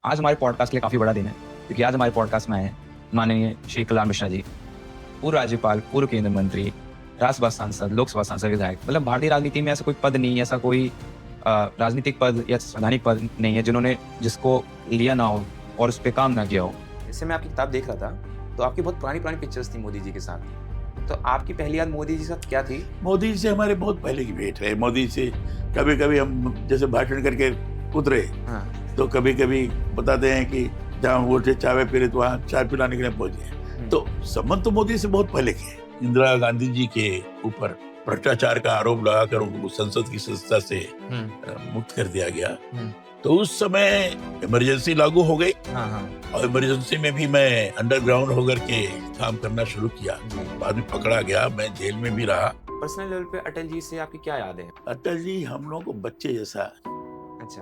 आज हमारे पॉडकास्ट के लिए काफ़ी बड़ा दिन है क्योंकि आज हमारे पॉडकास्ट में आए हैं माननीय श्री कल्याण मिश्रा जी, पूर्व राज्यपाल, पूर्व केंद्रीय मंत्री, राज्यसभा सांसद, लोकसभा सांसद, विधायक। मतलब भारतीय राजनीति में ऐसा कोई पद नहीं है, ऐसा कोई राजनीतिक पद या संवैधानिक पद नहीं है जिसको लिया ना हो और उस पर काम ना किया हो। इससे मैं आपकी किताब देख रहा था तो आपकी बहुत पुरानी पिक्चर्स थी मोदी जी के साथ। तो आपकी पहली याद मोदी जी के साथ क्या थी? मोदी जी से हमारे बहुत पहले की भेंट है। मोदी से कभी कभी हम जैसे भाषण करके उतरे तो कभी कभी बताते हैं कि जहाँ वो उठे चाय पी रहे तो वहाँ चाय पिलाने के लिए पहुंचे। तो संबंध तो मोदी से बहुत पहले के। इंदिरा गांधी जी के ऊपर भ्रष्टाचार का आरोप लगाकर उनको संसद की सदस्यता से मुक्त कर दिया गया। तो उस समय इमरजेंसी लागू हो गई और इमरजेंसी में भी मैं अंडरग्राउंड होकर के काम करना शुरू किया। बाद में पकड़ा गया, मैं जेल में भी रहा। पर्सनल लेवल पे अटल जी से आपकी क्या याद है? अटल जी हम लोगों को बच्चे जैसा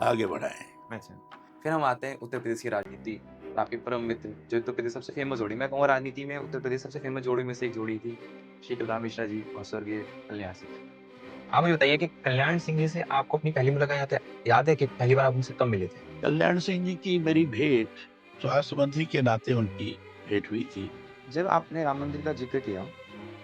आगे बढ़ाए। अच्छा, फिर हम आते हैं उत्तर प्रदेश की राजनीति। आपके परम मित्र जो उत्तर प्रदेश सबसे फेमस जोड़ी, मैं कहूँगा राजनीति में उत्तर प्रदेश सबसे फेमस जोड़ी में से एक जोड़ी थी, श्री कल्याण मिश्रा जी और स्वर्गीय कल्याण सिंह। आप मुझे बताइए कि कल्याण सिंह जी से आपको अपनी पहली मुलाकात याद है कि पहली बार आप उनसे कब मिले थे? कल्याण सिंह जी की मेरी भेंट स्वास्थ्य मंत्री के नाते उनकी भेंट हुई थी। जब आपने राम मंदिर का जिक्र किया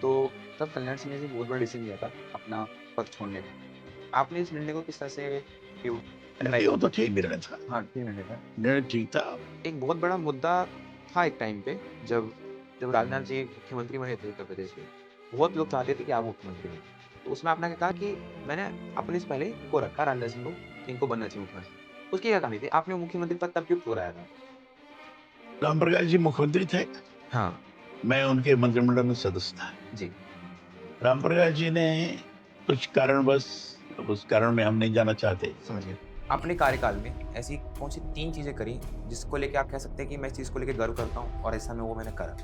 तो तब कल्याण सिंह जी ने बहुत बड़ा डिसीजन लिया था अपना पद छोड़ने का। आपने इस निर्णय को किस तरह से क्यों? नहीं, वो तो ठीक निर्णय था। हाँ, ठीक निर्णय था। निर्णय ठीक था। एक बहुत बड़ा मुद्दा था एक टाइम पे जब राजनाथ जी मुख्यमंत्री बने थे उत्तर प्रदेश में। बहुत लोग चाहते थे कि आप मुख्यमंत्री बनें। तो उसमें आपने कहा कि मैंने अपने से पहले इनको रखा राजनाथ सिंह को कि इनको बनना चाहिए मुख्यमंत्री। उसकी क्या कहानी थी? आपने मुख्यमंत्री पद तब क्यों छोड़ाया था? राम प्रकाश जी मुख्यमंत्री थे, हाँ, मैं उनके मंत्रिमंडल में सदस्य था। जी। राम प्रकाश जी ने कुछ कारणवश, उस कारण में हम नहीं जाना चाहते। समझ गया। अपने कार्यकाल में ऐसी कौन सी 3 चीज़ें करी जिसको लेके आप कह सकते हैं कि मैं इस चीज़ को लेके गर्व करता हूँ और राजस्थान में वो मैंने करा?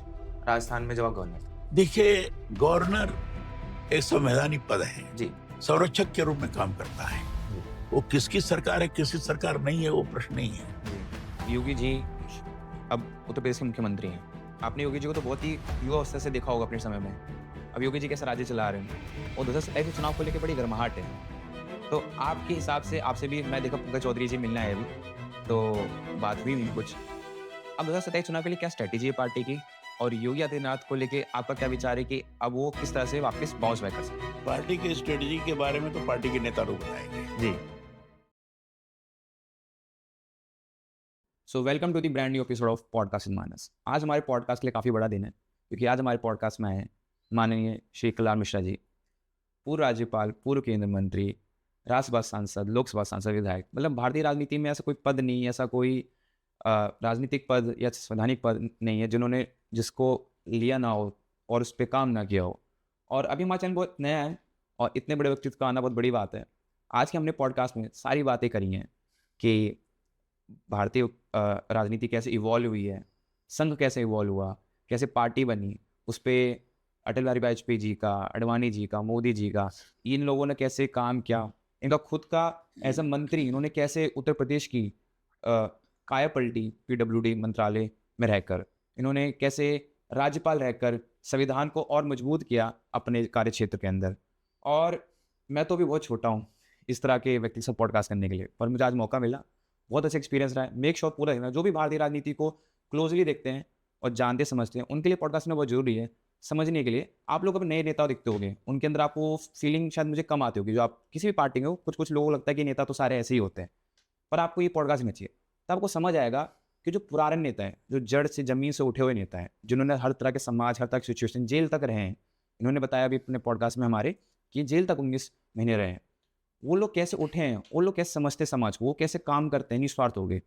राजस्थान में जब आप गवर्नर थे। देखिए, गवर्नर एक संवैधानिक पद है, जी। संरक्षक के रूप में काम करता है। वो किसकी सरकार है, किसकी सरकार नहीं है, वो प्रश्न नहीं है। जी। योगी जी अब उत्तर प्रदेश के मुख्यमंत्री हैं। आपने योगी जी को तो बहुत ही युवा अवस्था से देखा होगा अपने समय में। अब योगी जी कैसा राज्य चला रहे हैं और 2027 के चुनाव को लेके बड़ी गर्माहट है। तो आपके हिसाब से आपसे भी मैं देखा पंकज चौधरी जी मिलना है अभी, तो बात हुई नहीं कुछ। अब 2027 चुनाव के लिए क्या स्ट्रैटेजी है पार्टी की? और योगी आदित्यनाथ को लेके आपका क्या विचार है कि अब वो किस तरह से वापस बाउंस बैक कर सकते हैं? पार्टी की स्ट्रेटजी के बारे में तो पार्टी के नेता लोग बताएंगे। जी। So welcome to the brand new episode of podcast in Manas. आज हमारे पॉडकास्ट के लिए काफ़ी बड़ा दिन है क्योंकि आज हमारे पॉडकास्ट में आए हैं माननीय श्री कल्याण मिश्रा जी, पूर्व राज्यपाल, पूर्व केंद्रीय मंत्री, राज्यसभा सांसद, लोकसभा सांसद, विधायक। मतलब भारतीय राजनीति में ऐसा कोई पद नहीं है, ऐसा कोई राजनीतिक पद या संवैधानिक पद नहीं है जिसको लिया ना हो और उस पर काम ना किया हो। और अभी हमारा चैनल बहुत नया है और इतने बड़े व्यक्तित्व का आना बहुत बड़ी बात है। आज के हमने पॉडकास्ट में सारी बातें करी हैं कि भारतीय राजनीति कैसे इवॉल्व हुई है, संघ कैसे इवॉल्व हुआ, कैसे पार्टी बनी, उस पर अटल बिहारी वाजपेयी जी का, अडवाणी जी का, मोदी जी का, इन लोगों ने कैसे काम किया, इनका खुद का एज अ मंत्री इन्होंने कैसे उत्तर प्रदेश की काया पलटी पीडब्ल्यूडी मंत्रालय में रहकर, इन्होंने कैसे राज्यपाल रहकर संविधान को और मजबूत किया अपने कार्य क्षेत्र के अंदर। और मैं तो भी बहुत छोटा हूँ इस तरह के व्यक्ति से पॉडकास्ट करने के लिए, पर मुझे आज मौका मिला। बहुत अच्छा एक्सपीरियंस रहा है। मेक श्योर पूरा देखना, जो भी भारतीय राजनीति को क्लोजली देखते हैं और जानते समझते हैं उनके लिए पॉडकास्ट में बहुत जरूरी है समझने के लिए। आप लोग अभी नए नेता दिखते होंगे, उनके अंदर आपको फीलिंग शायद मुझे कम आती होगी, जो आप किसी भी पार्टी में हो, कुछ कुछ लोगों को लगता है कि नेता तो सारे ऐसे ही होते हैं, पर आपको ये पॉडकास्ट में चाहिए तब आपको समझ आएगा कि जो पुराने नेता हैं, जो जड़ से ज़मीन से उठे हुए नेता हैं, जिन्होंने हर तरह के समाज, हर तरह की सिचुएशन, जेल तक रहे हैं। इन्होंने बताया अभी अपने पॉडकास्ट में हमारे कि जेल तक 19 महीने रहे हैं। वो लोग कैसे उठे हैं, वो लोग कैसे समझते समाज को, वो कैसे काम करते हैं निस्वार्थ हो गए।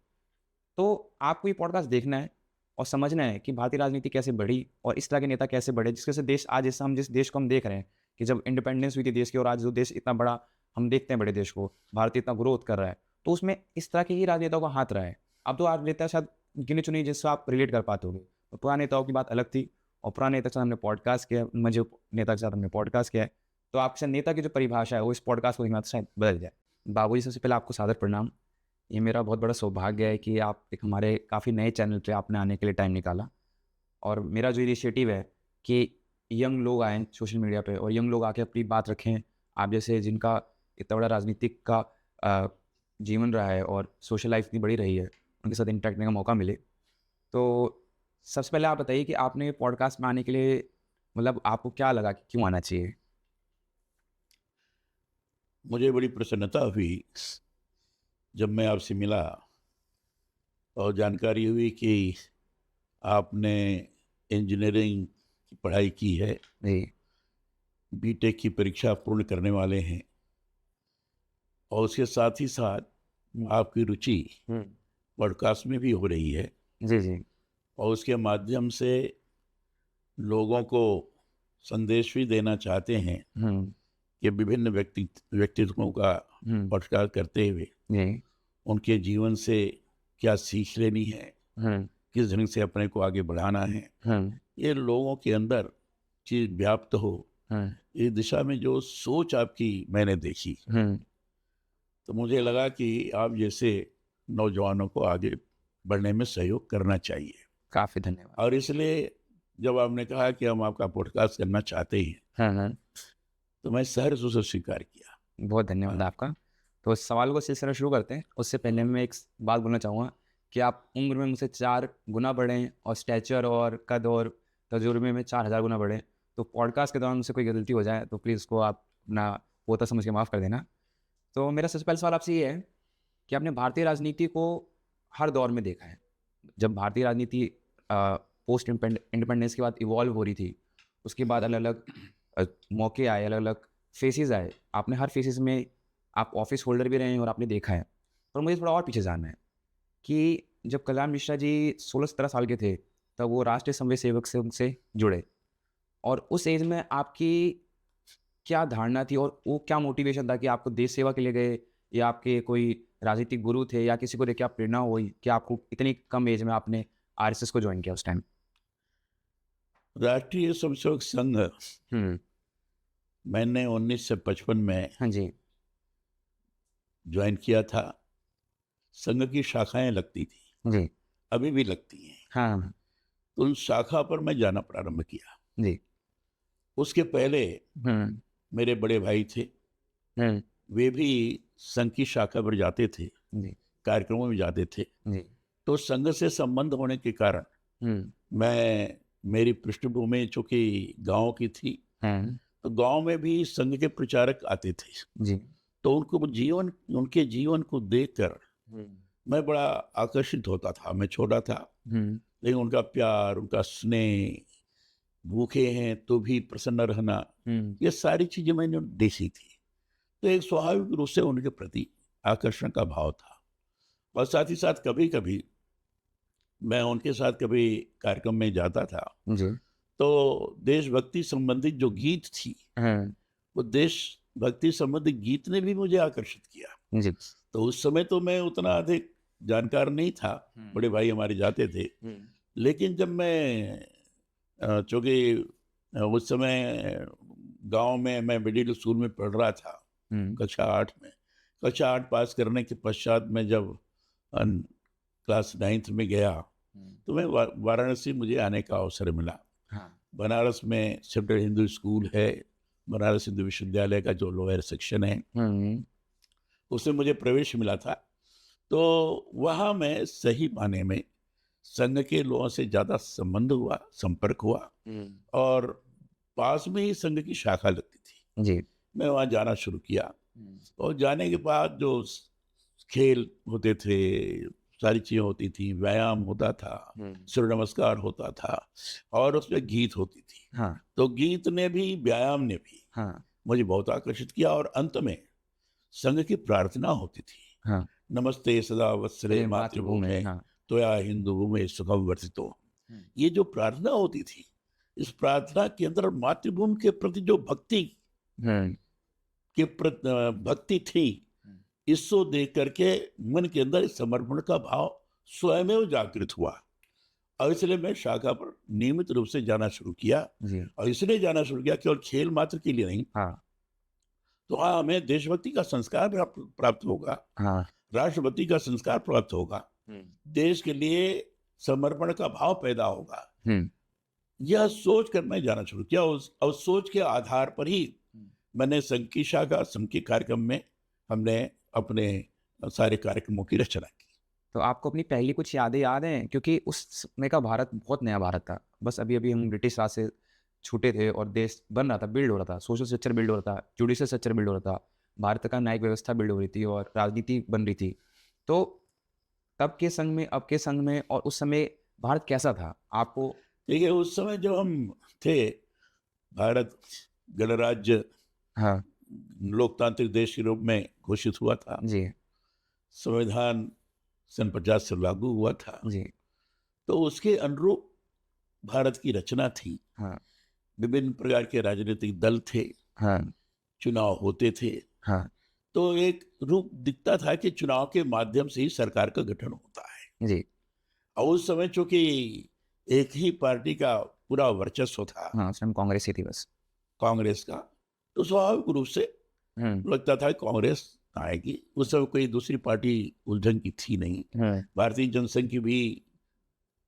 तो आपको ये पॉडकास्ट देखना है और समझना है कि भारतीय राजनीति कैसे बढ़ी और इस तरह के नेता कैसे बढ़े, जिसके से देश आज जैसा हम जिस देश को हम देख रहे हैं कि जब इंडिपेंडेंस हुई थी देश की और आज जो देश इतना बड़ा हम देखते हैं, बड़े देश को, भारत इतना ग्रोथ कर रहा है, तो उसमें इस तरह के ही राजनेताओं का हाथ रहा है। अब तो राजनेता शायद गिने चुने जिससे आप रिलेट कर पाते होगे, तो पुराने नेताओं की बात अलग थी और पुराने नेता के साथ हमने पॉडकास्ट किया, मुझे नेता के साथ हमने पॉडकास्ट किया है। तो आपसे नेता की जो परिभाषा है वो इस पॉडकास्ट को हिम्मत शायद बदल जाए। बाबूजी, सबसे पहले आपको सादर प्रणाम। ये मेरा बहुत बड़ा सौभाग्य है कि आप एक हमारे काफ़ी नए चैनल पे आपने आने के लिए टाइम निकाला। और मेरा जो इनिशिएटिव है कि यंग लोग आएँ सोशल मीडिया पे और यंग लोग आके अपनी बात रखें, आप जैसे जिनका इतना बड़ा राजनीतिक का जीवन रहा है और सोशल लाइफ इतनी बड़ी रही है, उनके साथ इंटरेक्ट करने का मौका मिले। तो सबसे पहले आप बताइए कि आपने पॉडकास्ट में आने के लिए मतलब आपको क्या लगा कि क्यों आना चाहिए? मुझे बड़ी प्रसन्नता हुई जब मैं आपसे मिला और जानकारी हुई कि आपने इंजीनियरिंग की पढ़ाई की है, जी। बीटेक की परीक्षा पूर्ण करने वाले हैं और उसके साथ ही साथ आपकी रुचि पॉडकास्ट में भी हो रही है जी, जी। और उसके माध्यम से लोगों को संदेश भी देना चाहते हैं कि विभिन्न व्यक्तित्वों का पॉडकास्ट करते हुए जी। उनके जीवन से क्या सीख लेनी है, किस ढंग से अपने को आगे बढ़ाना है, ये लोगों के अंदर चीज व्याप्त हो, इस दिशा में जो सोच आपकी मैंने देखी तो मुझे लगा कि आप जैसे नौजवानों को आगे बढ़ने में सहयोग करना चाहिए। काफ़ी धन्यवाद। और इसलिए जब आपने कहा कि हम आपका पॉडकास्ट करना चाहते हैं तो मैं सहर्ष उसे स्वीकार किया। बहुत धन्यवाद आपका। तो सवाल को सिलसिला शुरू करते हैं। उससे पहले मैं एक बात बोलना चाहूँगा कि आप उम्र में मुझसे 4 गुना बड़े हैं और स्टैचर और कद और तजुर्बे में 4000 गुना बड़े हैं। तो पॉडकास्ट के दौरान मुझसे कोई गलती हो जाए तो प्लीज़ उसको आप अपना पोता समझ के माफ़ कर देना। तो मेरा सबसे पहला सवाल आपसे ये है कि आपने भारतीय राजनीति को हर दौर में देखा है। जब भारतीय राजनीति पोस्ट इंडिपेंडेंस के बाद इवॉल्व हो रही थी, उसके बाद अलग-अलग मौके आए, अलग-अलग फेसेस आए। आपने हर फेसेस में आप ऑफिस होल्डर भी रहे हैं और आपने देखा है। पर मुझे थोड़ा और पीछे जानना है कि जब कल्याण मिश्रा जी 16-17 साल के थे, तब वो राष्ट्रीय स्वयं सेवक से उनसे जुड़े और उस एज में आपकी क्या धारणा थी और वो क्या मोटिवेशन था कि आपको देश सेवा के लिए गए या आपके कोई राजनीतिक गुरु थे या किसी को देख के आप प्रेरणा हुई कि आपको इतनी कम एज में आपने आरएसएस को ज्वाइन किया उस टाइम? राष्ट्रीय स्वयंसेवक संघ मैंने 1955 में हाँ जी। ज्वाइन किया था। संघ की शाखाएं लगती थी, जी। अभी भी लगती हैं। हाँ। तो उन शाखा पर मैं जाना प्रारंभ किया। जी। उसके पहले मेरे बड़े भाई थे, वे भी संघ की शाखा पर जाते थे, जी। कार्यक्रमों में जाते थे। जी। तो संघ से संबंध होने के कारण मेरी पृष्ठभूमि चूंकि गांव की थी, तो गांव में भी संघ के प्रचारक आते थे। जी। तो उनके जीवन को देखकर मैं बड़ा आकर्षित होता था। मैं छोटा था, लेकिन उनका प्यार, उनका स्नेह, भूखे हैं तो भी प्रसन्न रहना, ये सारी चीजें मैंने देखी थी। तो एक स्वाभाविक रूप से उनके प्रति आकर्षण का भाव था। और साथ ही साथ कभी कभी मैं उनके साथ कभी कार्यक्रम में जाता था जी। तो देशभक्ति संबंधित जो गीत थी, वो देशभक्ति संबंधित गीत ने भी मुझे आकर्षित किया। जी। तो उस समय तो मैं उतना अधिक जानकार नहीं था, बड़े भाई हमारे जाते थे। लेकिन जब मैं चूंकि उस समय गांव में मैं मिडिल स्कूल में पढ़ रहा था, कक्षा 8 में। कक्षा 8 पास करने के पश्चात मैं जब क्लास 9th में गया तो मैं वाराणसी मुझे आने का अवसर मिला। बनारस में सेंट्रल हिंदू स्कूल है, बनारस हिंदू विश्वविद्यालय का जो लोअर सेक्शन है, उसमें मुझे प्रवेश मिला था। तो वहाँ मैं सही माने में संघ के लोगों से ज़्यादा संबंध हुआ, संपर्क हुआ और पास में ही संघ की शाखा लगती थी। जी। मैं वहाँ जाना शुरू किया और जाने के बाद जो खेल होते थे, सारी चीज़ें होती थी, व्यायाम होता था, सूर्य नमस्कार होता था और उसमें गीत होती थी। तो गीत ने भी, व्यायाम ने भी मुझे बहुत आकर्षित किया। और अंत में संघ की प्रार्थना होती थी, नमस्ते सदा वत्सले मातृभूमे त्वया हिंदू भूमि सुखम वर्धितो। ये जो प्रार्थना होती थी, इस प्रार्थना के अंदर मातृभूमि के प्रति जो भक्ति थी, इसको देख करके मन के अंदर समर्पण का भाव स्वयं जागृत हुआ और इसलिए मैं शाखा पर नियमित रूप से जाना शुरू किया। और इसलिए जाना शुरू किया केवल खेल मात्र के लिए नहीं, तो हमें देशभक्ति का संस्कार प्राप्त होगा, राष्ट्रभक्ति का संस्कार प्राप्त होगा, देश के लिए समर्पण का भाव पैदा होगा। यह सोच कर मैं जाना शुरू किया और सोच के आधार पर ही मैंने संघ की शाखा, संघ के कार्यक्रम में हमने अपने सारे कार्यक्रमों की रचना की। तो आपको अपनी पहली कुछ यादें याद हैं? क्योंकि उस समय का भारत बहुत नया भारत था। बस अभी-अभी हम ब्रिटिश राज से छूटे थे और देश बन रहा था, बिल्ड हो रहा था। सोशल स्ट्रक्चर बिल्ड हो रहा था, जुडिशियल स्ट्रक्चर बिल्ड हो रहा था। भारत का न्यायिक व्यवस्था बिल्ड हो रही थी और राजनीति बन रही थी। तो तब के संग में, अब के संग में और उस समय भारत कैसा था? आपको देखिए, उस समय जब हम थे, भारत गणराज्य हाँ, लोकतांत्रिक देश के रूप में घोषित हुआ था। जी, संविधान सन 50 से लागू हुआ था। जी, तो उसके अनुरूप भारत की रचना थी। हाँ, विभिन्न प्रकार के राजनीतिक दल थे, हाँ, चुनाव होते थे। हाँ, तो एक रूप दिखता था कि चुनाव के माध्यम से ही सरकार का गठन होता है। जी, और उस समय चूंकि एक ही पार्टी का पूरा वर्चस्व था, हाँ, उस टाइम कांग्रेस ही थी बस। कांग्रेस का, तो स्वाभाविक रूप से हुँ, लगता था कि कांग्रेस आएगी। उस समय कोई दूसरी पार्टी उलझन की थी नहीं। हुँ, भारतीय जनसंघ की भी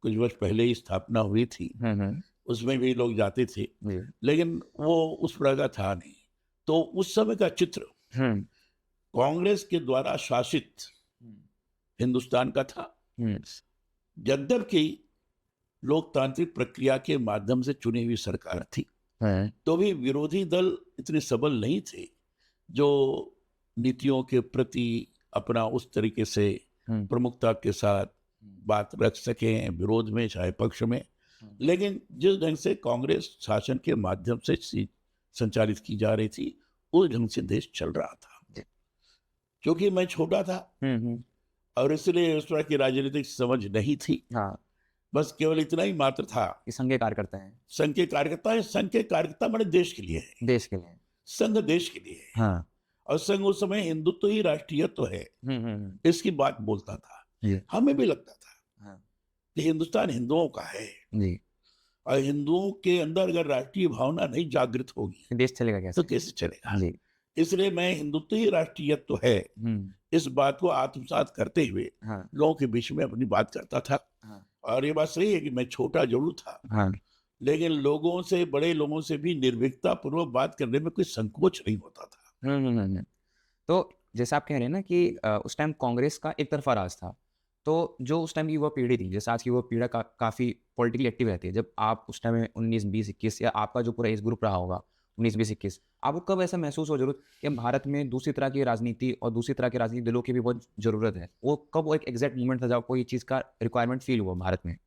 कुछ वर्ष पहले ही स्थापना हुई थी, हुँ, हुँ, उसमें भी लोग जाते थे, जी, लेकिन वो उस प्रकार का था नहीं। तो उस समय का चित्र हुँ, कांग्रेस के द्वारा शासित हिंदुस्तान का था। हुँ, यद्यपि लोकतांत्रिक प्रक्रिया के माध्यम से चुनी हुई सरकार थी, हुँ, तो भी विरोधी दल इतने सबल नहीं थे जो नीतियों के प्रति अपना उस तरीके से हुँ, प्रमुखता के साथ बात रख सकें, विरोध में चाहे पक्ष में। हुँ, लेकिन जिस ढंग से कांग्रेस शासन के माध्यम से संचालित की जा रही थी, उस ढंग से देश चल रहा था। जी, क्योंकि मैं छोटा था हुँ, हुँ, और इसलिए उस तरह की राजनीतिक समझ नहीं थी। हाँ, बस केवल इतना ही मात्र था, कि संघ के कार्यकर्ता हैं, संघ के कार्यकर्ता है। संघ के कार्यकर्ता मैंने देश के लिए है, देश के लिए। संघ देश के लिए है। हाँ, और संघ उस समय हिंदुत्व ही राष्ट्रीयत्व है, हुँ, हुँ, हुँ, इसकी बात बोलता था। जी, हमें भी लगता था हाँ, कि हिंदुस्तान हिंदुओं का है, जी, और हिंदुओं के अंदर अगर राष्ट्रीय भावना नहीं जागृत होगी कि देश चलेगा तो कैसे? कैसे चलेगा। जी, इसलिए मैं हिंदुत्व ही राष्ट्रीयत्व है, हुँ, इस बात को आत्मसात करते हुए हाँ, लोगों के बीच में अपनी बात करता था। हाँ, और ये बात सही है कि मैं छोटा जरूर था, हाँ, लेकिन लोगों से, बड़े लोगों से भी निर्भीकता पूर्वक बात करने में कोई संकोच नहीं होता था। हुँ, हुँ, हुँ, हुँ। तो जैसे आप कह रहे हैं ना कि उस टाइम कांग्रेस का एक तरफ़ा राज था। तो जो उस टाइम की युवा पीढ़ी थी, जैसे आज की युवा पीढ़ी काफ़ी पॉलिटिकली एक्टिव रहती है। जब आप उस टाइम में 19, 20, 21 या आपका जो पूरा एज ग्रुप रहा होगा 19, 20, 21, आपको कब ऐसा महसूस हुआ ज़रूरत कि भारत में दूसरी तरह की राजनीति और दूसरी तरह के राजनीतिक दलों की भी बहुत ज़रूरत है? वो कब वो एक एग्ज़ैक्ट मोमेंट था जब आपको ये चीज़ का रिक्वायरमेंट फ़ील हुआ भारत में?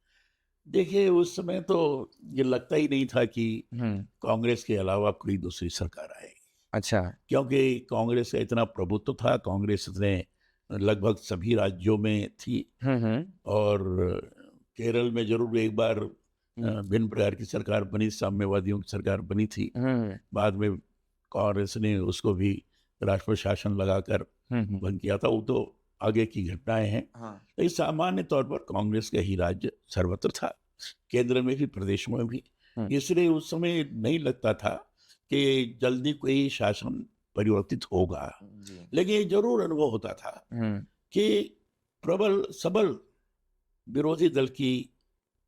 देखिए, उस समय तो ये लगता ही नहीं था कि हुँ, कांग्रेस के अलावा कोई दूसरी सरकार आएगी, अच्छा। क्योंकि कांग्रेस का इतना प्रभुत्व था। कांग्रेस ने लगभग सभी राज्यों में थी, हुँ, हुँ, और केरल में जरूर एक बार हुँ, भिन्न प्रकार की सरकार बनी, साम्यवादियों की सरकार बनी थी। हुँ, बाद में कांग्रेस ने उसको भी राष्ट्रपति शासन लगाकर हुँ, हुँ, भंग किया था। वो तो आगे की घटनाएं हैं। हाँ, लेकिन सामान्य तौर पर कांग्रेस का ही राज्य सर्वत्र था, केंद्र में भी, प्रदेशों में भी। हुँ, इसलिए उस समय नहीं लगता था कि जल्दी कोई शासन परिवर्तित होगा। जी, लेकिन ये जरूर अनुभव होता था हुँ, कि प्रबल सबल विरोधी दल की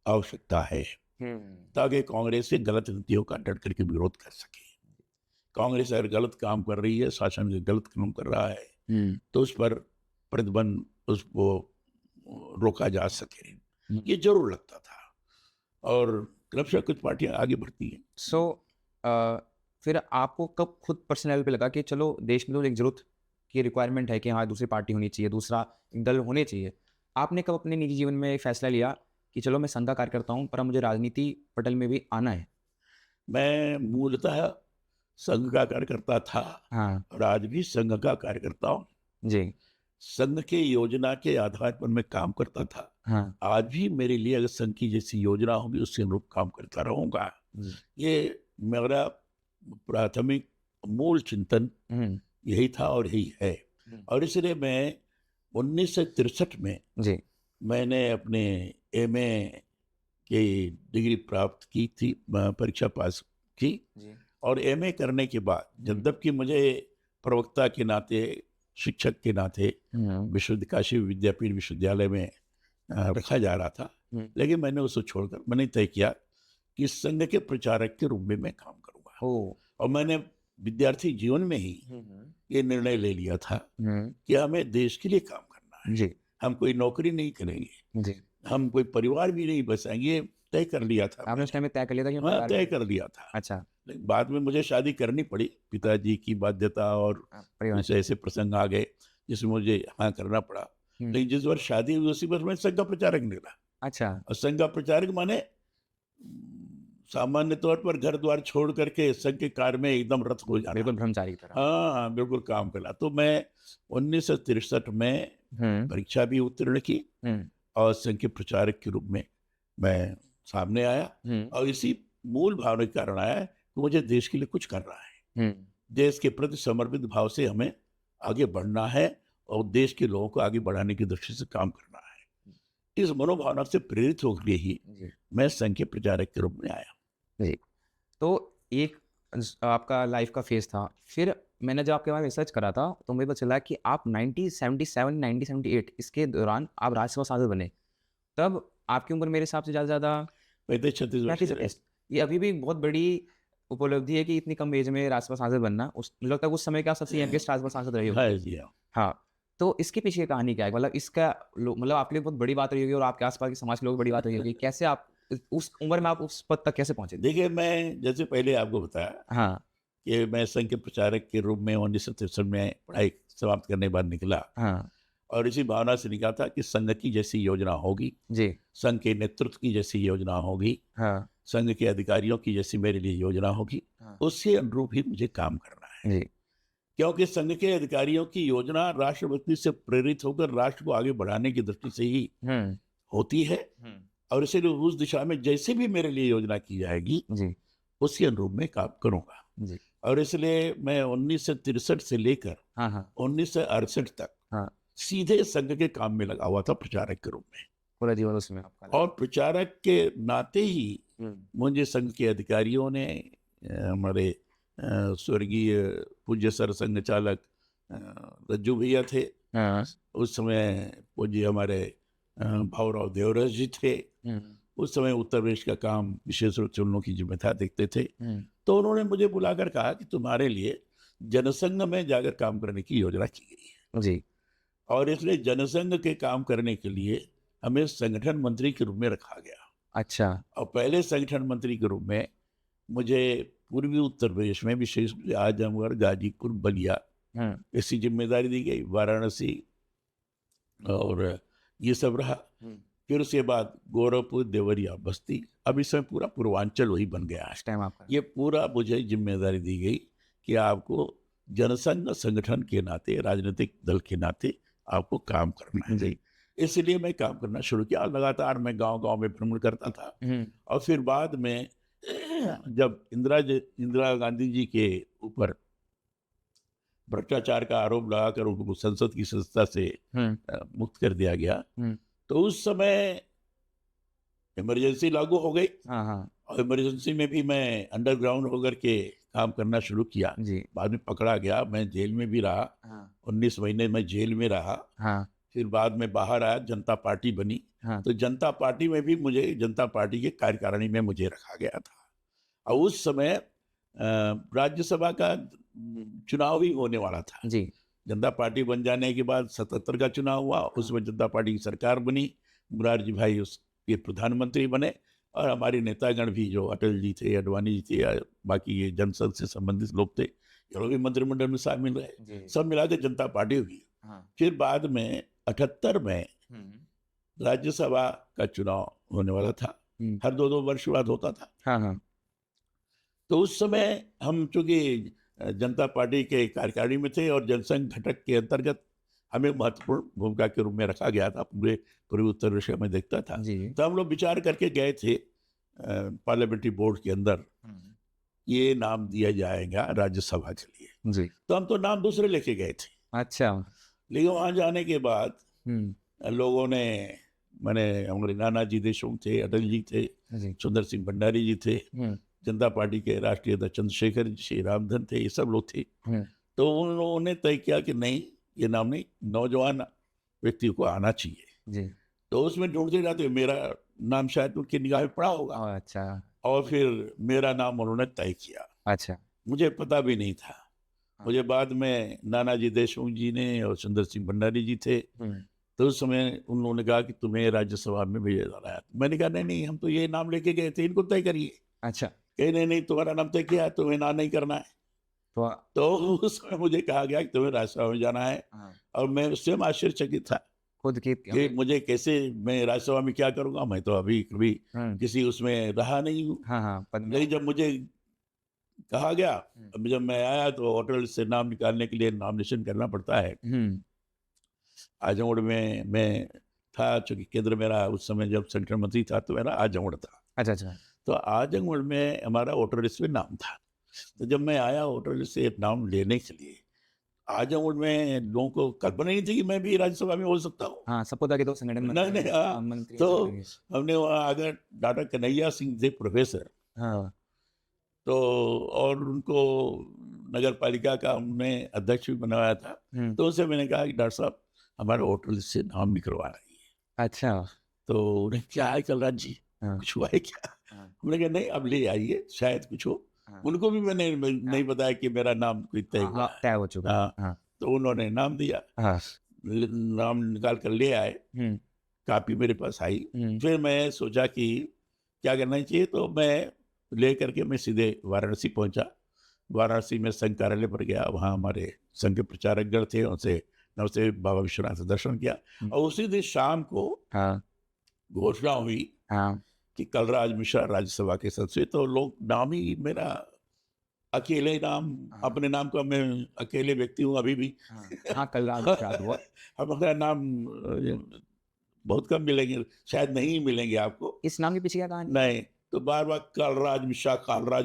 आवश्यकता है, हुँ, ताकि कांग्रेस से गलत नीतियों का डट करके विरोध कर सके। कांग्रेस अगर गलत काम कर रही है, शासन जो गलत काम कर रहा है, हुँ, तो उस पर प्रतिबंध, उसको रोका जा सके, हुँ। ये जरूर लगता था। और क्रमशः कुछ पार्टियां आगे बढ़ती हैं। सो अ, फिर आपको कब खुद पर्सनल लेवल पे लगा कि चलो देश में तो एक ज़रूरत की रिक्वायरमेंट है कि हाँ, दूसरी पार्टी होनी चाहिए, दूसरा दल होने चाहिए। आपने कब अपने निजी जीवन में फैसला लिया कि चलो मैं संघ का कार्यकर्ता हूँ, पर अब मुझे राजनीति पटल में भी आना है? मैं मूलतः संघ का कार्यकर्ता था, हाँ, और आज भी संघ का कार्यकर्ता हूँ। जी, संघ के योजना के आधार पर मैं काम करता था। हाँ, आज भी मेरे लिए अगर संघ की जैसी योजना होगी, उसके अनुरूप काम करता रहूंगा। जी, ये मेरा प्राथमिक मूल चिंतन हुँ, यही था और यही है। हुँ, और इसलिए मैं 1963 में जी, मैंने अपने एमए की डिग्री प्राप्त की थी, परीक्षा पास की। जी, और एमए करने के बाद, यद्यपि मुझे प्रवक्ता के नाते, शिक्षक के नाते हुँ, काशी विद्यापीठ विश्वविद्यालय में रखा जा रहा था, हुँ, लेकिन मैंने उसको छोड़कर मैंने तय किया कि संघ के प्रचारक के रूप में मैं काम करूंगा। ओह! और मैंने विद्यार्थी जीवन में ही हुँ, हुँ, ये निर्णय ले लिया था हुँ, कि हमें देश के लिए काम करना है। जी, हम कोई नौकरी नहीं करेंगे, जी। हम कोई परिवार भी नहीं बसाएंगे, ये तय कर लिया था आपने मैंने। उस टाइम में तय कर लिया था कि हाँ, परिवार तय में कर लिया था। अच्छा, लेकिन बाद में मुझे शादी करनी पड़ी, पिताजी की बाध्यता और परिवार कुछ ऐसे प्रसंग आ गए जिसमें मुझे हाँ करना पड़ा। हुँ, लेकिन जिस वर्ष शादी हुई उसी वर्ष मैं संघ का प्रचारक निकला। अच्छा, और संघ का प्रचारक माने सामान्य तौर पर घर द्वार छोड़ करके संघ के कार्य में एकदम रत हो जाना। बिल्कुल ब्रह्मचारी की तरह। हाँ, हाँ, बिल्कुल काम करना। तो मैं 1963 में हुँ, परीक्षा भी उत्तीर्ण की हुँ, और संघ के प्रचारक के रूप में मैं सामने आया। हुँ, और इसी मूल भावना के कारण आया कि मुझे देश के लिए कुछ करना है। हुँ, देश के प्रति समर्पित भाव से हमें आगे बढ़ना है और देश के लोगों को आगे बढ़ाने की दृष्टि से काम करना है। इस मनोभावना से प्रेरित होकर ही जी, मैं संघ के प्रचारक के रूप में आया। जी। तो एक आपका लाइफ का फेज़ था। फिर मैंने जब आपके बारे में रिसर्च करा था, तो मुझे पता चला कि आप 1977, 1978 इसके दौरान आप राज्यसभा सांसद बने। तब आपकी उम्र मेरे हिसाब से ज़्यादा से ज़्यादा 35-36 वर्ष के 35 ये अभी भी बहुत बड़ी उपलब्धि है कि इतनी कम एज में राज्यसभा सांसद बनना। उस मुझे लगता है उस समय का सबसे यंगेस्ट राज्यसभा सांसद रहे हो। हाँ जी, हाँ। हाँ, तो इसके पीछे की कहानी क्या है? मतलब इसका मतलब आपके लिए बहुत बड़ी बात रही होगी और आपके आस-पास के समाज के लोगों को बड़ी बात रही होगी। कैसे आप उस उम्र में आप उस पद तक कैसे पहुँचे थे? देखिए, मैं जैसे पहले आपको बताया हाँ, कि मैं संघ के प्रचारक के रूप में 1963 में पढ़ाई समाप्त करने के बाद निकला हाँ, और इसी भावना से निकला था कि संघ की जैसी योजना होगी, जी, संघ के नेतृत्व की जैसी योजना होगी, हाँ, संघ के अधिकारियों की जैसी मेरे लिए योजना होगी, हाँ, उससे अनुरूप ही मुझे काम करना है। जी, क्योंकि संघ के अधिकारियों की योजना राष्ट्रभक्ति से प्रेरित होकर राष्ट्र को आगे बढ़ाने की दृष्टि से ही हुँ, होती है। हुँ, और इसलिए उस दिशा में जैसे भी मेरे लिए योजना की जाएगी जी, उसी अनुरूप में काम करूंगा। जी, और इसलिए मैं 1963 से लेकर हाँ, हाँ, 1968 तक हाँ, सीधे संघ के काम में लगा हुआ था प्रचारक के रूप में। पूरा जीवन उसमें आपका लगा। और प्रचारक के नाते ही हुँ, मुझे संघ के अधिकारियों ने हमारे स्वर्गीय पूज्य सर संघ चालक रज्जू भैया थे, हाँ, उस समय पूज्य हमारे भावराव देवरस जी थे, हुँ, उस समय उत्तर प्रदेश का काम विशेष रूप से उन लोगों की जिम्मेदार देखते थे। हुँ, तो उन्होंने मुझे बुलाकर कहा कि तुम्हारे लिए जनसंघ में जाकर काम करने की योजना की गई है जी, और इसलिए जनसंघ के काम करने के लिए हमें संगठन मंत्री के रूप में रखा गया। अच्छा, और पहले संगठन मंत्री के रूप में मुझे पूर्वी उत्तर प्रदेश में विशेष रूप से आजमगढ़, गाजीपुर, बलिया हुँ, ऐसी जिम्मेदारी दी गई, वाराणसी और ये सब रहा। हुँ, फिर उसके बाद गोरखपुर, देवरिया, बस्ती, अब इस समय पूरा पूर्वांचल वही बन गया है। इस टाइम आपका ये पूरा मुझे जिम्मेदारी दी गई कि आपको जनसंघ संगठन के नाते, राजनीतिक दल के नाते आपको काम करना है। जी, इसलिए मैं काम करना शुरू किया। लगातार मैं गांव-गांव में भ्रमण करता था हुँ, और फिर बाद में जब इंदिरा गांधी जी के ऊपर भ्रष्टाचार का आरोप लगाकर उनको संसद की सदस्यता से हुँ, मुक्त कर दिया गया, हुँ, तो उस समय इमरजेंसी लागू हो गई हाँ, हाँ, और इमरजेंसी में भी मैं अंडरग्राउंड होकर के काम करना शुरू किया। जी, बाद में पकड़ा गया, मैं जेल में भी रहा, हाँ, 19 महीने मैं जेल में रहा। हाँ, फिर बाद में बाहर आया, जनता पार्टी बनी, हाँ, तो जनता पार्टी में भी मुझे जनता पार्टी के कार्यकारिणी में मुझे रखा गया था। और उस समय राज्यसभा का चुनाव ही होने वाला था। जी, जनता पार्टी बन जाने के बाद 77 का चुनाव हुआ, उसमें जनता पार्टी की सरकार बनी, मुरारजी भाई उसके प्रधानमंत्री बने और हमारे नेतागण भी जो अटल जी थे, अडवाणी जी थे, या बाकी ये जनसंघ से संबंधित लोग थे, ये लोग भी मंत्रिमंडल में शामिल रहे। जी, सब मिला के जनता पार्टी हुई। हाँ, फिर बाद में 78 में हुँ, राज्यसभा का चुनाव होने वाला था, हुँ, हर 2-2 वर्ष बाद होता था। हाँ, हाँ, तो उस समय हम चूंकि जनता पार्टी के कार्यकारिणी में थे और जनसंघ घटक के अंतर्गत हमें महत्वपूर्ण भूमिका के रूप में रखा गया था, पूरे पूर्वी उत्तर प्रदेश में देखता था। जी, तो हम लोग विचार करके गए थे पार्लियामेंट्री बोर्ड के अंदर, हुँ, ये नाम दिया जाएगा राज्यसभा के लिए। जी, तो हम तो नाम दूसरे लेके गए थे, अच्छा, लेकिन वहाँ जाने के बाद हुँ, लोगों ने, मैंने, हमारे नानाजी देशमुख थे, अटल जी थे, जी, सुंदर सिंह भंडारी जी थे, हुँ, जनता पार्टी के राष्ट्रीय अध्यक्ष चंद्रशेखर जी, श्री रामधन थे, ये सब लोग थे। हुँ, तो उन लोगों ने तय किया कि नहीं, ये नाम नहीं, नौजवान व्यक्ति को आना चाहिए। जी, तो उसमें ढूंढते जाते मेरा नाम शायद उनकी निगाह में पड़ा होगा ओह! अच्छा, और फिर मेरा नाम उन्होंने तय किया। अच्छा, मुझे पता भी नहीं था। हाँ। मुझे बाद में नानाजी देशमुख जी ने और सुंदर सिंह भंडारी जी थे, हुँ, तो उस समय उन्होंने कहा कि तुम्हें राज्यसभा में भेजा जा रहा है। मैंने कहा नहीं नहीं, हम तो ये नाम लेके गए थे, इनको तय करिए। अच्छा। कहे नहीं नहीं, तुम्हारा नाम तय किया है, तुम्हें ना नहीं करना है। तो तो उस समय मुझे कहा गया कि तुम्हें राज्यसभा में जाना है, हाँ, और मैं स्वयं आश्चर्यचकित था खुद की कि मुझे कैसे, मैं राज्यसभा में क्या करूंगा, मैं तो अभी कभी किसी उसमें रहा नहीं हूँ। हाँ, हाँ, पद में। लेकिन जब मुझे कहा गया, हुँ। अब जब मैं आया तो होटल से नाम निकालने के लिए नॉमिनेशन करना पड़ता है। हुँ, आजमगढ़ में मैं था, चूंकि केंद्र मेरा उस समय जब सेंट्रल मंत्री था तो मेरा आजमगढ़ था। अच्छा, अच्छा। तो आजमगढ़ में हमारा वोटर लिस्ट में नाम था। तो जब मैं आया वोटर लिस्ट से नाम लेने के लिए, आजमगढ़ में लोगों को कल्पना नहीं थी कि मैं भी राज्यसभा में हो सकता हूँ। हाँ, सबको था कि तो संगठन नहीं मंत्री नहीं, हाँ। मंत्री तो हो सकते हमने वहाँ आकर, डॉक्टर कन्हैया सिंह थे प्रोफेसर, हैं। हाँ, तो और उनको नगर पालिका का हमने अध्यक्ष भी बनवाया था। हुँ, तो उनसे मैंने कहा कि डॉक्टर साहब, हमारे वोटर लिस्ट से नाम निकलवा रही है। अच्छा। तो उन्हें क्या है कलराज जी, हाँ, कुछ हुआ है क्या? हाँ, हमने कहा नहीं, अब ले आइए, शायद कुछ हो। हाँ, उनको भी मैंने नहीं बताया कि मेरा नाम कोई तय हाँ, हुआ हाँ, है। तय हो चुका है। हाँ, हाँ, तो उन्होंने नाम दिया, हाँ, नाम निकाल कर ले आए, हुँ, कापी मेरे पास आई। हुँ, फिर मैं सोचा कि क्या करना चाहिए, तो मैं ले करके मैं सीधे वाराणसी पहुंचा। वाराणसी में संघ कार्यालय पर गया, वहाँ हमारे संघ के प्रचारकगण थे, उनसे नमस्ते बाबा विश्वनाथ से दर्शन किया। हुँ, और उसी दिन शाम को हाँ, घोषणा हुई हाँ, कि कलराज मिश्रा राज्यसभा के सदस्य। तो लोग नाम ही मेरा, अकेले नाम, हाँ, अपने नाम का मैं अकेले व्यक्ति हूँ अभी भी। हाँ, हाँ, कल रात याद हुआ। हमारा नाम बहुत कम मिलेंगे, शायद नहीं मिलेंगे आपको। इस नाम के पीछे क्या कहानी है? नहीं, तो बार-बार कालराज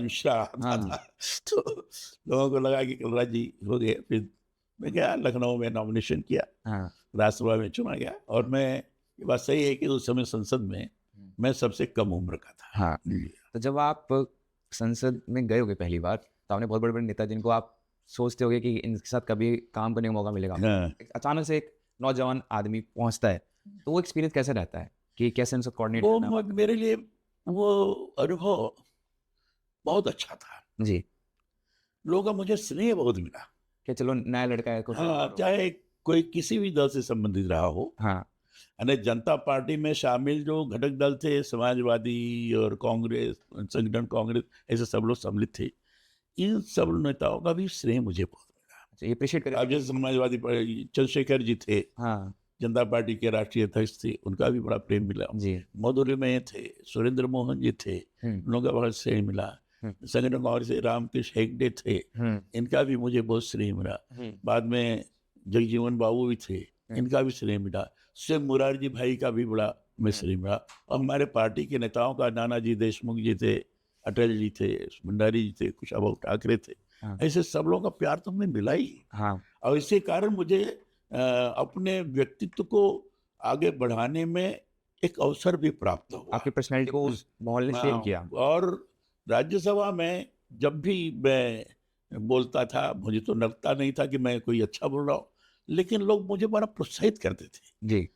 मिश्रा आता हाँ, था। तो लोगों को लगा कि कलराज जी हो गए। फिर मैं गया लखनऊ में, नॉमिनेशन किया, हाँ, राज्यसभा में चुना गया। और मैं, ये बात सही है कि उस समय संसद में हुँ, मैं सबसे कम उम्र का था। हाँ। जी। तो जब आप संसद में गए होगे पहली बार, तो आपने बहुत बड़े-बड़े नेता जिनको आप सोचते होंगे कि इनके साथ कभी काम करने का मौका मिलेगा। हाँ, एक अचानक से एक नौजवान आदमी पहुँचता है, तो वो एक्सपीरियंस कैसा रहता है? कि कैसे उनसे कोऑर्डिनेट वो करना है, बात करना मेरे लिए वो अनुभव बहुत अच्छा था। है? जी, लोगों का मुझे स्नेह बहुत मिला। कि चलो नया लड़का है कुछ हाँ, चाहे कोई किसी भी दल से संबंधित रहा हो, हाँ, यानी जनता पार्टी में शामिल जो घटक दल थे, समाजवादी और कांग्रेस, संगठन कांग्रेस, ऐसे सब लोग सम्मिलित थे। इन सब नेताओं का भी स्नेह मुझे बहुत मिला। अच्छा ये एप्रिशिएट करें अब जैसे समाजवादी चंद्रशेखर जी थे, हाँ, जनता पार्टी के राष्ट्रीय अध्यक्ष थे, उनका भी बड़ा प्रेम मिला। जी, मधुरिमय थे, सुरेंद्र मोहन जी थे, हुँ, उनका बड़ा स्नेह मिला। हुँ, संगठन कांग्रेस से रामकृष्ण हेगड़े थे, हुँ, इनका भी मुझे बहुत स्नेह मिला। हुँ, बाद में जगजीवन बाबू भी थे, इनका भी स्नेह मिला। शिव मुरारजी भाई का भी बड़ा मैं स्नेह मिला। और हमारे पार्टी के नेताओं का, नानाजी देशमुख जी थे, अटल जी थे, भंडारी जी थे, कुशाभाऊ ठाकरे थे, हाँ, ऐसे सब लोगों का प्यार तो हमें मिला ही। हाँ, और इसी कारण मुझे अपने व्यक्तित्व को आगे बढ़ाने में एक अवसर भी प्राप्त हुआ। आपकी पर्सनैलिटी को उस माहौल ने शेप हाँ, किया। और राज्यसभा में जब भी मैं बोलता था, मुझे तो लगता नहीं था कि मैं कोई अच्छा बोल रहा हूँ, लेकिन लोग मुझे बड़ा प्रोत्साहित करते थे। जी,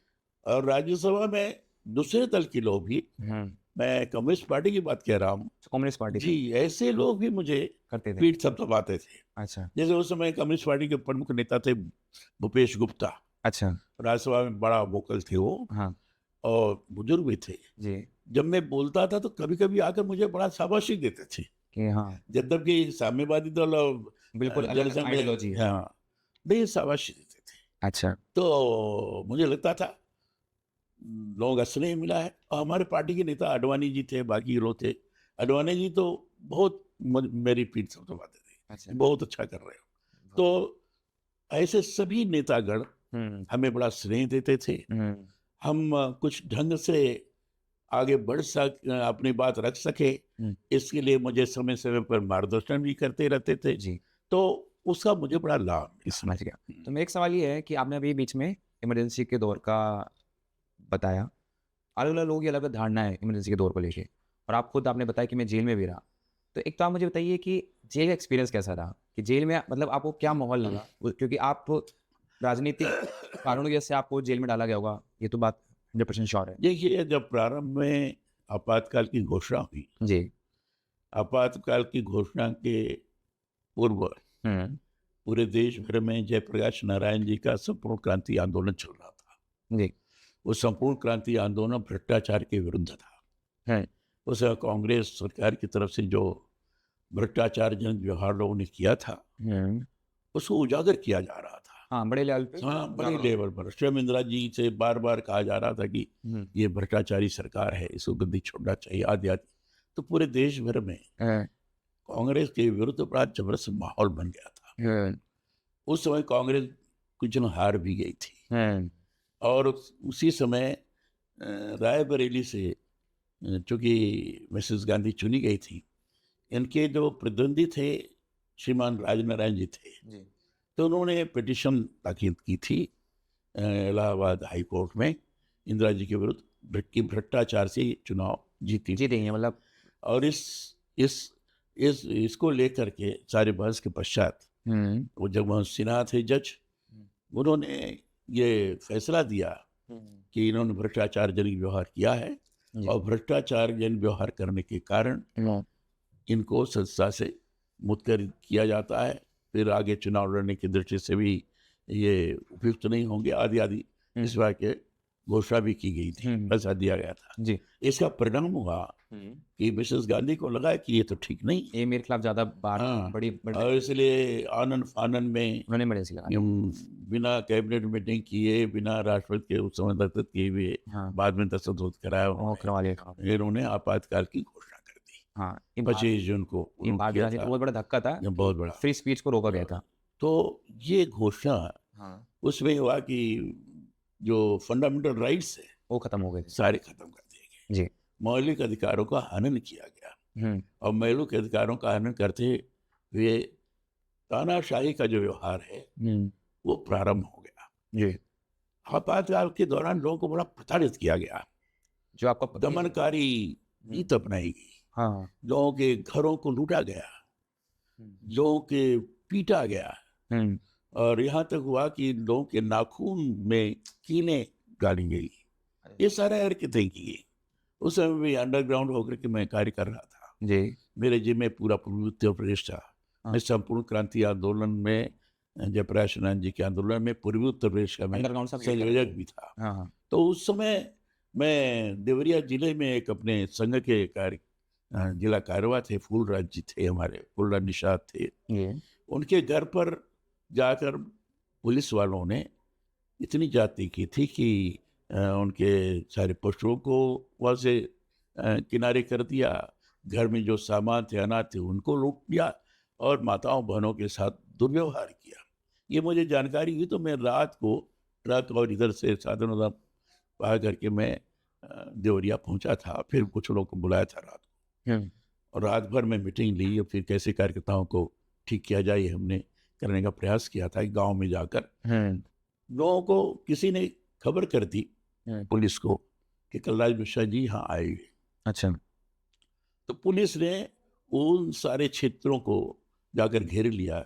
और राज्यसभा में दूसरे दल के लोग भी, हुँ, मैं कम्युनिस्ट पार्टी की बात कह रहा हूँ, कम्युनिस्ट पार्टी से जी, ऐसे लोग भी मुझे करते थे। पीठ थपथपाते थे। अच्छा, जैसे उस समय कम्युनिस्ट पार्टी के प्रमुख नेता थे भूपेश गुप्ता, अच्छा, राज्यसभा में बड़ा वोकल थे वो, हाँ, और बुजुर्ग भी थे। जी, जब मैं बोलता था तो कभी-कभी आकर मुझे बड़ा शाबाशी देते थे। कि हाँ, जबकि साम्यवादी दल और बिल्कुल अलग जनसंघ में, आइडियोलॉजी है। हाँ, भैया शाबाशी देते थे। अच्छा, तो मुझे लगता था लोगों का स्नेह मिला है। और हमारे पार्टी के नेता आडवाणी जी थे, बाकी लोग थे। आडवाणी जी तो बहुत मेरी पीठ थपथपाते थे, अच्छा, बहुत अच्छा कर रहे हो। तो ऐसे सभी नेतागण हुँ, हमें बड़ा स्नेह देते थे। हुँ, हम कुछ ढंग से आगे बढ़ अपनी बात रख सके, हुँ, इसके लिए मुझे समय समय पर मार्गदर्शन भी करते रहते थे। जी, तो उसका मुझे बड़ा लाभ मिला। समझ गया। तो मेरा एक सवाल ये है कि आपने अभी बीच में इमरजेंसी के दौर का बताया। अलग-अलग लोगों की अलग-अलग धारणाएँ है इमरजेंसी के दौर को लेके और आप खुद आपने बताया कि मैं जेल में भी रहा। तो एक तो आप मुझे बताइए कि जेल का एक्सपीरियंस कैसा रहा? कि जेल में मतलब आपको क्या माहौल लगा? क्योंकि आप राजनीतिक कारणों की वजह से आपको जेल में डाला गया होगा, ये तो बात 100% श्योर है। देखिए, जब प्रारंभ में आपातकाल की घोषणा हुई, जी। आपातकाल की घोषणा के पूर्व हुँ, पूरे देश भर में जयप्रकाश नारायण जी का संपूर्ण क्रांति आंदोलन चल रहा था। जी। वो संपूर्ण क्रांति आंदोलन भ्रष्टाचार के विरुद्ध था। है। उस कांग्रेस सरकार की तरफ से जो भ्रष्टाचार जनित व्यवहार लोगों ने किया था, उसको उजागर किया जा रहा था। हाँ, बड़े लेवल पे। हाँ, बड़े लेवल पर स्वयं इंदिरा जी से बार बार कहा जा रहा था कि ये भ्रष्टाचारी सरकार है, इसको गद्दी छोड़ना चाहिए, आदि आदि। तो पूरे देश भर में कांग्रेस के विरुद्ध बड़ा जबरदस्त माहौल बन गया था। उस समय कांग्रेस कुछ न हार भी गई थी, और उसी समय रायबरेली से चूंकि मिसेस गांधी चुनी गई थी, इनके जो प्रतिद्वंदी थे श्रीमान राजनारायण जी थे, तो उन्होंने पिटीशन दाखिल की थी इलाहाबाद हाई कोर्ट में इंदिरा जी के विरुद्ध कि भ्रष्टाचार से चुनाव जीती हैं मतलब। और इसको लेकर के सारे बहस के पश्चात वो जगमोहन सिन्हा थे जज, उन्होंने ये फैसला दिया कि इन्होंने भ्रष्टाचार जनित व्यवहार किया है, और भ्रष्टाचार जनित व्यवहार करने के कारण इनको संस्था से मुत्कर किया जाता है, फिर आगे चुनाव लड़ने की दृष्टि से भी ये उपयुक्त नहीं होंगे, आदि आदि इस बात के घोषणा भी की गई थी, पैसा दिया गया था जी। इसका परिणाम हुआ कि मिसेस गांधी को लगा कि ये तो ठीक नहीं, ये मेरे खिलाफ ज्यादा बात बड़ी और इसलिए आनंद फानन में उन्होंने बड़े से बिना कैबिनेट मीटिंग किए, बिना राष्ट्रपति के उस समय दस्तखत किए हुए, बाद में दस्तखत कराया, फिर उन्हें आपातकाल की घोषणा कर दी। हाँ, 25 जून को बहुत बड़ा धक्का था, बहुत बड़ा, फ्री स्पीच को रोका गया था। तो ये घोषणा उसमें हुआ कि जो फंडामेंटल राइट्स है वो खत्म हो गए, सारे खत्म कर दिए गए जी। मौलिक अधिकारों का हनन किया गया, और मौलिक अधिकारों का हनन करते हुए तानाशाही का जो व्यवहार है वो प्रारंभ हो गया जी। आपातकाल के दौरान लोगों को बड़ा प्रताड़ित किया गया, जो आपको दमनकारी नीति अपनाई गई, लोगों के घरों को लूटा गया, लोगों के पीटा गया, और यहाँ तक हुआ कि लोगों के नाखून में कीलें गाड़ी गई। ये सारा हरकतें की गई। उस समय भी अंडरग्राउंड होकर के मैं कार्य कर रहा था जी। मेरे जिम्मे पूरा पूर्वी उत्तर प्रदेश था। मैं संपूर्ण क्रांति आंदोलन में, जयप्रकाश नारायण जी के आंदोलन में पूर्वी उत्तर प्रदेश का मैं संयोजक भी था। तो उस समय मैं देवरिया जिले में एक अपने संघ के जिला कार्यवाह थे, फूलराज जी थे, हमारे फूलराज निषाद थे, उनके घर पर जाकर पुलिस वालों ने इतनी जाति की थी कि उनके सारे पशुओं को वहाँ से किनारे कर दिया, घर में जो सामान थे, अनाज थे, उनको लूट लिया, और माताओं बहनों के साथ दुर्व्यवहार किया। ये मुझे जानकारी हुई तो मैं रात को ट्रक और इधर से साधन पा करके मैं देवरिया पहुंचा था। फिर कुछ लोगों को बुलाया था रात को, और रात भर में मीटिंग ली, और फिर कैसे कार्यकर्ताओं को ठीक किया जाए हमने करने का प्रयास किया था। गांव में जाकर लोगों को किसी ने खबर कर दी पुलिस को कि कलराज मिश्रा जी यहाँ आए। अच्छा। तो पुलिस ने उन सारे क्षेत्रों को जाकर घेर लिया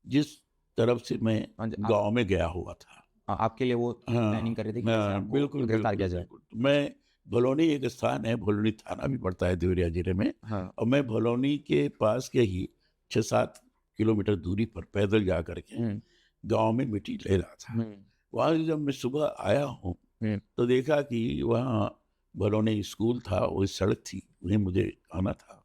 जिस तरफ से मैं गांव में गया हुआ था। आपके लिए वो प्लानिंग कर रहे थे कि बिल्कुल गिरफ्तार किया जाए। मैं भलौनी, एक स्थान है भलौनी थाना भी पड़ता है देवरिया जिले में, और मैं भलौनी के पास के ही 6-7 किलोमीटर दूरी पर पैदल जा करके गांव में मिट्टी ले रहा था। वहाँ जब मैं सुबह आया हूँ तो देखा कि वहाँ भलौनी स्कूल था, वो सड़क थी, वहीं मुझे आना था।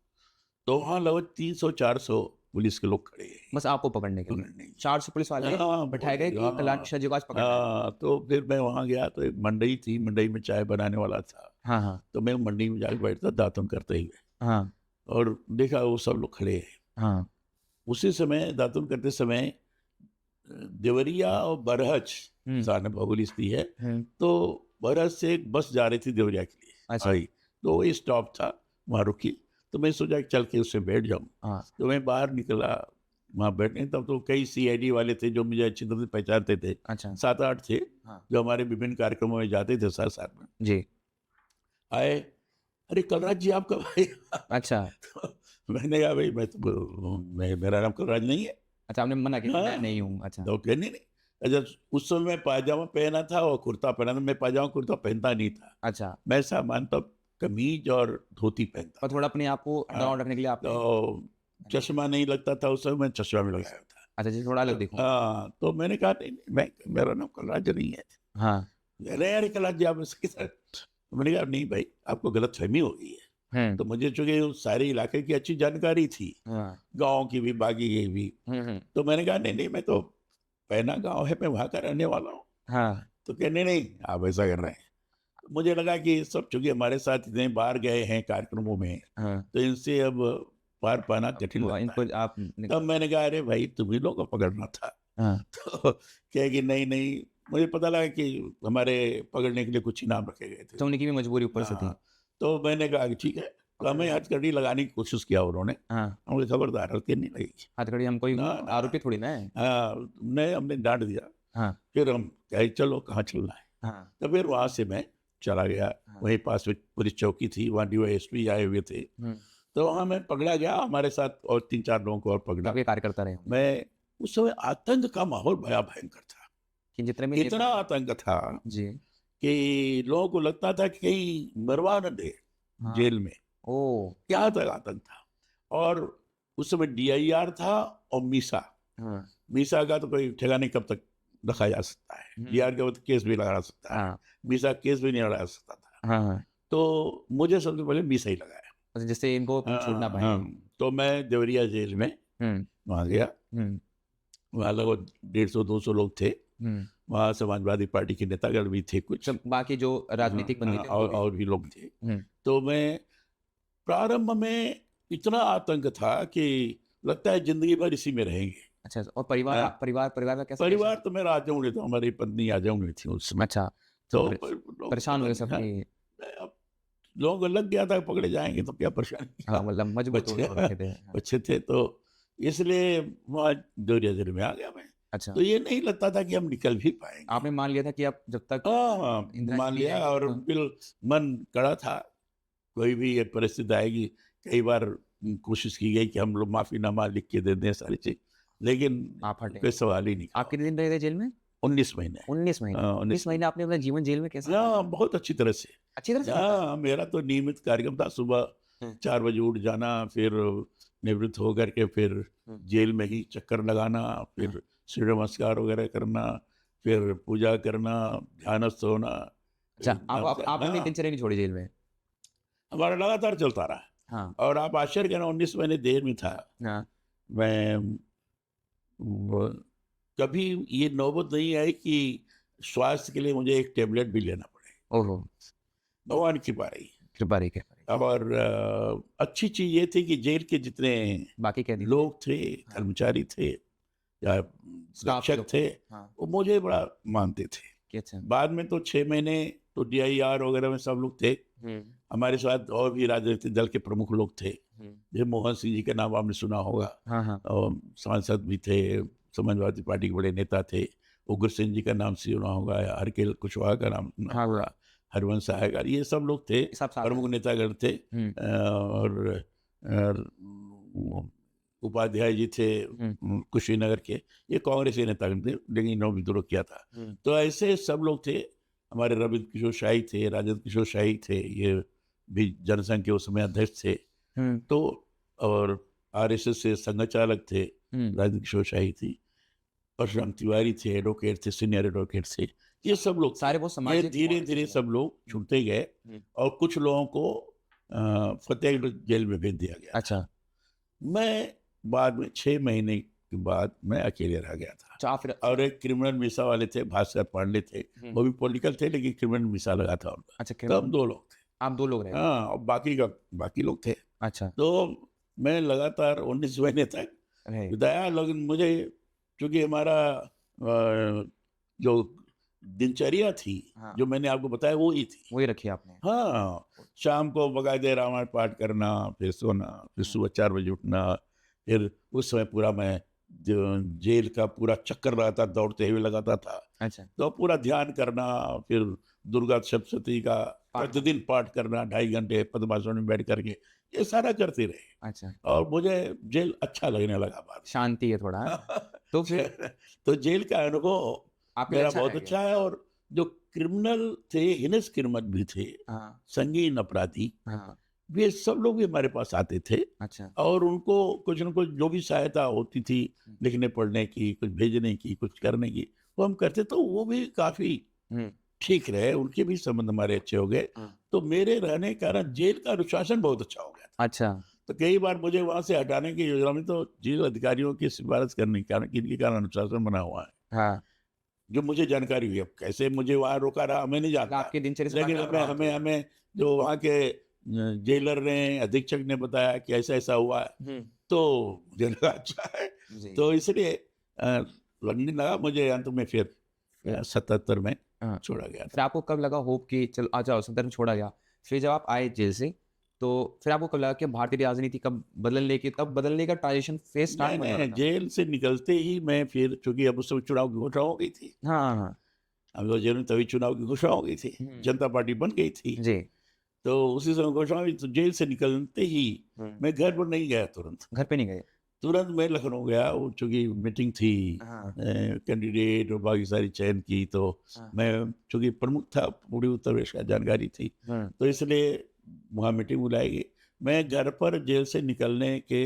तो वहाँ लगभग 300-400 पुलिस के लोग खड़े हैं, बस आपको पकड़ने के लिए 400 पुलिस वाले बैठाए गए कि कलराज मिश्रा जी को आज पकड़ना। तो फिर मैं वहाँ गया तो एक मंडई थी, मंडई में चाय बनाने वाला था। तो मैं मंडई में जाकर बैठता दातुन करते हुए, और देखा वो सब लोग खड़े हैं। उसी समय दातुन करते समय देवरिया और बरहज सामने भौगोलिक स्थिति है, तो बरहज से एक बस जा रही थी देवरिया के लिए। अच्छा। तो वही स्टॉप था, वहाँ रुकी, तो मैं सोचा चल के उससे बैठ जाऊँ। तो मैं बाहर निकला वहाँ बैठने, तब तो कई CID वाले थे जो मुझे अच्छी तरह से पहचानते थे। अच्छा। 7-8 थे जो हमारे विभिन्न कार्यक्रमों में जाते थे साथ साथ में जी। आए, अरे कलराज जी आप कब आए? अच्छा। तो मैंने कहा भाई मेरा नाम कलराज नहीं है। अच्छा, आपने मना किया? मैं नहीं हूँ। अच्छा। तो कहने नहीं, अच्छा उस समय मैं पायजामा पहना था और कुर्ता पहना था। मैं पायजामा कुर्ता पहनता नहीं था। अच्छा। मैं सामान्यतः कमीज और धोती पहनता, और थोड़ा अपने आप को डाउन रखने के लिए आपने तो चश्मा नहीं लगता था उस समय, मैं चश्मा में लगाया था। अच्छा जी, थोड़ा अलग दिखो। हाँ, तो मैंने कहा नहीं, मेरा नाम कलराज नहीं है। अरे यार कल जी आप इसके साथ, तो मैंने कहा नहीं भाई आपको गलतफहमी हो गई है। तो मुझे चूंकि उस सारे इलाके की अच्छी जानकारी थी, हाँ, गाँव की भी बाकी की भी, तो मैंने कहा नहीं नहीं मैं तो पैना गाँव है, मैं वहाँ का रहने वाला हूँ। हाँ, तो कहने नहीं आप ऐसा कर रहे हैं। मुझे लगा कि सब चूंकि हमारे साथ इतने बार गए हैं कार्यक्रमों में, हाँ, तो इनसे अब पार पाना कठिन लगता इनको है। आप तब मैंने कहा अरे भाई तुम्ही लोग को पकड़ना था। हाँ, तो कहे कि नहीं नहीं, मुझे पता लगा कि हमारे पकड़ने के लिए कुछ इनाम रखे गए थे। तो उनकी भी मजबूरी ऊपर से थी। हाँ, तो मैंने कहा कि ठीक है, तो हमें हथकड़ी लगाने की कोशिश किया उन्होंने। हाँ, हमने खबरदार हथकड़ी नहीं लगेगी। हथकड़ी हम कोई ना ना, आरोपी थोड़ी ना है। हाँ हमने डांट दिया। हाँ, फिर हम कहे चलो कहाँ चलना है। हाँ, तो फिर वहाँ से मैं चला गया। हाँ, वहीं पास में पुलिस चौकी थी, वहाँ DYSP आए हुए थे। तो वहाँ मैं पकड़ा गया, हमारे साथ और 3-4 लोगों को और पकड़ा। आपके कार्यकर्ता रहे होंगे। मैं उस समय आतंक का माहौल बड़ा भयंकर था। कि जितने भी इतना आतंक था जी। कि लोगों को लगता था कि कहीं मरवा न दे हाँ, जेल में। ओ, क्या तक आतंक था। और उस समय DIR था और मीसा। हाँ, मीसा का तो कोई ठिकाने कब तक रखा जा सकता है। DIR के वक्त केस भी लगा सकता है, हाँ, मीसा केस भी नहीं लगा सकता था। हाँ, हाँ, तो मुझे सबसे पहले मीसा ही लगाया। अच्छा, जिससे इनको छूट ना हाँ, पाए। हाँ, तो मैं देवरिया जेल में हम्म, वहाँ गया। हम्म, वहाँ लगभग 150-200 लोग थे। हम्म। वहाँ समाजवादी पार्टी के नेतागण भी थे कुछ। सब बाकी जो राजनीतिक बंदी थे वो भी। और भी लोग थे। हम्म, तो मैं प्रारंभ में इतना आतंक था कि लगता है जिंदगी भर इसी में रहेंगे। अच्छा, और परिवार हाँ। परिवार का कैसा परिवार तो मेरा आजम नहीं था, हमारी पत्नी आजम नहीं थी उस समय। अच्छा, तो तो लोग परेशान हो पता गए सब नहीं, कि अब लोगों को लग गया था पकड़े जाएंगे तो क्या परेशानी। हाँ, मतलब मजबूत हो बच्चे रखे थे। हाँ, बच्चे थे, तो इसलिए वहाँ देवरिया जेल में आ गया मैं। अच्छा, तो ये नहीं लगता था कि हम निकल भी पाएंगे। आपने मान लिया था कि आप जब तक हाँ इंदिरा मान जी लिया, रहेंगी और तो। बिल मन कड़ा था। कोई भी ये परिस्थिति आएगी। कई बार कोशिश की गई कि हम लोग माफीनामा लिख के दे दें सारी चीज, लेकिन आप हटे। कोई सवाल ही नहीं आप कितने दिन रहे थे जेल में? 19 महीने। 19 महीने। 19 19 महीने आपने अपना जीवन जेल में कैसे हाँ बहुत अच्छी तरह से। अच्छी तरह से बिताया? हाँ मेरा तो नियमित कार्यक्रम था, सुबह हम्म, 4 बजे उठ जाना, फिर निवृत्त होकर के फिर जेल में ही चक्कर लगाना, फिर सूर्य नमस्कार वगैरह करना, फिर पूजा करना, ध्यानस्थ होना। अच्छा, फिर आप आपने अपनी हाँ, दिनचर्या नहीं छोड़ी जेल में? हमारा लगातार चलता रहा। हाँ, और आप आश्चर्य करना, 19 महीने देर में था हाँ, मैं। वो कभी ये नौबत नहीं आई कि स्वास्थ्य के लिए मुझे एक टेबलेट भी लेना पड़े। ओहो, भगवान की कृपा रही। कृपा रही है। और अच्छी चीज ये थी कि जेल के जितने बाकी कैदी लोग थे, कर्मचारी थे या स्टाफ रक्षक थे, हाँ, वो मुझे बड़ा मानते थे। कि अच्छा। बाद में तो 6 महीने तो DIR वगैरह में सब लोग थे। हमारे साथ और भी राजनीतिक दल के प्रमुख लोग थे। जैसे मोहन सिंह जी का नाम आपने सुना होगा, हाँ, हाँ, और सांसद भी थे, समाजवादी पार्टी के बड़े नेता थे। उग्र सिंह जी का नाम सुना होगा, या हरकेल कुशवाहा का नाम सुना हाँ, होगा, हरवंश सहायकार, ये सब लोग थे, सब साथ प्रमुख नेतागण थे। और उपाध्याय जी थे कुशीनगर के, ये कांग्रेस के नेतागण थे, लेकिन इन्होंने विद्रोह किया था। तो ऐसे सब लोग थे। हमारे रविंद्र किशोर शाही थे, राजेंद्र किशोर शाही थे, ये भी जनसंघ के उस समय अध्यक्ष थे। तो और RSS से संघचालक थे, राजेंद्र किशोर शाही थी। परशुराम तिवारी थे, एडवोकेट थे, सीनियर एडवोकेट थे। ये सब लोग सारे वो ये सामाजिक धीरे धीरे सब लोग छूटते गए, और कुछ लोगों को फतेहगढ़ जेल में भेज दिया गया। अच्छा, मैं बाद में 6 महीने के बाद मैं अकेले रह गया था। अच्छा, फिर और एक क्रिमिनल मीसा वाले थे, भास्कर पांडे थे, वो भी पॉलिटिकल थे, लेकिन क्रिमिनल मीसा लगा था उनका। अच्छा, तो हम 2 लोग थे। आप 2 लोग रहे। हाँ, और बाकी लोग थे। अच्छा, तो मैं लगातार 19 महीने तक रहे। बिताया, लेकिन मुझे चूंकि हमारा जो दिनचर्या थी, हाँ, जो मैंने आपको बताया वो ही थी। वही रखी आपने। हाँ, शाम को बकायदे रामायण पाठ करना, फिर सोना, फिर सुबह 4 बजे उठना। फिर उस समय पूरा मैं जेल का पूरा चक्कर लगाता, दौड़ते हुए लगाता था। अच्छा, तो पूरा ध्यान करना, फिर दुर्गा सप्तशती का पाठ। प्रतिदिन पाठ करना 2.5 घंटे पद्मासन में बैठ करके, ये सारा करते रहे। अच्छा, और मुझे जेल अच्छा लगने लगा बाद में। शांति है थोड़ा। तो फिर तो जेल का अनुभव आपके लिए मेरा अच्छा बहुत रह अच्छा गया। है। और जो क्रिमिनल थे, हिनस क्रिमिनल भी थे, हाँ, संगीन अपराधी, हाँ, वे सब लोग भी हमारे पास आते थे। अच्छा, और उनको कुछ न कुछ जो भी सहायता होती थी, लिखने पढ़ने की, कुछ भेजने की, कुछ करने की, वो हम करते। तो वो भी काफी ठीक रहे, उनके भी संबंध हमारे अच्छे हो गए। तो मेरे रहने के कारण जेल का अनुशासन बहुत अच्छा हो गया था। अच्छा। तो कई बार मुझे वहाँ से हटाने की योजना में तो जेल अधिकारियों की सिफारिश करने के कारण इनके कारण अनुशासन बना हुआ है, हाँ, जो मुझे जानकारी हुई। अब कैसे मुझे वहाँ रोका रहा मैं नहीं मतलब जानता, आपकी दिनचर्या से लेकिन बाहर हमें रहा हमें तो। हमें जो वहाँ के जेलर ने, अधीक्षक ने बताया कि ऐसा ऐसा हुआ है, हुँ, तो मुझे लगा अच्छा है। जी। तो इसलिए लगने लगा मुझे, अंत में फिर 77 में हाँ, छोड़ा गया फिर था। आपको कब लगा होप कि चलो आ जाओ, 70 में छोड़ा गया। फिर जब आप आए जेल से, तो फिर आपको कब लगा कि भारतीय राजनीति कब बदलने की, तब बदलने का ट्रांजिशन फेज़ स्टार्ट होने वाला मैंने था? जेल से निकलते ही मैं फिर, चूँकि अब उस समय चुनाव की घोषणा हो गई थी। हाँ, हाँ, हाँ। हम लोग जेल में तभी चुनाव की घोषणा हो गई थी। हुँ। जनता पार्टी बन गई थी। जी। तो उसी समय घोषणा हुई, तो जेल से निकलते ही हुँ। मैं घर पर नहीं गया तुरंत। घर पे नहीं गए? तुरंत मैं लखनऊ गया, वो चूँकि मीटिंग थी हाँ, कैंडिडेट और बाकी सारी चयन की, तो हाँ। मैं चूँकि प्रमुख था, पूरे उत्तर प्रदेश का जानकारी थी, हुँ, तो इसलिए वहाँ मीटिंग बुलाई गई। मैं घर पर जेल से निकलने के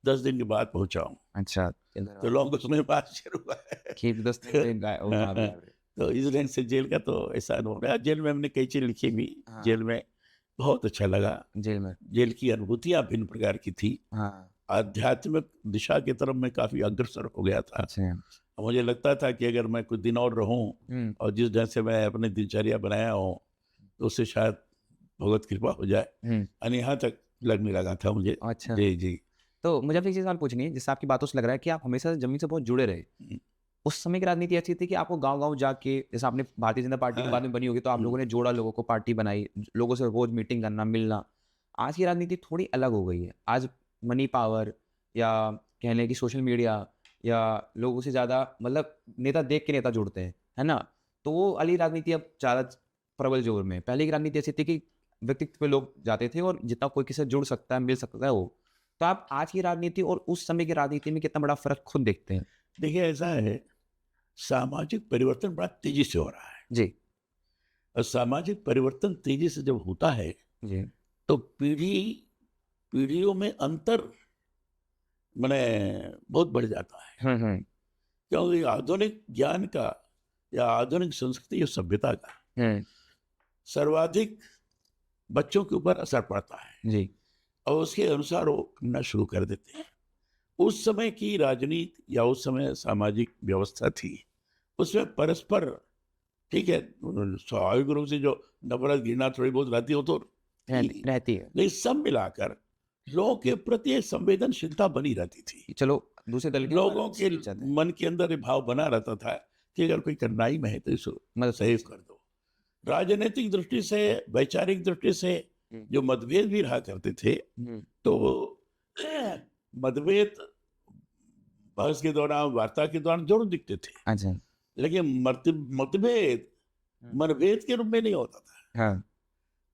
10 दिन के बाद पहुँचा हूँ। अच्छा। तो लोगों को समझ में शुरू हुआ है। खेत दस्तक में गाय वो हाँ, भाग हाँ। गया। तो इस ढंग से जेल का तो ऐसा अनुभव रहा। जेल में हमने कई चीज़ लिखी भी, हाँ। जेल में बहुत अच्छा लगा। जेल में। जेल की अनुभूतियाँ भिन्न प्रकार की थी। हाँ, आध्यात्मिक दिशा की तरफ मैं काफ़ी अग्रसर हो गया था। अच्छा। मुझे लगता था कि अगर मैं कुछ दिन और रहूँ हुँ, और जिस ढंग से मैं अपनी दिनचर्या बनाया हूँ, तो उससे शायद भगवत कृपा हो जाए। हुँ। यानी यहाँ तक लगने लगा था मुझे। अच्छा। जी, जी। तो मुझे आपसे एक चीज़ सवाल पूछनी है, जिससे आपकी बातों से लग रहा है कि आप हमेशा ज़मीन से बहुत जुड़े रहे। हुँ, उस समय की राजनीति ऐसी थी कि आपको गाँव-गाँव जाके, जैसे आपने भारतीय जनता पार्टी के हाँ। बाद में बनी होगी, तो आप लोगों ने जोड़ा, लोगों को पार्टी बनाई, लोगों से रोज़ मीटिंग करना, मिलना। आज की राजनीति थोड़ी अलग हो गई है। आज मनी पावर या कह लें कि सोशल मीडिया या लोगों से ज़्यादा मतलब नेता देख के नेता जुड़ते हैं, है ना? तो वो वाली राजनीति अब ज़्यादा प्रबल जोर में है। पहले की राजनीति ऐसी थी कि व्यक्तित्व पे लोग जाते थे और जितना कोई किसी से जुड़ सकता है, मिल सकता है वो। तो आप आज की राजनीति और उस समय की राजनीति में कितना बड़ा फ़र्क खुद देखते हैं? देखिए ऐसा है, सामाजिक परिवर्तन बड़ा तेज़ी से हो रहा है। जी, और सामाजिक परिवर्तन तेज़ी से जब होता है, जी। तो पीढ़ियों में अंतर माने बहुत बढ़ जाता है। हुँ, हुँ। क्योंकि आधुनिक ज्ञान का या आधुनिक संस्कृति और सभ्यता का हुँ, सर्वाधिक बच्चों के ऊपर असर पड़ता है जी। और उसके अनुसार वो करना शुरू कर देते हैं। उस समय की राजनीति या उस समय सामाजिक व्यवस्था थी, उसमें परस्पर, ठीक है, स्वाभाविक रूप से जो नफरत घृणा थोड़ी बहुत रहती हो तो थी, रहती है। लेकिन सब मिलाकर लोगों के प्रति एक संवेदनशीलता बनी रहती थी। कि चलो दूसरे दल के लोगों के चाहते हैं। मन के अंदर ये भाव बना रहता था कि अगर कोई कठिनाई में है तो इसको मदद सहयोग कर दो। राजनीतिक दृष्टि से, वैचारिक दृष्टि से हुँ, जो मतभेद भी रहा करते थे, हुँ। तो मतभेद बहस के दौरान, वार्ता के दौरान जरूर दिखते थे, अच्छा। लेकिन मतभेद हुँ। मनभेद के रूप में नहीं होता था, हाँ,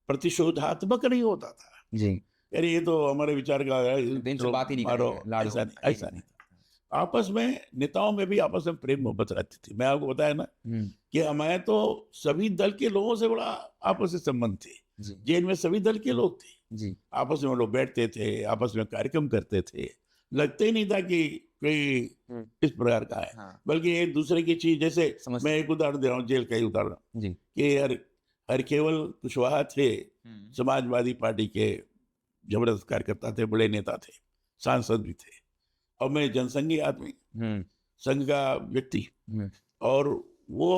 प्रतिशोधात्मक नहीं होता था। जी। यानी ये तो हमारे विचार का है, दिन से चलो बात ही नहीं मारो, करेंगे, लाड़ ऐसा हो, नहीं, ऐसा नहीं था। आपस में, नेताओं में भी आपस में प्रेम मोहब्बत रहती थी। मैं आपको बताया ना हुँ, कि हमारे तो सभी दल के लोगों से बड़ा आपस में संबंध थे। जी, जेल में सभी दल के लोग थे, जी। आपस में वो लोग बैठते थे, आपस में कार्यक्रम करते थे। लगता ही नहीं था कि कोई हुँ, इस प्रकार का है, हाँ, बल्कि एक दूसरे की चीज, जैसे समझ मैं एक उदाहरण दे रहा हूँ, जेल का ही उदाहरण, जी। कि हरकेवल कुशवाहा थे, हुँ, समाजवादी पार्टी के जबरदस्त कार्यकर्ता थे, बड़े नेता थे, सांसद भी थे, और मैं जनसंघी आदमी, हुँ, संघ का व्यक्ति, हुँ, और वो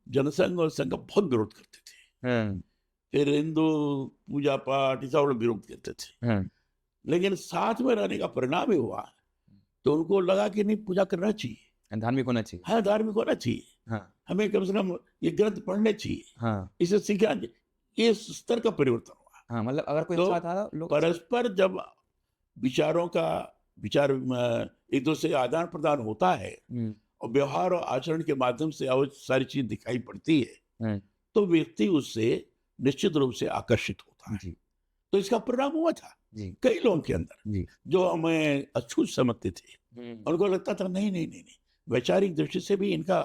जनसंघ और संघ का बहुत विरोध करते थे। हुँ, फिर हिंदू पूजा पाठ ये सब लोग विरोध करते थे, हुँ, लेकिन साथ में रहने का परिणाम ही हुआ, तो उनको लगा कि नहीं, पूजा करना चाहिए, धार्मिक होना चाहिए। हाँ धार्मिक होना चाहिए, हाँ, हमें कम से कम ये ग्रंथ पढ़ने चाहिए, हाँ, इसे सीखना चाहिए। ये स्तर का परिवर्तन हुआ। हाँ, मतलब अगर कोई तो अच्छा था लोग परस्पर जब विचारों का विचार एक दूसरे से आदान प्रदान होता है हुँ, और व्यवहार और आचरण के माध्यम से और सारी चीज दिखाई पड़ती है, हुँ, तो व्यक्ति उससे निश्चित रूप से आकर्षित होता है। जी, तो इसका परिणाम हुआ था जी, कई लोगों के अंदर, जी। जो हमें अछूत समझते थे। हुँ, उनको लगता था नहीं नहीं नहीं नहीं, वैचारिक दृष्टि से भी इनका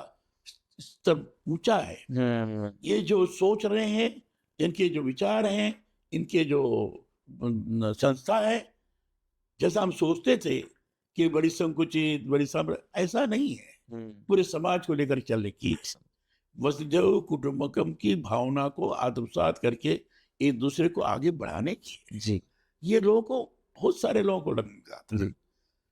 स्तर ऊंचा है, हुँ, ये जो सोच रहे हैं, इनके जो विचार हैं, इनके जो संस्था है, जैसा हम सोचते थे कि बड़ी संकुचित, बड़ी ऐसा नहीं है। हुँ, पूरे समाज को लेकर चलने की वसुधैव कुटुंबकम की भावना को आत्मसात करके एक दूसरे को आगे बढ़ाने की, जी ये लोगों को, बहुत सारे लोगों को लगता था। जी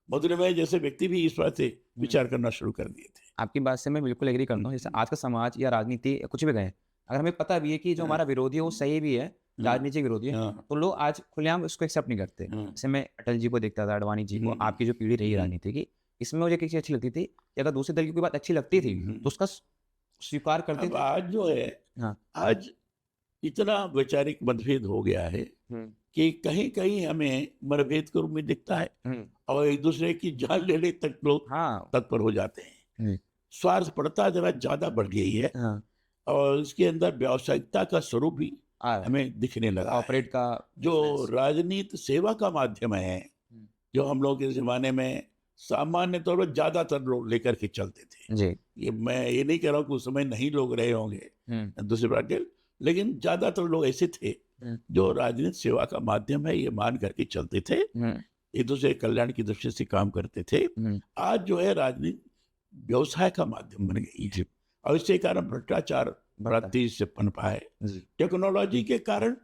मधुमेह जैसे व्यक्ति भी इस बात से विचार करना शुरू कर दिए थे। आपकी बात से मैं बिल्कुल एग्री करता हूँ। जैसे आज का समाज या राजनीति या कुछ भी कहें, अगर हमें पता भी है कि जो हमारा विरोधी है वो सही भी है, राजनीतिक विरोधी है, हाँ, तो लोग आज खुलेआम उसको एक्सेप्ट नहीं करते। हाँ, जैसे मैं अटल जी को देखता था, अडवाणी जी को, आपकी जो पीढ़ी रही राजनीति की, इसमें मुझे किसी अच्छी लगती थी कि अगर दूसरे दल की कोई बात अच्छी लगती थी तो उसका स्वीकार करते अब थे। आज जो है, हाँ आज इतना वैचारिक मतभेद हो गया है कि कहीं कहीं हमें मतभेद के रूप में दिखता है, और एक दूसरे की जान लेने तक लोग हाँ तत्पर हो जाते हैं। जी, स्वार्थपरता जरा ज्यादा बढ़ गई है, हाँ और इसके अंदर व्यावसायिकता का स्वरूप भी आ रहा है। हमें दिखने लगा है। कॉर्पोरेट का जो influence। राजनीति सेवा का माध्यम है, हम्म, जो हम लोग के जमाने में सामान्य तौर पर ज्यादातर लोग लेकर के चलते थे, जी ये मैं ये नहीं कह रहा हूँ कि उस समय नहीं लोग रहे होंगे दूसरी बात के, लेकिन ज्यादातर लोग ऐसे थे जो राजनीतिक सेवा का माध्यम है ये मान करके चलते थे, एक दूसरे के कल्याण की दृष्टि से काम करते थे। आज जो है राजनीति व्यवसाय का माध्यम बन गई है, और इसके कारण भ्रष्टाचार बड़ा तेजी से पनपा है। टेक्नोलॉजी के कारण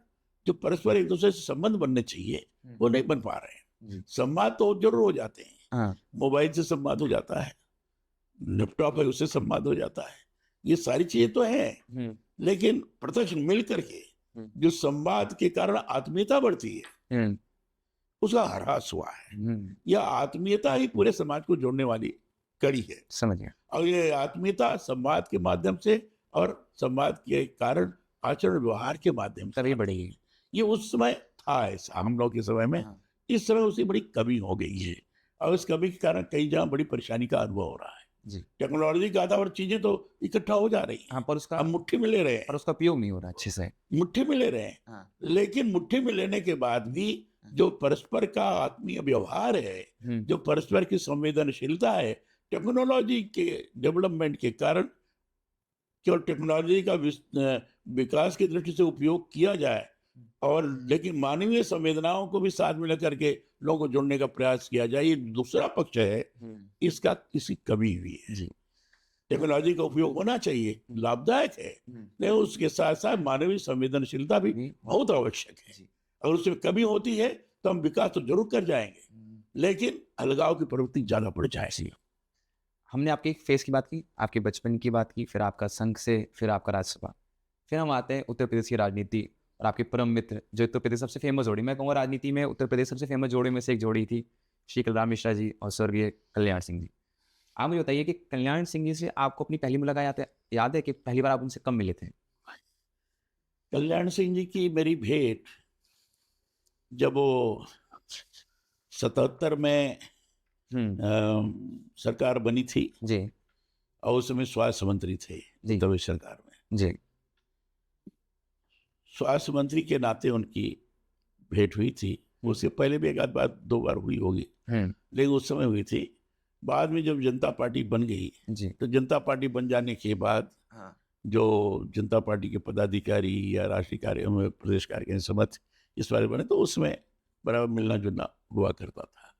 जो परस्पर एक दूसरे से संबंध बनने चाहिए वो नहीं बन पा रहे हैं। संवाद तो जरूर हो जाते हैं, हाँ मोबाइल से संवाद हो जाता है, लैपटॉप है उससे संवाद हो जाता है, ये सारी चीजें तो हैं, लेकिन प्रत्यक्ष मिल करके जो संवाद के कारण आत्मीयता बढ़ती है उसका ह्रास हुआ है। यह आत्मीयता ही पूरे समाज को जोड़ने वाली कड़ी है, समझ गया। और ये आत्मीयता संवाद के माध्यम से और संवाद के कारण आचरण व्यवहार के माध्यम से तभी बढ़ेगी। ये उस समय था ऐसा, हम लोग के समय में। हाँ। इस समय उसकी बड़ी कमी हो गई है, और इस कमी के कारण कई जगह बड़ी परेशानी का अनुभव हो रहा है। जी टेक्नोलॉजी का आधार चीजें तो इकट्ठा हो जा रही है, हाँ पर उसका हम मुट्ठी में ले रहे पर हैं, उसका उपयोग नहीं हो रहा अच्छे से। मुट्ठी में ले रहे हैं, हाँ लेकिन मुट्ठी में लेने के बाद भी जो परस्पर का आत्मीय व्यवहार है, जो परस्पर की संवेदनशीलता है, टेक्नोलॉजी के डेवलपमेंट के कारण केवल टेक्नोलॉजी का विकास की दृष्टि से उपयोग किया जाए, और लेकिन मानवीय संवेदनाओं को भी साथ में लेकर के लोगों को जोड़ने का प्रयास किया जाए, ये दूसरा पक्ष है, इसका किसी कमी हुई है। जी टेक्नोलॉजी का उपयोग होना चाहिए, लाभदायक है, लेकिन उसके साथ साथ मानवीय संवेदनशीलता भी बहुत आवश्यक है। अगर उसमें कमी होती है तो हम विकास तो जरूर कर जाएंगे, लेकिन अलगाव की प्रवृत्ति ज्यादा बढ़ जाएगी। हमने आपके फेस की बात की, आपके बचपन की बात की, फिर आपका संघ से, फिर आपका राज्यसभा, फिर हम आते हैं उत्तर प्रदेश की राजनीति और आपके परम मित्र जो उत्तर प्रदेश सबसे फेमस जोड़ी, मैं कहूँगा राजनीति में उत्तर प्रदेश सबसे फेमस जोड़ी में से एक जोड़ी थी, श्री कलराम मिश्रा जी और स्वर्गीय कल्याण सिंह जी। आप मुझे बताइए कि कल्याण सिंह जी से आपको अपनी पहली मुलाकात याद है कि पहली बार आप उनसे कब मिले थे? कल्याण सिंह जी की मेरी भेंट जब वो 77 में सरकार बनी थी, जी और उस समय स्वास्थ्य मंत्री थे जी तभी सरकार में। जी स्वास्थ्य मंत्री के नाते उनकी भेंट हुई थी, उससे पहले भी एक आध बार 2 बार हुई होगी, लेकिन उस समय हुई थी। बाद में जब जनता पार्टी बन गई, जी तो जनता पार्टी बन जाने के बाद जो जनता पार्टी के पदाधिकारी या राष्ट्रीय कार्य में प्रदेश कार्य समिति इस बारे बने, तो उसमें बराबर मिलना जुलना हुआ करता था।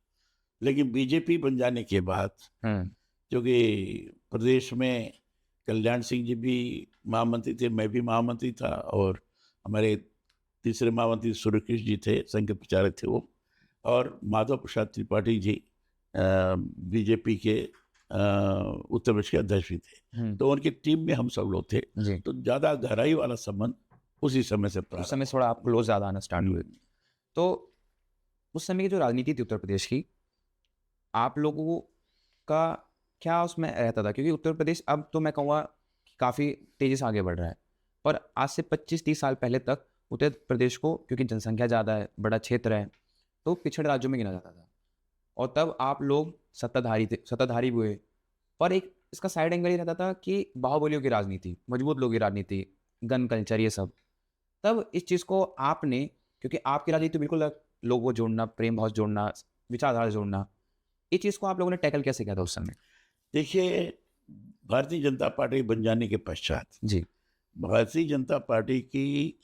लेकिन बीजेपी बन जाने के बाद, क्योंकि प्रदेश में कल्याण सिंह जी भी महामंत्री थे, मैं भी महामंत्री था, और हमारे तीसरे महामंत्री सूर्यकृष्ण जी थे, संघ के प्रचारक थे वो, और माधव प्रसाद त्रिपाठी जी बीजेपी के उत्तर प्रदेश के अध्यक्ष भी थे, तो उनकी टीम में हम सब लोग थे। तो ज्यादा गहराई वाला संबंध उसी समय से उस समय थोड़ा आप क्लोज ज़्यादा आना स्टार्ट हुए। तो उस समय की जो राजनीति थी उत्तर प्रदेश की, आप लोगों का क्या उसमें रहता था? क्योंकि उत्तर प्रदेश अब तो मैं कहूँगा काफ़ी तेज़ी से आगे बढ़ रहा है, पर आज से 25-30 साल पहले तक उत्तर प्रदेश को, क्योंकि जनसंख्या ज़्यादा है, बड़ा क्षेत्र है, तो पिछड़े राज्यों में गिना जाता था, और तब आप लोग सत्ताधारी भी हुए, पर एक इसका साइड एंगल ही रहता था कि बाहुबलियों की राजनीति, मजबूत लोगों की राजनीति, गन कल्चर, ये सब। तब इस चीज़ को आपने, क्योंकि आपकी राजनीति बिल्कुल अलग, लोगों को जोड़ना, प्रेम भाव जोड़ना, विचारधारा जोड़ना, इस चीज़ को आप लोगों ने टैकल कैसे किया था उस समय? देखिए, भारतीय जनता पार्टी बन जाने के पश्चात जी भारतीय जनता पार्टी की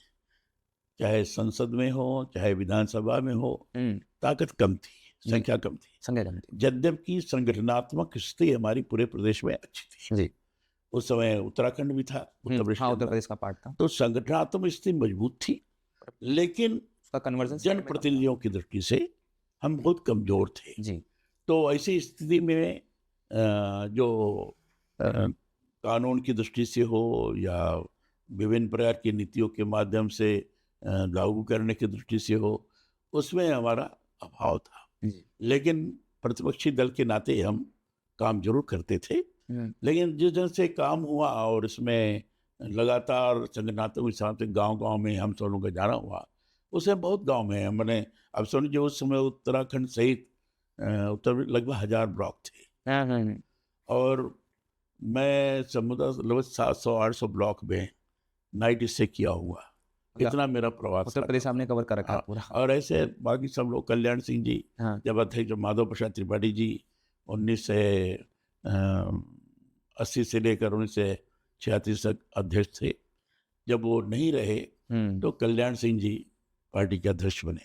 चाहे संसद में हो, चाहे विधानसभा में हो, ताकत कम थी, संख्या कम थी, संख्या कम थी, यद्यपि संगठनात्मक स्थिति हमारी पूरे प्रदेश में अच्छी थी। जी उस समय उत्तराखंड भी था, उत्तर प्रदेश हाँ, के उत्तर अंदर। प्रदेश का पार्ट था। तो संगठनात्मक स्थिति मजबूत थी, लेकिन उसका कन्वर्जन जनप्रतिनिधियों की दृष्टि से हम बहुत कमजोर थे। जी। तो ऐसी स्थिति में जो कानून की दृष्टि से हो या विभिन्न प्रकार की नीतियों के माध्यम से लागू करने की दृष्टि से हो, उसमें हमारा अभाव था। जी। लेकिन प्रतिपक्षी दल के नाते हम काम जरूर करते थे। लेकिन जिस दिन से काम हुआ और इसमें लगातार संगठनात्मक हिसाब से गांव-गांव में हम सब लोगों का जाना हुआ, उसमें बहुत गांव में मैंने अब समझिए उस समय उत्तराखंड सहित उत्तर में लगभग 1000 ब्लॉक थे और मैं समुदाय लगभग 700-800 ब्लॉक में नाइट स्टे किया हुआ। इतना मेरा प्रवास उत्तर प्रदेश आपने कवर कर रखा है पूरा। और ऐसे बाकी सब लोग, कल्याण सिंह जी हाँ। जब अध्यक्ष, माधव प्रसाद त्रिपाठी जी 1980 से लेकर 1986 तक अध्यक्ष थे। जब वो नहीं रहे तो कल्याण सिंह जी पार्टी के अध्यक्ष बने।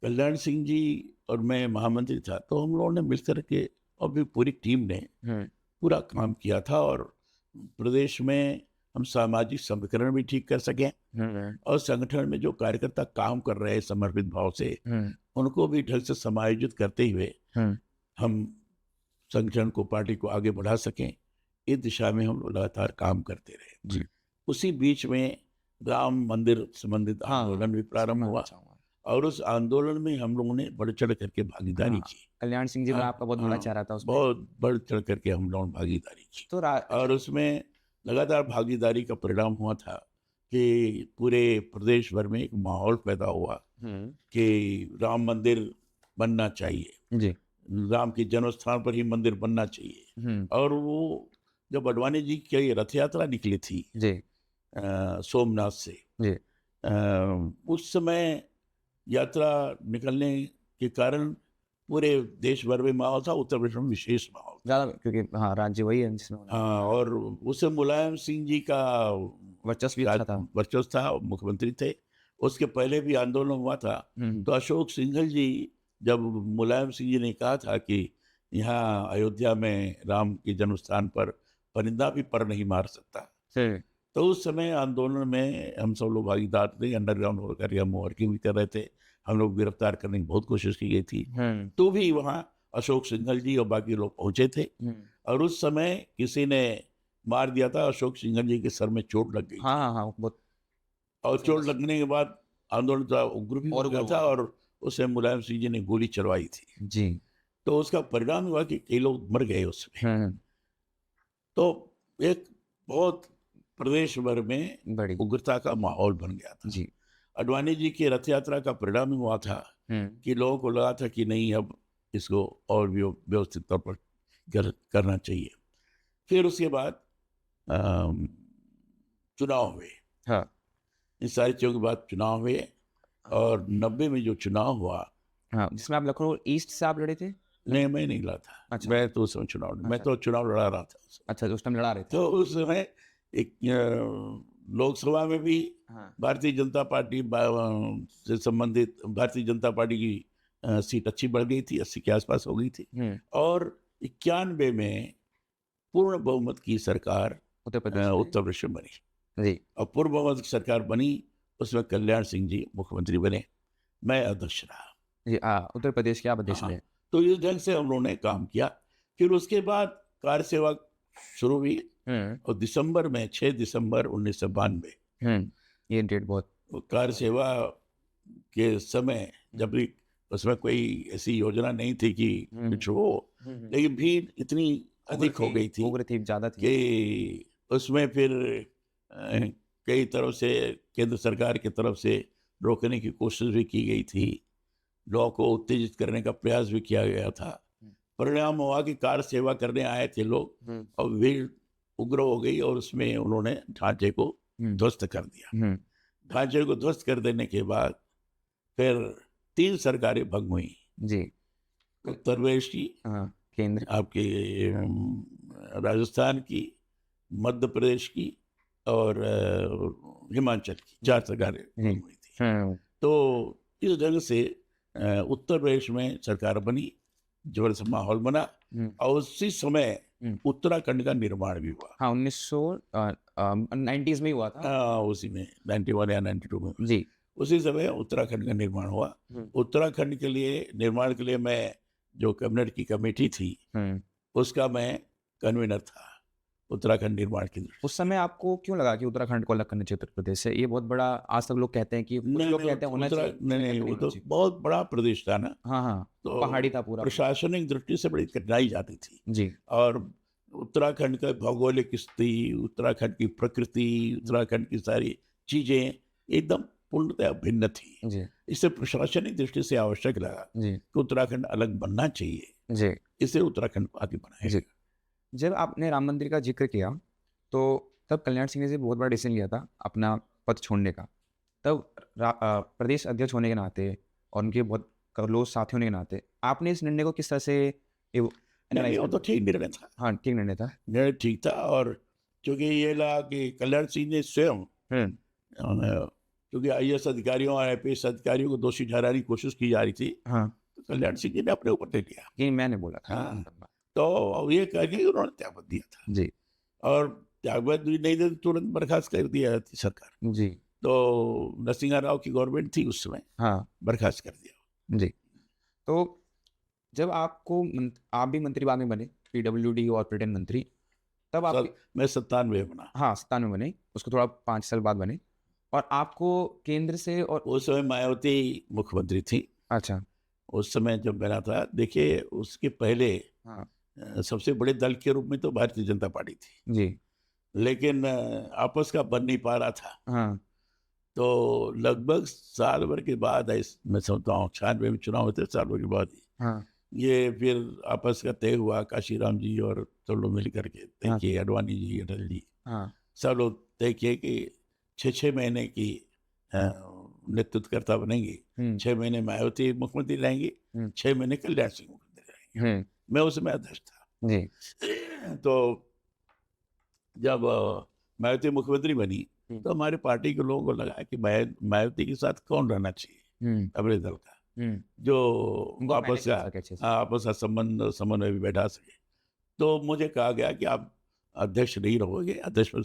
कल्याण सिंह जी और मैं महामंत्री था, तो हम लोगों ने मिलकर के और भी पूरी टीम ने पूरा काम किया था और प्रदेश में हम सामाजिक समीकरण भी ठीक कर सकें और संगठन में जो कार्यकर्ता काम कर रहे हैं समर्पित भाव से, उनको भी ढंग से समायोजित करते हुए हम संगठन को, पार्टी को आगे बढ़ा सकें। इस दिशा में हम लोग लगातार काम करते रहे। उसी बीच में राम मंदिर संबंधित आंदोलन भी प्रारंभ हुआ और उस आंदोलन में हम लोगों ने बढ़ चढ़ करके भागीदारी की। कल्याण सिंह जी आपका बहुत बड़ा चेहरा था उसमें। बहुत बढ़ चढ़ करके हम लोगों ने भागीदारी की तो और उसमें लगातार भागीदारी का परिणाम हुआ था कि पूरे प्रदेश भर में एक माहौल पैदा हुआ कि राम मंदिर बनना चाहिए जी। राम के जन्मस्थान पर ही मंदिर बनना चाहिए। और वो जब अडवाणी जी की रथ यात्रा निकली थी जी सोमनाथ से जी उस समय यात्रा निकलने के कारण पूरे देश भर में माहौल था, उत्तर प्रदेश में विशेष माहौल ज्यादा, क्योंकि हाँ राज्य वही है जिसमें हाँ। और उसे मुलायम सिंह जी का वर्चस्व था, मुख्यमंत्री थे। उसके पहले भी आंदोलन हुआ था। तो अशोक सिंघल जी, जब मुलायम सिंह जी ने कहा था कि यहाँ अयोध्या में राम के जन्म स्थान पर परिंदा भी पर नहीं मार सकता, तो उस समय आंदोलन में हम सब लोग भागीदार थे। अंडरग्राउंड होकर हम वर्किंग भी कर रहे थे। हम लोग गिरफ्तार करने की बहुत कोशिश की गई थी, तो भी वहाँ अशोक सिंघल जी और बाकी लोग पहुंचे थे। और उस समय किसी ने मार दिया था, अशोक सिंघल जी के सर में चोट लग गई। और चोट लगने के बाद आंदोलन का उग्र भी हो गया था और उसमें मुलायम सिंह जी ने गोली चलवाई थी जी। तो उसका परिणाम हुआ कि कई लोग मर गए उसमें। तो एक बहुत प्रदेश भर में बड़ी उग्रता का माहौल बन गया था जी। अडवाणी जी की रथ यात्रा का परिणाम हुआ था कि लोगों को लगा था कि नहीं, अब इसको और भी व्यवस्थित तौर पर करना चाहिए। फिर उसके बाद चुनाव हुए। हाँ, इन सारी चीजों के बाद चुनाव हुए और 90 में जो चुनाव हुआ, हाँ, जिसमें आप लखनऊ ईस्ट से आप लड़े थे? नहीं, मैं नहीं लड़ा था। अच्छा। मैं तो उस समय चुनाव मैं तो चुनाव लड़ा रहा था। अच्छा, उस टाइम लड़ा रहे थे। तो उस समय एक लोकसभा में भी भारतीय जनता पार्टी से संबंधित भारतीय जनता पार्टी की सीट अच्छी बढ़ गई थी, 80 के आसपास हो गई थी। और 91 में पूर्ण बहुमत की सरकार उत्तर प्रदेश में बनी और पूर्ण बहुमत की सरकार बनी। उसमें कल्याण सिंह जी मुख्यमंत्री बने, मैं अध्यक्ष रहा। उत्तर प्रदेश के आप अध्यक्ष रहे। तो इस ढंग से हम लोगों ने काम किया। फिर उसके बाद कार्य सेवा शुरू हुई और दिसंबर में 6 दिसंबर 1992 ये डेट बहुत कार्य सेवा के समय, जब भी उसमें कोई ऐसी योजना नहीं थी कि कुछ हो, लेकिन भीड़ इतनी अधिक हो गई थी ज्यादा थी कि उसमें फिर कई तरफ से केंद्र सरकार की तरफ से रोकने की कोशिश भी की गई थी, लोगों को उत्तेजित करने का प्रयास भी किया गया था। परिणाम हुआ कि कार्य सेवा करने आए थे लोग और भीड़ उग्र हो गई और उसमें उन्होंने ढांचे को ध्वस्त कर दिया। ढांचे को ध्वस्त कर देने के बाद फिर 3 सरकारें भंग हुई जी। उत्तर प्रदेश की, केंद्र आपके राजस्थान की, मध्य प्रदेश की और हिमाचल की 4 सरकारें भंग हुई थी। तो इस ढंग से उत्तर प्रदेश में सरकार बनी जबरदस्त माहौल बना और उसी समय उत्तराखंड का निर्माण भी हुआ। हाँ 1990s में ही हुआ था। उसी में 91 या 92 में जी। उसी समय उत्तराखंड का निर्माण हुआ। उत्तराखंड के लिए निर्माण के लिए मैं जो कैबिनेट की कमेटी थी उसका मैं कन्वीनर था उत्तराखंड निर्माण की दृष्टि। उस समय आपको क्यों लगा कि उत्तराखंड को अलग करना चाहिए उत्तर प्रदेश से? ये बहुत बड़ा, आज तक लोग कहते हैं कि कुछ लोग कहते हैं होना चाहिए, नहीं, वो तो बहुत बड़ा प्रदेश था ना। हाँ तो पहाड़ी था पूरा, प्रशासनिक दृष्टि से बड़ी कठिनाई जाती थी जी। और उत्तराखंड का भौगोलिक स्थिति, उत्तराखंड की प्रकृति, उत्तराखंड की सारी चीजें एकदम पूर्णतः भिन्न थी जी। इससे प्रशासनिक दृष्टि से आवश्यक लगा जी कि उत्तराखंड अलग बनना चाहिए जी। इससे उत्तराखंड को आगे बढ़ाया। जी। जब आपने राम मंदिर का जिक्र किया तो तब कल्याण सिंह ने से बहुत बड़ा डिसीजन लिया था अपना पद छोड़ने का। तब प्रदेश अध्यक्ष होने के नाते और उनके बहुत क्लोज साथी होने के नाते आपने इस निर्णय को किस तरह से नहीं, वो तो ठीक निर्णय था। हाँ ठीक निर्णय था। निर्णय ठीक था और चूंकि ये लगा कि कल्याण सिंह ने स्वयं क्योंकि IAS अधिकारियों और IPS अधिकारियों को दोषी ठहराने की कोशिश की जा रही थी। हाँ तो कल्याण सिंह जी ने अपने ऊपर ले लिया। ये मैंने बोला था। हाँ, तो ये करके उन्होंने त्यागपत्र दिया था जी। और त्यागपत्र भी नहीं दे तुरंत बर्खास्त कर दिया थी सरकार। जी। तो नरसिंह राव की गवर्नमेंट थी उस समय, हाँ बर्खास्त कर दिया। जी। तो जब आपको आप भी मंत्री बाद में बने, PWD और पर्यटन मंत्री, तब आप मैं 97 बना। हाँ 97 बने, उसको थोड़ा 5 साल बाद बने और आपको केंद्र से और उस समय मायावती मुख्यमंत्री थी। अच्छा। उस समय जब बना था, देखिए उसके पहले हाँ सबसे बड़े दल के रूप में तो भारतीय जनता पार्टी थी जी। लेकिन आपस का बन नहीं पा रहा था। हाँ तो लगभग साल भर के बाद मैं समझता हूँ 96 में चुनाव होते साल भर के बाद ही हाँ ये फिर आपस का तय हुआ। काशीराम जी और सब लोग मिल करके तय किए, अडवाणी जी, अटल जी, सब लोग तय किए कि 6 महीने की नेतृत्वकर्ता बनेंगे। 6 महीने मायावती मुख्यमंत्री रहेंगे, 6 महीने कल्याण सिंह मुख्यमंत्री रहेंगे। मैं उसमें अध्यक्ष था जी। तो जब मायावती मुख्यमंत्री बनी तो हमारे पार्टी के लोगों को लगा कि मायावती के साथ कौन रहना चाहिए अपने दल का जो आपस का समन्वय भी बैठा सके। तो मुझे कहा गया कि आप अध्यक्ष नहीं रहोगे, अध्यक्ष पर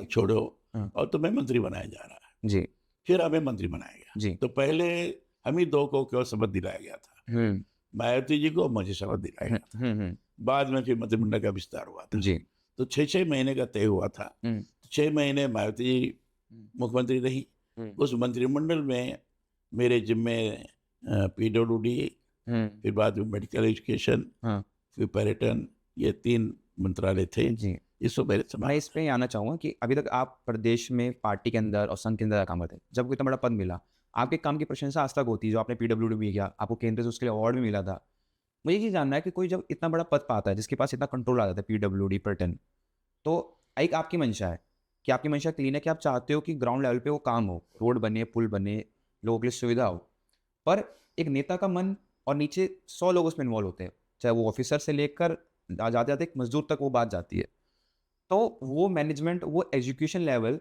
छोड़ो और तुम्हें मंत्री बनाया जा रहा है जी। फिर हमें मंत्री बनाया गया जी। तो पहले हम ही दो को केवल शपथ दिलाया गया था, मायावती जी को, मुझे शपथ दिलाया गया था। बाद में फिर मंत्रिमंडल का विस्तार हुआ था जी। तो 6 महीने का तय हुआ था। 6 महीने मायावती जी मुख्यमंत्री रही। उस मंत्रिमंडल में मेरे जिम्मे PWD, फिर बाद में मेडिकल एजुकेशन, फिर पर्यटन, ये 3 मंत्रालय थे जी। मैं इस पे आना चाहूँगा कि अभी तक आप प्रदेश में पार्टी के अंदर और संघ के अंदर काम करते हैं, जब इतना बड़ा पद मिला, आपके काम की प्रशंसा आज तक होती है। जो आपने PWD भी किया, आपको केंद्र से उसके लिए अवार्ड भी मिला था। मुझे ये जानना है कि कोई जब इतना बड़ा पद पाता है, जिसके पास इतना कंट्रोल आ जाता है, PWD पर्यटन, तो एक आपकी मंशा है कि आपकी मंशा क्लीन है कि आप चाहते हो कि ग्राउंड लेवल पे वो काम हो, रोड बने, पुल बने, लोगों के लिए सुविधा हो। पर एक नेता का मन और नीचे 100 लोग उसमें इन्वॉल्व होते हैं, चाहे वो ऑफिसर से लेकर जाते जाते एक मजदूर तक वो बात जाती है। तो वो मैनेजमेंट, वो एजुकेशन लेवल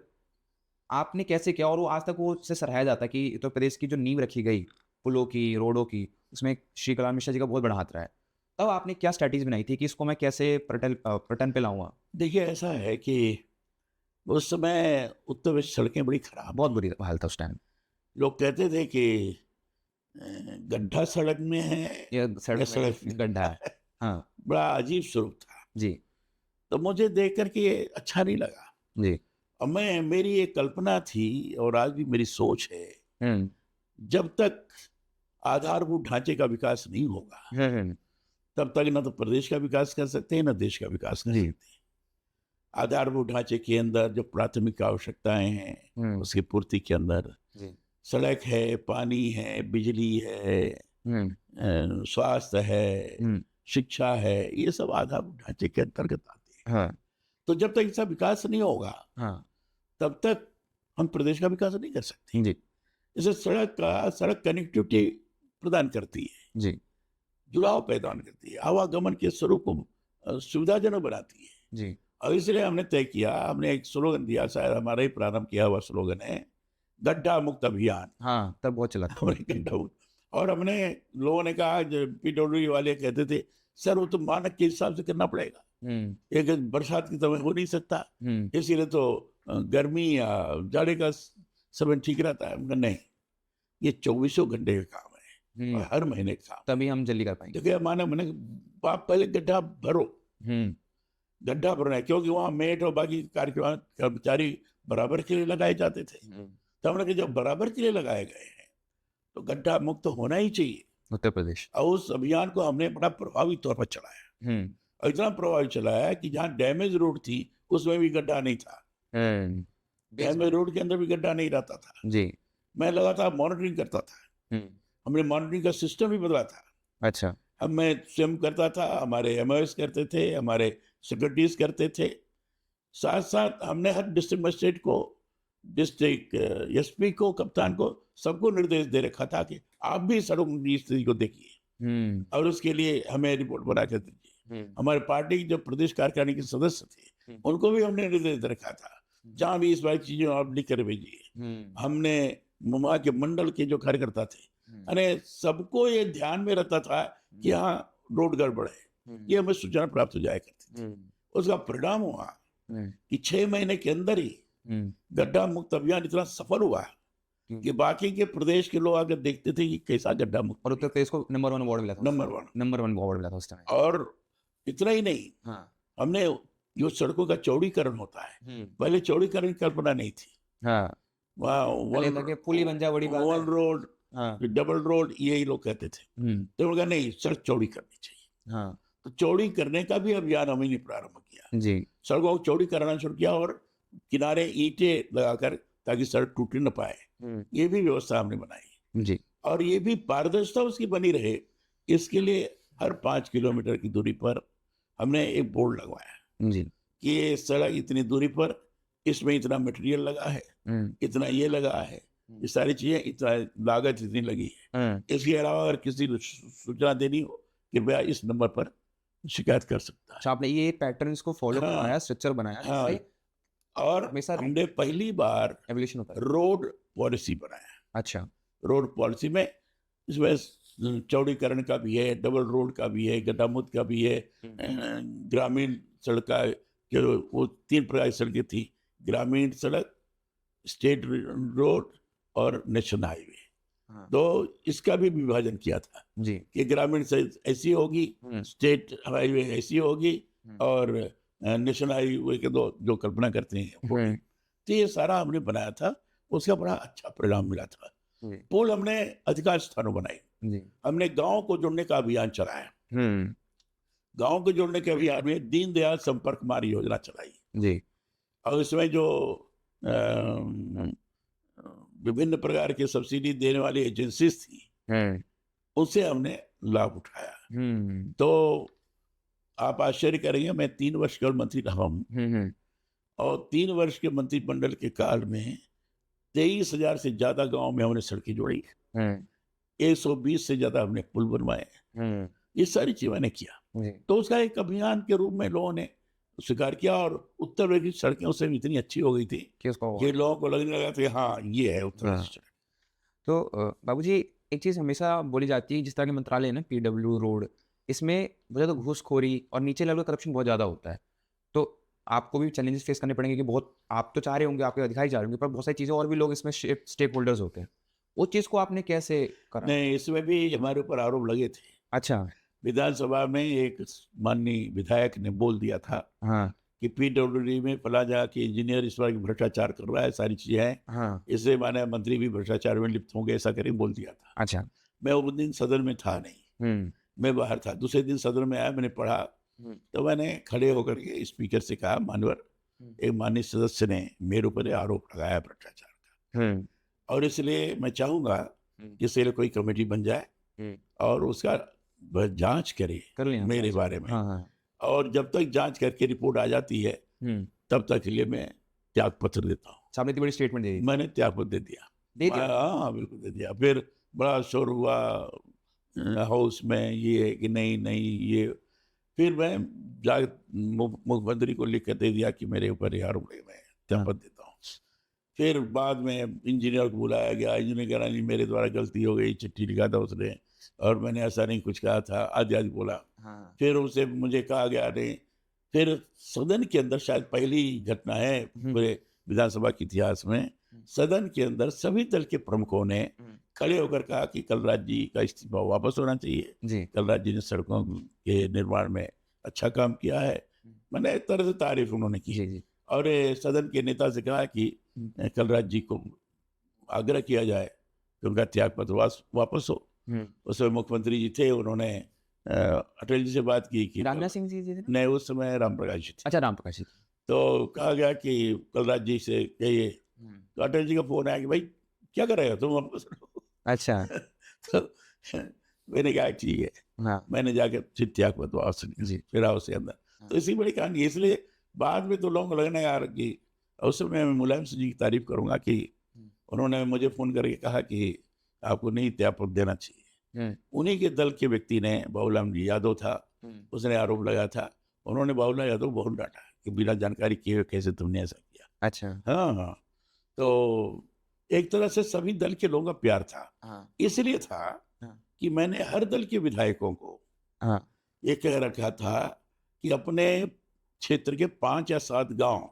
आपने कैसे किया और वो आज तक वो उससे सराहा जाता है कि उत्तर प्रदेश की जो नींव रखी गई पुलों की, रोडों की, उसमें श्री कल्याण मिश्रा जी का बहुत बड़ा हाथ रहा है। तब आपने क्या स्ट्रैटेजी बनाई थी कि इसको मैं कैसे पर्यटन पे लाऊंगा? देखिए ऐसा है कि उस समय उत्तर प्रदेश सड़कें बड़ी खराब, बहुत बुरी हाल था उस टाइम। लोग कहते थे कि गड्ढा सड़क में है या सड़क गड्ढा है। हाँ बड़ा अजीब स्वरूप था जी। तो मुझे देख करके ये अच्छा नहीं लगा जी। और मेरी एक कल्पना थी और आज भी मेरी सोच है, जब तक आधारभूत ढांचे का विकास नहीं होगा तब तक न तो प्रदेश का विकास कर सकते हैं न देश का विकास कर सकते हैं। आधारभूत ढांचे के अंदर जो प्राथमिक आवश्यकताएं हैं उसकी पूर्ति के अंदर सड़क है, पानी है, बिजली है, स्वास्थ्य है, शिक्षा है, ये सब आधारभूत ढांचे के अंतर्गत आते हैं। तो जब तक इसका विकास नहीं होगा तब तक हम प्रदेश का विकास नहीं कर सकते जी। जैसे सड़क कनेक्टिविटी प्रदान करती है जी, जुड़ाव प्रदान करती है, आवागमन के स्वरूप को सुविधाजनक बनाती है जी। और इसलिए हमने तय किया, हमने एक स्लोगन दिया, शायद हमारा ही प्रारंभ किया हुआ स्लोगन है, गड्ढा मुक्त अभियान। हाँ तब बहुत चला था। गड्ढा मुक्त, और हमने लोगों ने कहा, PWD वाले कहते थे सर वो तो मानक के हिसाब से करना पड़ेगा, एक बरसात की समय हो नहीं सकता, इसीलिए तो गर्मी या जाड़े का समय ठीक रहता है। हमने नहीं, ये 24 घंटे का काम है और हर महीने का काम, तभी हम जल्दी कर पाएंगे। देखिए माना मैंने, आप पहले गड्ढा भरो, गड्ढा भरना है, क्योंकि वहाँ मेट और बाकी कर्मचारी बराबर के लिए लगाए जाते थे। तो हमने कहा जब बराबर के लिए लगाए गए हैं तो गड्ढा मुक्त होना ही चाहिए। उत्तर प्रदेश और उस अभियान को हमने बड़ा प्रभावी तौर पर चलाया, और इतना प्रभावी चलाया कि जहाँ डैमेज रोड थी उसमें भी गड्ढा नहीं था, डैमेज रोड के अंदर भी गड्ढा नहीं रहता था जी। मैं लगातार मॉनिटरिंग करता था, हमने मॉनिटरिंग का सिस्टम भी बदला था। अच्छा। अब मैं स्वयं करता था, हमारे MOS करते थे, हमारे सेक्रेटरीज करते थे, साथ साथ हमने हर डिस्ट्रिक्ट मजिस्ट्रेट को, डिस्ट्रिक्ट SP को, कप्तान को, सबको निर्देश दे रखा था कि आप भी सड़क की स्थिति को देखिए और उसके लिए हमें रिपोर्ट बना कर दीजिए। हमारे पार्टी के जो प्रदेश कार्यकारिणी के सदस्य थे उनको भी हमने निर्देश दे रखा था, जहाँ भी इस बार चीजें आप लिख कर भेजिए। हमने वहाँ के मंडल के जो कार्यकर्ता थे, अरे सबको ये ध्यान में रहता था कि हाँ रोड गड़बड़ है, ये हमें सूचना प्राप्त हो जाया करती थी। उसका परिणाम हुआ कि 6 महीने के अंदर ही गड्ढा मुक्त अभियान इतना सफल हुआ कि बाकी के प्रदेश के लोग आकर देखते थे कि कैसा गड्ढा मुक्त। और उत्तर प्रदेश को नंबर 1 अवार्ड मिला था, नंबर 1 अवार्ड मिला था उस टाइम। और इतना ही नहीं, हमने जो सड़कों का चौड़ीकरण होता है, पहले चौड़ीकरण की कल्पना नहीं थी। वहाँ पुली बन जाए बड़ी बात है, वन रोड, डबल रोड, यही लोग कहते थे। तो उन्होंने कहा नहीं, सड़क चौड़ी करनी चाहिए। तो चौड़ी करने का भी अभियान हमने प्रारंभ किया जी। सड़कों को चौड़ी कराना शुरू किया और किनारे ईंटें लगाकर, ताकि सड़क टूट न पाए, ये भी व्यवस्था हमने बनाई जी। और ये भी पारदर्शिता उसकी बनी रहे, इसके लिए हर 5 किलोमीटर की दूरी पर हमने एक बोर्ड लगवाया जी कि ये सड़क इतनी दूरी पर, इसमें इतना मटेरियल लगा है, इतना ये लगा है, ये सारी चीजें, इतना लागत इतनी लगी है। इसके अलावा अगर किसी को सूचना देनी हो कि भैया इस नंबर पर शिकायत कर सकता है। आपने ये पैटर्न इसको फॉलो बनाया, स्ट्रक्चर बनाया। और हमने पहली बार एवोल्यूशन होता है, रोड पॉलिसी बनाया। अच्छा, रोड पॉलिसी में इसमें चौड़ीकरण का भी है, डबल रोड का भी है, गड्ढा मुक्त का भी है, ग्रामीण सड़क का, वो 3 प्रकार की सड़कें थी, ग्रामीण सड़क, स्टेट रोड और नेशनल हाईवे। तो इसका भी विभाजन किया था जी कि ग्रामीण सड़क ऐसी होगी, स्टेट हाईवे ऐसी होगी, और नेशनल हाईवे के जो कल्पना करते हैं, तो ये सारा हमने बनाया था। उसका बड़ा अच्छा परिणाम मिला था। पुल हमने अधिकांश स्थानों बनाए। हमने गांव को जोड़ने का अभियान चलाया। गांव को जोड़ने के अभियान में दीनदयाल संपर्क मार्ग योजना चलाई जी। और इसमें जो विभिन्न प्रकार के सब्सिडी देने वाली एजेंसीज थी, उनसे हमने लाभ उठाया। तो आप आश्चर्य करेंगे, मैं 3 वर्ष केवल मंत्री रहा हूँ, और 3 वर्ष के मंत्रिमंडल के काल में 23,000 से ज्यादा गांव में हमने सड़कें जोड़ी, 120 से ज्यादा हमने पुल बनवाए, ये सारी चीजें मैंने किया। तो उसका एक अभियान के रूप में लोगों ने स्वीकार किया, और उत्तर प्रदेश की सड़कें उससे इतनी अच्छी हो गई थी कि लोगों को लगने लगा था हाँ ये है उत्तर प्रदेश। तो बाबूजी, एक चीज हमेशा बोली जाती है, जिस तरह के मंत्रालय है ना, PW रोड, इसमें बहुत ज़्यादा घूसखोरी और नीचे लेवल करप्शन बहुत ज़्यादा होता है। तो आपको भी चैलेंजेस फेस करने पड़ेंगे कि बहुत, आप तो चाह रहे होंगे, आपके अधिकारी चाह रहे होंगे, पर बहुत सारी चीज़ें और भी लोग इसमें स्टेक होल्डर्स होते हैं। उस चीज़ को आपने कैसे करा? नहीं, इसमें भी हमारे ऊपर आरोप लगे थे। अच्छा। विधानसभा में एक माननीय विधायक ने बोल दिया था कि PWD में फला जगह के इंजीनियर इस बार भ्रष्टाचार कर रहा है, सारी चीजें हैं, इससे माने मंत्री भी भ्रष्टाचार में लिप्त होंगे, ऐसा करके बोल दिया था। अच्छा। मैं उस दिन सदन में था नहीं, मैं बाहर था। दूसरे दिन सदन में आया, मैंने पढ़ा, तो मैंने खड़े होकर के स्पीकर से कहा, मानवर, एक माननीय सदस्य ने मेरे ऊपर आरोप लगाया भ्रष्टाचार का, और इसलिए मैं चाहूंगा कि इसके लिए कोई कमेटी बन जाए और उसका जांच करे मेरे बारे में। और जब तक जांच करके रिपोर्ट आ जाती है, तब तक के लिए मैं त्याग पत्र देता हूँ। आपने इतनी बड़ी स्टेटमेंट दे दी? मैंने त्याग पत्र दे दिया। हाँ, बिल्कुल दे दिया। फिर बड़ा शोर हुआ हाउस में, ये कि नहीं ये। फिर मैं मुख्यमंत्री को लिख कर दे दिया कि मेरे ऊपर आरोप लगे, मैं त्याग पत्र देता हूँ। फिर बाद में इंजीनियर को बुलाया गया, इंजीनियर कह रहा नहीं मेरे द्वारा गलती हो गई, चिट्ठी लिखा था उसने और मैंने ऐसा नहीं कुछ कहा था, आदि आदि बोला। हाँ। फिर उनसे मुझे कहा गया नहीं, फिर सदन के अंदर शायद पहली घटना है पूरे विधानसभा के इतिहास में, सदन के अंदर सभी दल के प्रमुखों ने खड़े होकर कहा कि कलराज जी का इस्तीफा वापस होना चाहिए। जी। कलराज जी ने सड़कों के निर्माण में अच्छा काम किया है, मैंने एक तरह से तारीफ उन्होंने की। जी, जी। और सदन के नेता से कहा कि कलराज जी को आग्रह किया जाए कि उनका त्यागपत्र वापस हो। उस समय मुख्यमंत्री जी थे, उन्होंने अटल जी से बात की कि रामनाथ सिंह जी थे ना? नहीं, उस समय राम प्रकाश जी थे। अच्छा, राम प्रकाश जी थे। तो कहा गया कि कलराज जी से कहिए, तो अटल जी का फोन आया कि भाई क्या कर रहे हो तुम वापस अच्छा। तो मैंने कहा ठीक है, हाँ। मैंने जाकर फिर त्यागपत्र वापस लिया, जी। फिर आओ उसके अंदर। तो इसी बड़ी कहानी है। इसलिए बाद में तो लोगों को लगना यार कि उस समय मैं मुलायम सिंह जी की तारीफ करूंगा कि उन्होंने मुझे फोन करके कहा कि आपको नहीं त्यागपत्र देना चाहिए। उन्हीं के दल के व्यक्ति ने, बाबूलाल जी यादव था, उसने आरोप लगाया था, उन्होंने बाबूलाल यादव को बहुत डांटा कि बिना जानकारी किए हुए कैसे तुमने ऐसा किया। अच्छा। हाँ हाँ, तो एक तरह से सभी दल के लोगों का प्यार था। हाँ। इसलिए था कि मैंने हर दल के विधायकों को हाँ। ये कह रखा था कि अपने क्षेत्र के 5 या 7 गांव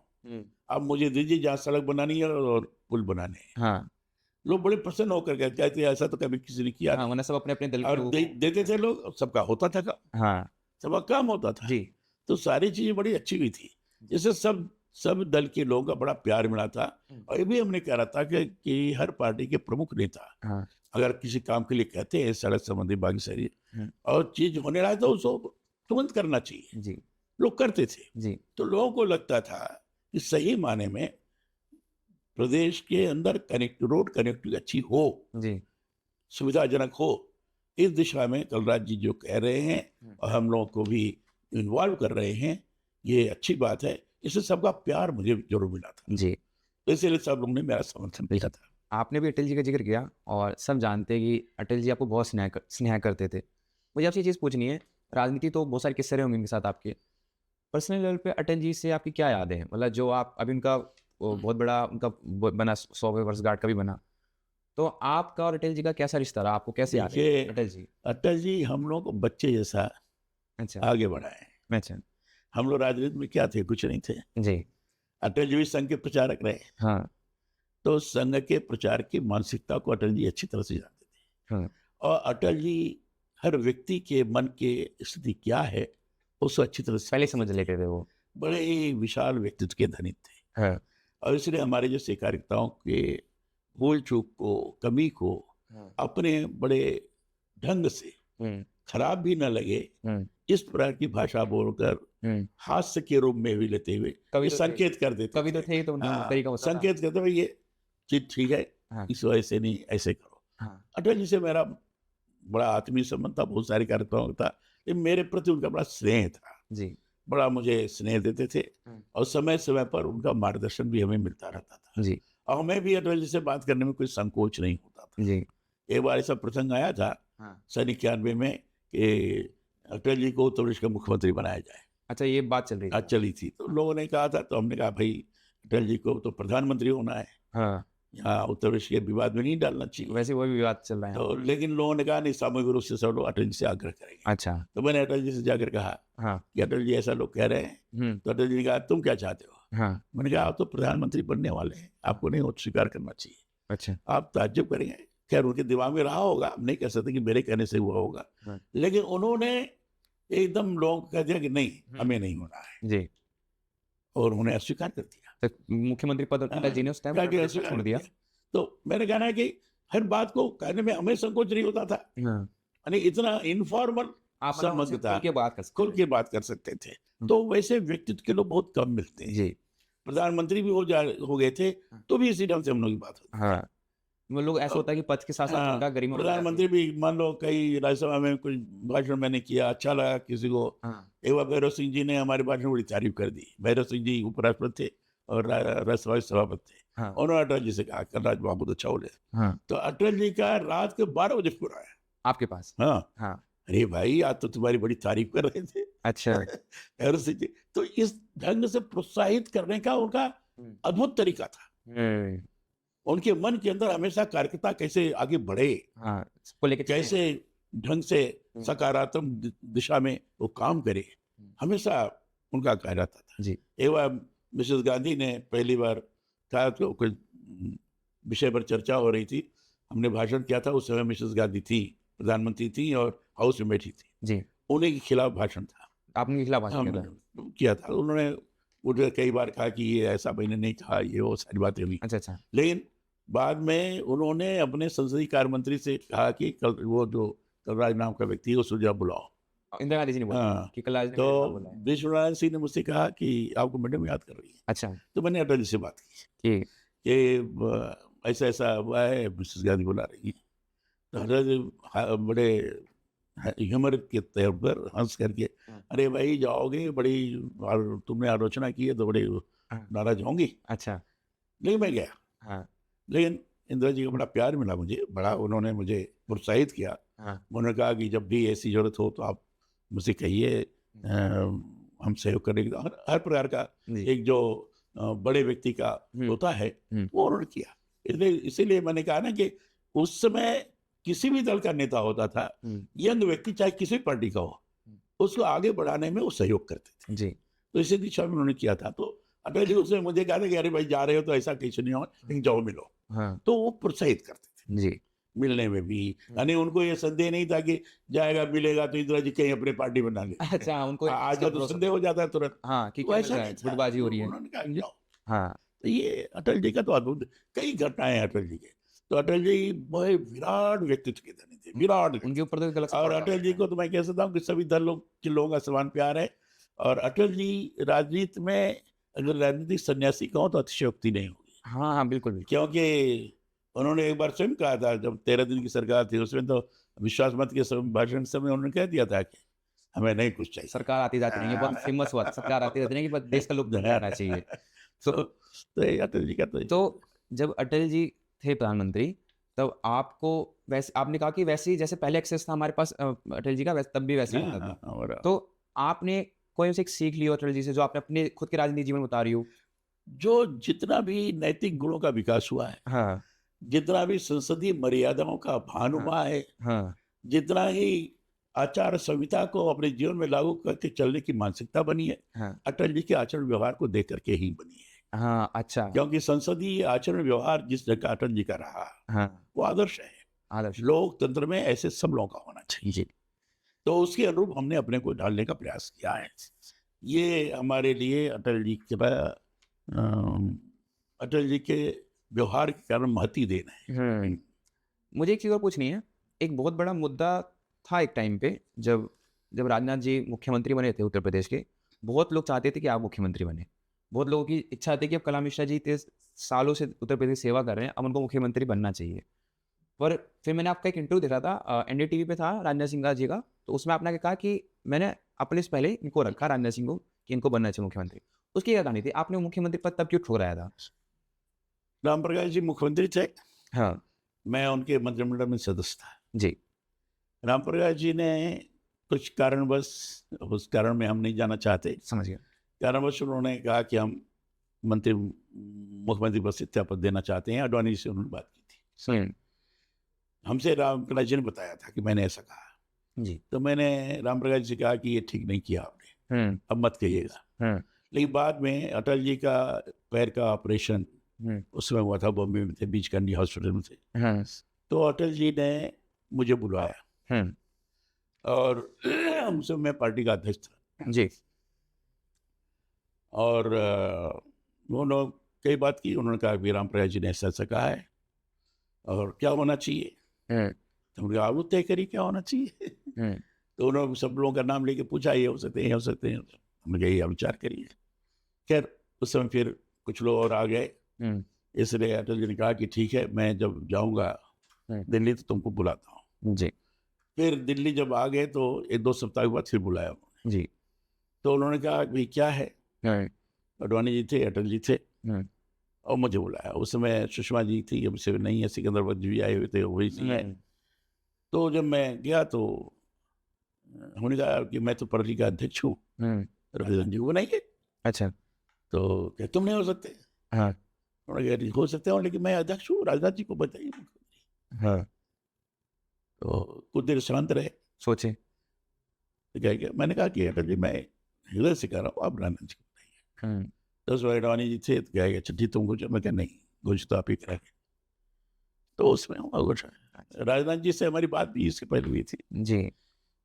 आप मुझे दीजिए जहाँ सड़क बनानी है और पुल बनाने हैं। हाँ। लोग बड़े प्रसन्न होकर कहते थे ऐसा तो कभी किसी ने किया हाँ, नहीं। वरना सब अपने-अपने दल और के देते थे लोग, और सबका होता था काम, हाँ। सबका काम होता था। जी। तो सारी चीजें बड़ी अच्छी हुई थी, जिससे सब दल के लोगों का बड़ा प्यार मिला था। और ये भी हमने कह रहा था कि हर पार्टी के प्रमुख नेता हाँ। अगर किसी काम के लिए कहते हैं, सड़क संबंधी बाकी सारी और चीज होने रहा है तो उसको तुरंत करना चाहिए। जी। लोग करते थे। जी। तो लोगों को लगता था कि सही माने में प्रदेश के अंदर रोड कनेक्टिविटी अच्छी हो, जी। सुविधाजनक हो, इस दिशा में कलराज जी जो कह रहे हैं और हम लोगों को भी इन्वॉल्व कर रहे हैं, ये अच्छी बात है। इससे सबका प्यार मुझे जरूर मिला था, जी। तो इसलिए सब लोगों ने मेरा समर्थन दिया था। आपने भी अटल जी का जिक्र किया और सब जानते हैं कि अटल जी आपको बहुत स्नेह करते थे। मुझे आपसे ये चीज़ पूछनी है, राजनीति तो बहुत सारे किस्से रहे होंगे इनके साथ आपके। पर्सनल लेवल पे अटल जी से आपकी क्या यादें हैं? मतलब जो आप अभी उनका बहुत बड़ा उनका बना 100वें वर्षगांठ का भी बना, तो आपका और अटल जी का कैसा रिश्ता रहा? आपको कैसे याद है देखिए, अटल जी? अटल जी हम लोग को बच्चे जैसा अच्छा। आगे बढ़ाए। अच्छा। हम लोग राजनीति में क्या थे? कुछ नहीं थे। जी। अटल जी भी संघ के प्रचारक रहे, हाँ। तो संघ के प्रचार की मानसिकता को अटल जी अच्छी तरह से जानते थे। हाँ। और अटल जी हर व्यक्ति के मन के स्थिति क्या है उसको अच्छी तरह से पहले समझ लेते थे वो। बड़े ही विशाल व्यक्तित्व के धनी थे। हाँ। और इसलिए हमारे जैसे कार्यकर्ताओं के भूल चूक को, कमी को अपने बड़े ढंग से खराब भी न लगे, इस प्रकार की भाषा बोलकर हास्य के रूप में भी लेते हुए ये संकेत कर देते कभी तो थे तो उनका तरीका होता था। संकेत करते हुए ये चीज ठीक है, इस वजह से नहीं, ऐसे करो। अटल जी से मेरा बड़ा आत्मीय संबंध था, बहुत सारे कार्यकर्ताओं का था, लेकिन मेरे प्रति उनका बड़ा स्नेह था जी। बड़ा मुझे स्नेह देते थे और समय समय पर उनका मार्गदर्शन भी हमें मिलता रहता था जी। और हमें भी अटल जी से बात करने में कोई संकोच नहीं होता था जी। एक बार ऐसा प्रसंग आया था सन 91 में कि अटल जी को उत्तर प्रदेश का मुख्यमंत्री बनाया जाए। अच्छा, ये बात चल रही थी? चली थी, तो लोगों ने कहा था, तो हमने कहा भाई अटल जी को तो प्रधानमंत्री होना है, हाँ। यहाँ उत्तर प्रदेश के विवाद में नहीं डालना चाहिए। वैसे वो भी विवाद चल रहा है तो लेकिन लोगों ने कहा नहीं, सामूहिक रूप से सब लोग अटल जी से आग्रह करेंगे। अच्छा। तो मैंने अटल जी से जाकर कहा कि अटल जी ऐसा लोग कह रहे हैं, तो अटल जी ने कहा तुम क्या चाहते हो? मैंने कहा आप तो प्रधानमंत्री बनने वाले हैं, आपको नहीं वो स्वीकार करना चाहिए। अच्छा। आप ताज्जुब करेंगे, खैर उनके दिमाग में रहा होगा, हम नहीं कह सकते कि मेरे कहने से हुआ होगा, लेकिन उन्होंने एकदम लोगों को कह दिया कि नहीं, हमें नहीं होना है जी, और उन्हें अस्वीकार कर दिया। तो मुख्यमंत्री पद अटल जी ने उस टाइम छोड़ दिया। तो मैंने कहना है कि हर बात को कहने में हमें संकोच नहीं होता था, यानी इतना इनफॉर्मल संबंध था, खुल के बात कर सकते थे। तो वैसे व्यक्तित्व के लोग बहुत कम मिलते हैं जी। प्रधानमंत्री भी हो गए थे तो भी इसी ढंग से हम लोग की बात होती। वो लोग ऐसा होता है कि पद के साथ साथ उनका गरिमा। प्रधानमंत्री भी मान लो कई राज्यसभा में कुछ भाषण मैंने किया, अच्छा लगा किसी को। एक बार भैरव सिंह जी ने हमारे भाषण में बड़ी तारीफ कर दी। भैरव सिंह जी उपराष्ट्रपति थे और राज्यसभा सभापति थे। उन्होंने अटल जी से कहा कलराज बहुत अच्छा बोले। तो अटल जी का रात के 12 बजे फोन आया आपके पास। अरे भाई आज तो तुम्हारी बड़ी तारीफ कर रहे थे। अच्छा। भैरव सिंह जी तो इस ढंग से प्रोत्साहित करने का उनका अद्भुत तरीका था। उनके मन के अंदर हमेशा कार्यकर्ता कैसे आगे बढ़े, हाँ, इसको लेके चले। कैसे ढंग से सकारात्मक दिशा में वो काम करे, हमेशा उनका कार्य रहता था। जी। एक बार मिसेस गांधी ने पहली बार कहा तो कोई विषय पर चर्चा हो रही थी, हमने भाषण किया था, उस समय मिसेस गांधी थी, प्रधानमंत्री थी और हाउस में बैठी थी, जी। उन्हीं के खिलाफ भाषण था। आपने के खिलाफ भाषण किया था? हमने किया था, उन्होंने मुझे कई बार कहा कि ये ऐसा मैंने नहीं कहा, ये वो सारी बातें हुई। अच्छा, अच्छा। लेकिन बाद में उन्होंने अपने संसदीय कार्य मंत्री से कहा कि कल वो जो कलराज नाम का व्यक्ति है उसको जरा बुलाओ। इंदिरा गांधी जी ने बोला हाँ, कि कल आज ने तो मेरे साथ बोला है। विश्वनारायण सिंह ने मुझसे कहा कि आपको मैडम याद कर रही है, अच्छा, तो मैंने अटल जी से बात की कि कि ऐसा ऐसा हुआ है, मिसेस गांधी बुला रही है। तो अटल जी बड़े ह्यूमर के तौर पर हंस करके, अरे भाई जाओगे, बड़ी तुमने आलोचना की है तो बड़े नाराज होंगी। अच्छा। लेकिन मैं गया, हाँ, लेकिन इंदिरा जी का बड़ा प्यार मिला मुझे, बड़ा उन्होंने मुझे प्रोत्साहित किया। हाँ। उन्होंने कहा कि जब भी ऐसी जरूरत हो तो आप मुझसे कहिए, हम सहयोग करने के हर प्रकार का जी। एक जो बड़े व्यक्ति का होता है वो उन्होंने किया। इसलिए इसीलिए मैंने कहा ना कि उस समय किसी भी दल का नेता होता था, यंग व्यक्ति चाहे किसी भी पार्टी का हो, उसको आगे बढ़ाने में वो सहयोग करते थे। जी। तो इसी दिशा में उन्होंने किया था। तो अटल जी उसने मुझे कहा था कि अरे भाई जा रहे हो तो ऐसा कैसे नहीं हो, लेकिन जाओ मिलो। हाँ। तो वो प्रोत्साहित करते थे जी। मिलने में भी। यानी उनको ये संदेह नहीं था कि जाएगा मिलेगा तो इंदिरा जी कहीं अपनी पार्टी बना ले। अच्छा, उनको आज तो भरोसा- संदेह हो जाता है तुरंत। हाँ, कि वो क्या मिल ऐसा रहा नहीं है, था, गुटबाजी हो रही है। उन्होंने कहा जाओ। हाँ, तो ये अटल जी का तो अद्भुत, कई घटनाएं हैं अटल जी के। तो अटल जी बड़े विराट व्यक्तित्व के धनी थे, विराट उनके ऊपर तो गलत और सपोर्ट अटल जी को तो मैं कह सकता हूँ कि सभी दलों के लोगों का समान प्यार है। और अटल जी राजनीति में अगर राजनीतिक सन्यासी कहो तो अतिशयोक्ति नहीं होगी, हाँ, हाँ, बिल्कुल, बिल्कुल। क्योंकि उन्होंने एक बार स्वयं कहा था, जब 13 दिन की सरकार थी उसमें तो विश्वास मत के भाषण समय उन्होंने कह दिया था कि हमें नहीं कुछ चाहिए। सरकार आती जाती रहेंगी, बहुत फेमस हुआ था, सरकार आती जाती रहेगी, बस देश का लोग रहना चाहिए। तो ये अटल जी का तो जब अटल जी थे प्रधानमंत्री, तब आपको वैसे आपने कहा कि वैसे ही जैसे पहले एक्सेस था हमारे पास अटल जी का, वैसे तब भी वैसे ही होता था। और तो आपने कोई से एक सीख ली हो अटल जी से, जो आपने अपने खुद के राजनीतिक जीवन में उतारी हो? जो जितना भी नैतिक गुणों का विकास हुआ है, हाँ, जितना भी संसदीय मर्यादाओं का भान हुआ है, हाँ, जितना ही आचार संहिता को अपने जीवन में लागू करके चलने की मानसिकता बनी है, हाँ, अटल जी के आचरण व्यवहार को देख करके ही बनी है। हाँ, अच्छा, क्योंकि संसदीय आचरण व्यवहार जिस जगह अटल जी का रहा, हाँ, वो आदर्श है। आदर्श, लोकतंत्र में ऐसे सब लोगों का होना चाहिए। जी, तो उसके अनुरूप हमने अपने को ढालने का प्रयास किया है। ये हमारे लिए अटल जी के व्यवहार के कारण महती देन है। मुझे एक चीज़ और पूछनी है। एक बहुत बड़ा मुद्दा था एक टाइम पे, जब जब राजनाथ जी मुख्यमंत्री बने थे उत्तर प्रदेश के, बहुत लोग चाहते थे कि आप मुख्यमंत्री बने। बहुत लोगों की इच्छा थी कि अब कलाम मिश्रा जी इतने सालों से उत्तर प्रदेश की सेवा कर रहे हैं, अब उनको मुख्यमंत्री बनना चाहिए। पर फिर मैंने आपका एक इंटरव्यू देखा था, एनडीटीवी पे था राजनाथ सिंह जी का, तो उसमें आपने कहा कि मैंने अपने से पहले इनको रखा, राजनाथ सिंह को, कि इनको बनना चाहिए मुख्यमंत्री। उसकी क्या कहानी थी? आपने मुख्यमंत्री पद तब क्यों ठुकराया था? राम प्रकाश जी मुख्यमंत्री थे, हाँ, मैं उनके मंत्रिमंडल में सदस्य था। जी, राम प्रकाश जी ने कुछ कारणवश, उस कारण में हम नहीं जाना चाहते, समझ गया। कारणवश उन्होंने कहा कि हम मुख्यमंत्री पद से इस्तीफा देना चाहते हैं। अडवाणी से उन्होंने बात की थी, हमसे राम प्रकाश जी ने बताया था कि मैंने ऐसा कहा। जी, तो मैंने राम प्रकाश जी से कहा कि ये ठीक नहीं किया आपने, अब मत कहिएगा। लेकिन बाद में अटल जी का पैर का ऑपरेशन उस समय हुआ था, बॉम्बे में थे, बीच कैंडी हॉस्पिटल में थे। तो अटल जी ने मुझे बुलाया और उस समय मैं पार्टी का अध्यक्ष था जी, और उन्होंने कई बात की। उन्होंने कहा कि राम प्रकाश जी ने ऐसा ऐसा कहा है और क्या होना चाहिए। तो उन्होंने कहा आप तय करिए क्या होना चाहिए। तो उन्होंने सब लोगों का नाम लेके पूछा, ये हो सकते हैं, ये हो सकते हैं। हमने कहा ये विचार करिए। खैर उस समय फिर कुछ लोग और आ गए, इसलिए अटल जी ने कहा कि ठीक है, मैं जब जाऊंगा दिल्ली तो तुमको बुलाता हूँ। जी, फिर दिल्ली जब आ गए तो 1-2 सप्ताह के बाद फिर बुलाया उन्होंने। जी, तो उन्होंने कहा भाई क्या है, अडवाणी जी थे, अटल जी थे और मुझे बुलाया। उस समय सुषमा जी थी, अब से नहीं है, सिकंदराबाद जी आए हुए थे, वही सी है। तो जब मैं गया तो उन्होंने कहा कि मैं तो पार्टी का अध्यक्ष हूँ, राजन जी को बनाइए। अच्छा, तो क्या तुम नहीं हो सकते? हाँ, उन्होंने कहा, हो सकते हो, लेकिन मैं अध्यक्ष हूँ, राजनाथ जी को बताइए। हाँ, तो कुछ देर शांत रहे, सोचे। तो क्या मैंने कहा कि अटल जी, मैं हृदय से कह रहा हूँ, आप राजनाथ जी को बताइए। हम्म, 10 बजे अडवाणी जी थे, तो क्या चिट्ठी तुम कुछ, मैं क्या नहीं, कुछ तो आप ही करेंगे। तो उसमें कुछ राजनाथ जी से हमारी बात भी इसके पहले हुई थी। जी।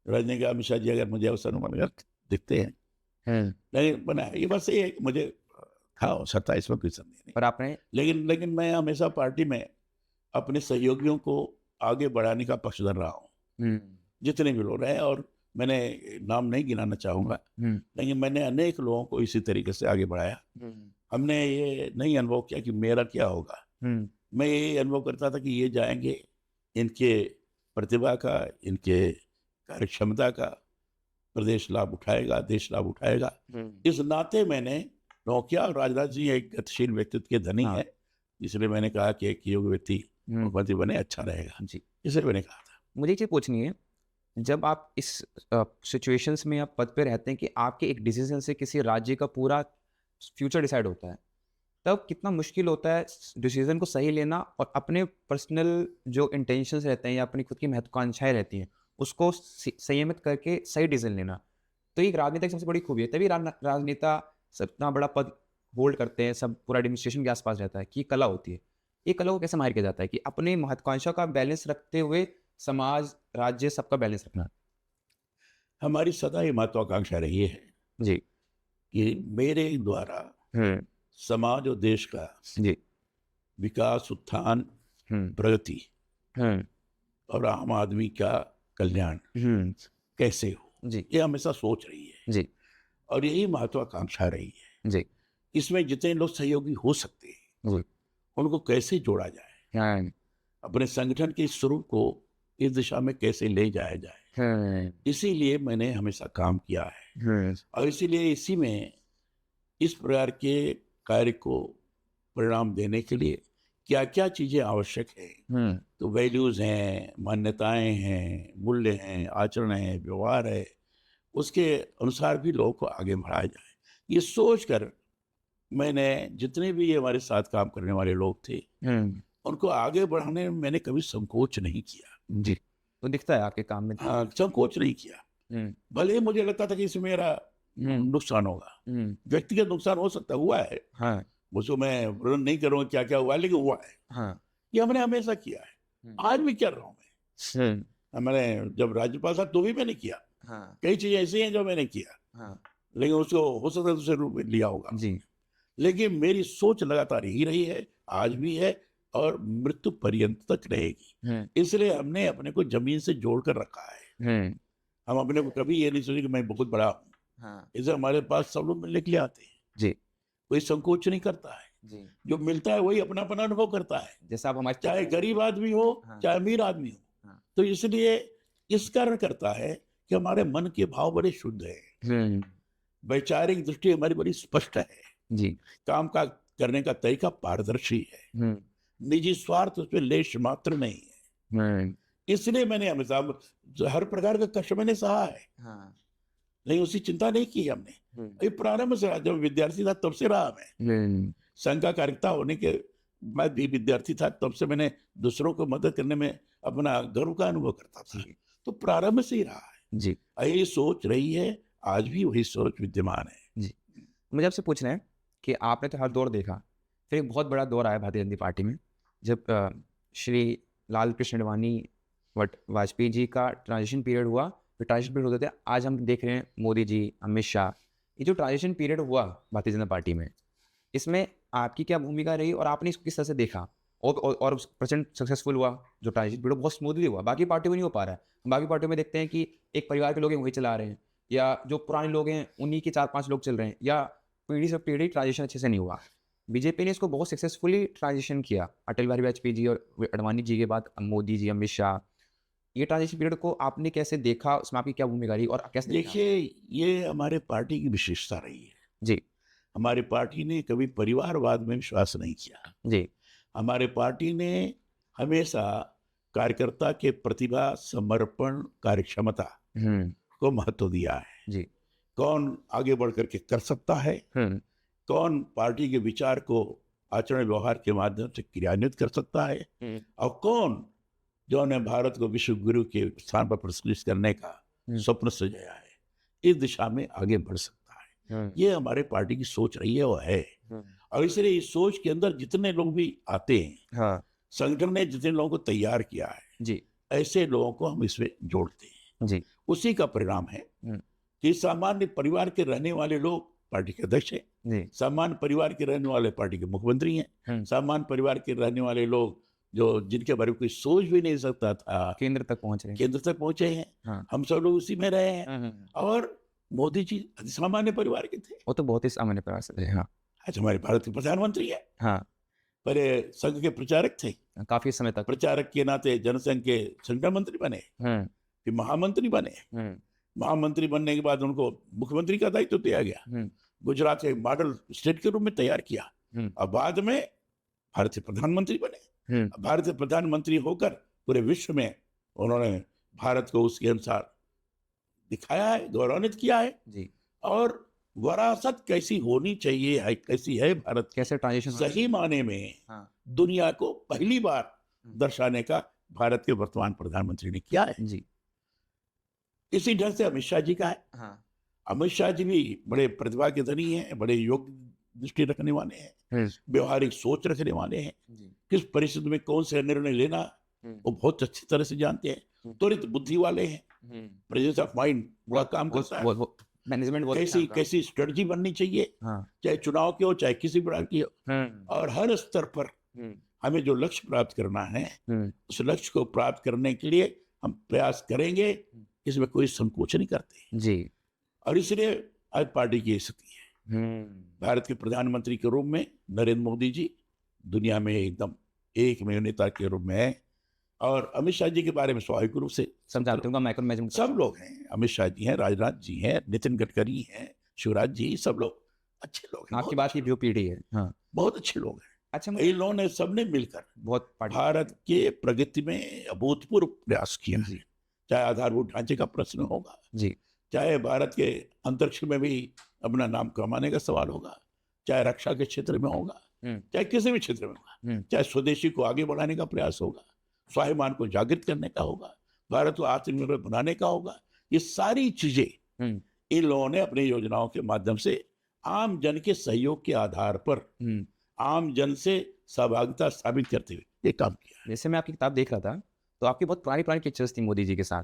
राजनाथ जी, अमित शाह जी अगर मुझे अवसर मिलेगा दिखते हैं, हम्म, लेकिन बना ये बस ये है कि मुझे था अवसर था, इसमें कोई संदेह नहीं। पर आपने लेकिन मैं हमेशा पार्टी में अपने सहयोगियों को आगे बढ़ाने का पक्षधर रहा हूँ, हम्म, जितने भी लोग रहे। और मैंने नाम नहीं गिनाना चाहूँगा, हम्म, लेकिन मैंने अनेक लोगों को इसी तरीके से आगे बढ़ाया। हम्म, हमने ये नहीं अनुभव किया कि मेरा क्या होगा, हम्म, मैं ये अनुभव करता था कि ये जाएंगे, इनके प्रतिभा का, इनके कार्यक्षमता का प्रदेश लाभ उठाएगा, देश लाभ उठाएगा। इस नाते मैंने नौकिया, और राजनाथ जी एक गतिशील व्यक्तित्व के धनी हाँ। है, इसलिए मैंने कहा कि एक योग्य व्यक्ति हम्म, मुख्यमंत्री बने, अच्छा रहेगा, जी। इसलिए मैंने कहा था। मुझे एक चीज़ पूछनी है, जब आप इस सिचुएशंस में आप पद पे रहते हैं कि आपके एक डिसीजन से किसी राज्य का पूरा फ्यूचर डिसाइड होता है, तब कितना मुश्किल होता है डिसीजन को सही लेना और अपने पर्सनल जो इंटेंशंस रहते हैं या अपनी खुद की महत्वाकांक्षाएं रहती हैं उसको संयमित करके सही डिसीजन लेना। तो एक राजनेता की सबसे बड़ी खूबी है, तभी राजनेता सब इतना बड़ा पद होल्ड करते हैं, सब पूरा एडमिनिस्ट्रेशन के आसपास रहता है कि ये कला होती है। ये कला को कैसे माहिर किया जाता है कि अपने महत्वाकांक्षा का बैलेंस रखते हुए समाज, राज्य, सबका बैलेंस रखना। हमारी सदा ये महत्वाकांक्षा रही है जी। कि मेरे द्वारा समाज और देश का जी। विकास, उत्थान, हम्म, प्रगति हम्म, और आम आदमी का कल्याण हम्म, कैसे हो, जी। ये हमेशा सोच रही है, जी। और यही महत्वाकांक्षा रही है। जी। इसमें जितने लोग सहयोगी हो सकते हैं, जी। उनको कैसे जोड़ा जाए, हाँ, अपने संगठन के स्वरूप को इस दिशा में कैसे ले जाया जाए, हाँ, इसीलिए मैंने हमेशा काम किया है। हाँ, और इसीलिए इसी में इस प्रकार के कार्य को परिणाम देने के लिए क्या क्या चीज़ें आवश्यक है, तो वैल्यूज़ हैं, मान्यताएं हैं, मूल्य हैं, आचरण है, व्यवहार है, उसके अनुसार भी लोगों को आगे बढ़ाया जाए। ये सोचकर मैंने जितने भी हमारे साथ काम करने वाले लोग थे, उनको आगे बढ़ाने में मैंने कभी संकोच नहीं किया। जी। तो दिखता है आपके काम में। हाँ, संकोच नहीं किया। भले ही मुझे लगता था कि इसमें मेरा नुकसान होगा, व्यक्तिगत नुकसान हो सकता, हुआ है, हाँ, मुझे मैं वर्णन नहीं करूँगा क्या क्या हुआ, लेकिन हुआ है। हाँ, ये हमने हमेशा किया है, आज भी कर रहा हूँ मैं। मैंने जब राज्यपाल साहब तो भी मैंने किया, हाँ, कई चीजें ऐसी हैं जो मैंने किया, हाँ, लेकिन उसको हो सकता है दूसरे रूप में लिया होगा। जी। लेकिन मेरी सोच लगातार यही रही है, आज भी है, और मृत्यु पर्यंत तक रहेगी। इसलिए हमने अपने को जमीन से जोड़ कर रखा है। हम अपने को कभी ये नहीं सोचे कि मैं बहुत बड़ा हूँ। हाँ, इसे हमारे पास सब लोग मिलने के लिए आते हैं, जी। कोई संकोच नहीं करता है, जी। जो मिलता है वही अपनापन अनुभव करता है, जैसा आप हमारे चाहे गरीब आदमी हो, हाँ। चाहे अमीर आदमी हो। हाँ। तो इसलिए इस कारण करता है कि हमारे मन के भाव बड़े शुद्ध है, वैचारिक दृष्टि हमारी बड़ी स्पष्ट है, जी। काम का करने का तरीका पारदर्शी है, निजी स्वार्थ उसमें लेश मात्र नहीं है। इसलिए मैंने हमेशा हर प्रकार का कष्ट मैंने सहा है, हाँ। नहीं उसकी चिंता नहीं की हमने। ये प्रारंभ से रहा, जब विद्यार्थी था तब से रहा मैं, संघ का कार्यकर्ता होने के मैं भी विद्यार्थी था, तब से मैंने दूसरों को मदद करने में अपना गर्व का अनुभव करता था। तो प्रारंभ से ही रहा है जी। ये सोच रही है, आज भी वही सोच विद्यमान है। जी। मुझे आपसे पूछना है कि आपने तो हर दौर देखा, फिर एक बहुत बड़ा दौर आया भारतीय जनता पार्टी में, जब श्री लाल कृष्ण आडवाणी वाजपेयी जी का ट्रांजिशन पीरियड हुआ, फिर ट्रांजिशन पीरियड होते थे, आज हम देख रहे हैं मोदी जी, अमित शाह। ये जो ट्रांजिशन पीरियड हुआ भारतीय जनता पार्टी में, इसमें आपकी क्या भूमिका रही और आपने इसको किस तरह से देखा, और प्रचंड सक्सेसफुल हुआ जो ट्रांजिशन पीरियड, बहुत स्मूथली हुआ, बाकी पार्टियों में नहीं हो पा रहा है। हम बाकी पार्टियों में देखते हैं कि एक परिवार के लोग हैं वही चला रहे हैं, या जो पुराने लोग हैं उन्हीं के 4-5 लोग चल रहे हैं, या पीढ़ी से पीढ़ी ट्रांजिशन अच्छे से नहीं हुआ। बीजेपी ने इसको बहुत सक्सेसफुली ट्रांजिशन किया, अटल बिहारी वाजपेयी जी और आडवाणी जी के बाद मोदी जी, अमित शाह। ये ट्रांजिशन पीरियड को आपने कैसे देखा, उसमें आपकी क्या भूमिका रही और कैसे देखा? देखिए, ये हमारे पार्टी की विशेषता रही है। जी। हमारी पार्टी ने कभी परिवारवाद में विश्वास नहीं किया। जी। हमारे पार्टी ने हमेशा कार्यकर्ता के प्रतिभा, समर्पण, कार्यक्षमता को महत्व दिया है। जी। कौन आगे बढ़ करके कर सकता है, कौन पार्टी के विचार को आचरण व्यवहार के माध्यम से क्रियान्वित कर सकता है, और कौन जो ने भारत को विश्व गुरु के स्थान पर प्रतिष्ठित करने का स्वप्न सजाया है, इस दिशा में आगे बढ़ सकता है। ये हमारे पार्टी की सोच रही है और है, और इसलिए इस सोच के अंदर जितने लोग भी आते हैं, हाँ संगठन ने जितने लोगों को तैयार किया है जी ऐसे लोगों को हम इसमें जोड़ते हैं। जी उसी का परिणाम है कि सामान्य परिवार के रहने वाले लोग पार्टी के अध्यक्ष हैं, जी सामान्य परिवार के रहने वाले पार्टी के मुख्यमंत्री हैं, सामान्य परिवार के रहने वाले लोग जो जिनके बारे में कोई सोच भी नहीं सकता था, केंद्र तक पहुंच रहे हैं। केंद्र तक पहुंचे हैं। हाँ। हम सब लोग उसी में रहे हैं। और मोदी जी सामान्य परिवार के थे, वो तो बहुत ही सामान्य प्रकार से थे। हाँ आज हमारे भारत के प्रधानमंत्री है, हाँ पहले संघ के प्रचारक थे, काफी समय तक प्रचारक के नाते जनसंघ के संगठन मंत्री बने, फिर महामंत्री बने, महामंत्री बनने के बाद उनको मुख्यमंत्री का दायित्व दिया गया, गुजरात के मॉडल स्टेट के रूप में तैयार किया, और बाद में भारत के प्रधानमंत्री बने। भारत के प्रधानमंत्री होकर पूरे विश्व में उन्होंने भारत को उसके अनुसार दिखाया है, गौरवान्वित किया है जी। और विरासत कैसी होनी चाहिए है, कैसी है भारत, कैसे ट्रांजिशन सही माने में दुनिया को पहली बार दर्शाने का भारत के वर्तमान प्रधानमंत्री ने किया है जी। इसी ढंग से अमित शाह जी का है। हाँ। अमित शाह जी भी बड़े प्रतिभा के धनी हैं, बड़े योग्य दृष्टि रखने वाले हैं, व्यवहारिक सोच रखने वाले हैं, किस परिस्थिति में कौन से निर्णय लेना वो बहुत अच्छी तरह से जानते हैं, त्वरित बुद्धि वाले हैं, प्रेजेंस ऑफ माइंड बड़ा काम करता है, मैनेजमेंट कैसी स्ट्रेटजी बननी चाहिए, चाहे चुनाव की हो चाहे किसी प्रकार की हो, और हर स्तर पर हमें जो लक्ष्य प्राप्त करना है उस लक्ष्य को प्राप्त करने के लिए हम प्रयास करेंगे, इसमें कोई संकोच नहीं करते जी। और इसलिए आज पार्टी की स्थिति है, भारत के प्रधानमंत्री के रूप में नरेंद्र मोदी जी दुनिया में एकदम एक नेता के रूप में है, और अमित शाह जी के बारे में स्वाभाविक रूप से समझाते हैं, सब लोग हैं, अमित शाह जी हैं, राजनाथ जी हैं, नितिन गडकरी हैं, शिवराज जी, सब लोग अच्छे लोग हैं। आपकी बात की जो पीढ़ी है, हाँ, बहुत अच्छे लोग हैं। अच्छा, इन लोगों ने सबने मिलकर बहुत भारत के प्रगति में अभूतपूर्व प्रयास किया है, चाहे आधारभूत ढांचे का प्रश्न होगा जी, चाहे भारत के अंतरिक्ष में भी अपना नाम कमाने का सवाल होगा, चाहे रक्षा के क्षेत्र में होगा, चाहे किसी भी क्षेत्र में होगा, चाहे स्वदेशी को आगे बढ़ाने का प्रयास होगा, स्वाभिमान को जागृत करने का होगा, भारत को आत्मनिर्भर बनाने का होगा, ये सारी चीजें इन लोगों ने अपनी योजनाओं के माध्यम से आम जन के सहयोग के आधार पर आम जन से सहभागिता स्थापित करते हुए ये काम किया। जैसे मैं आपकी किताब देख रहा था तो आपकी बहुत पुरानी पिक्चर्स थी मोदी जी के साथ,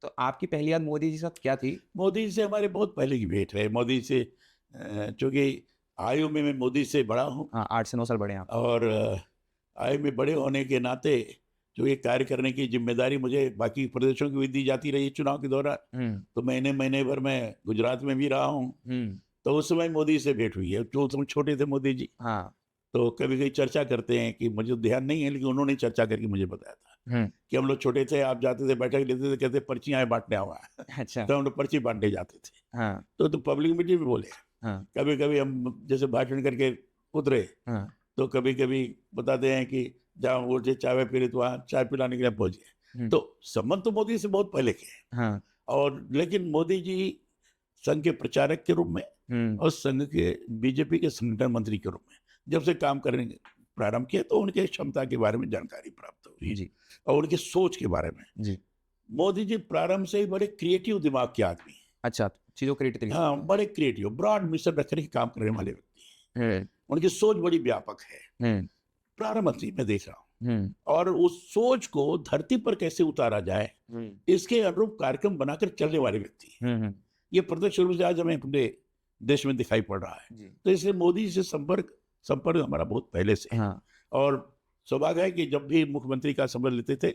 तो आपकी पहली याद मोदी जी के साथ क्या थी? मोदी जी से हमारे बहुत पहले की भेंट है। मोदी से चूंकि आयु में मैं मोदी से बड़ा हूँ, 8 से 9 साल बड़े हैं आप, और आयु में बड़े होने के नाते जो ये कार्य करने की जिम्मेदारी मुझे बाकी प्रदेशों की भी दी जाती रही चुनाव के दौरान, तो महीने भर मैं गुजरात में भी रहा हूँ, तो उस समय मोदी से भेंट हुई है। जो समय छोटे थे मोदी जी, हाँ, तो कभी कभी चर्चा करते हैं कि मुझे ध्यान नहीं है, लेकिन उन्होंने चर्चा करके मुझे बताया था कि हम लोग छोटे थे, आप जाते थे, बैठक लेते थे, कहते पर्चियां बांटने हुआ है, अच्छा, तो हम लोग पर्ची बांटने जाते थे। हाँ, तो पब्लिक मीटिंग में बोले, कभी कभी हम जैसे भाषण करके उतरे, तो कभी कभी बताते हैं कि जहाँ उठे चाय पी रहे तो वहाँ चाय पिलाने के लिए पहुंचे। तो संबंध तो मोदी से बहुत पहले के, और लेकिन मोदी जी संघ के प्रचारक के रूप में और संघ के बीजेपी के संगठन मंत्री के रूप में जब से काम करने प्रारंभ किया, तो उनके क्षमता के बारे में जानकारी प्राप्त हुई जी, और उनकी सोच के बारे में जी। मोदी जी प्रारंभ से ही बड़े क्रिएटिव दिमाग के आदमी हैं। अच्छा, चीजों क्रिएटिव, हाँ, बड़े क्रिएटिव, ब्रॉड मिशन रखने के काम करने वाले व्यक्ति हैं। उनकी सोच बड़ी व्यापक है, प्रारंभ से मैं देख रहा हूँ, और उस सोच को धरती पर कैसे उतारा जाए इसके अनुरूप कार्यक्रम बनाकर चलने वाले व्यक्ति हैं। ये प्रत्यक्ष रूप से आज हमें अपने देश में दिखाई पड़ रहा है। तो इसलिए मोदी जी से संपर्क हमारा बहुत पहले से है। और सौभाग्य है कि जब भी मुख्यमंत्री का संपर्क लेते थे,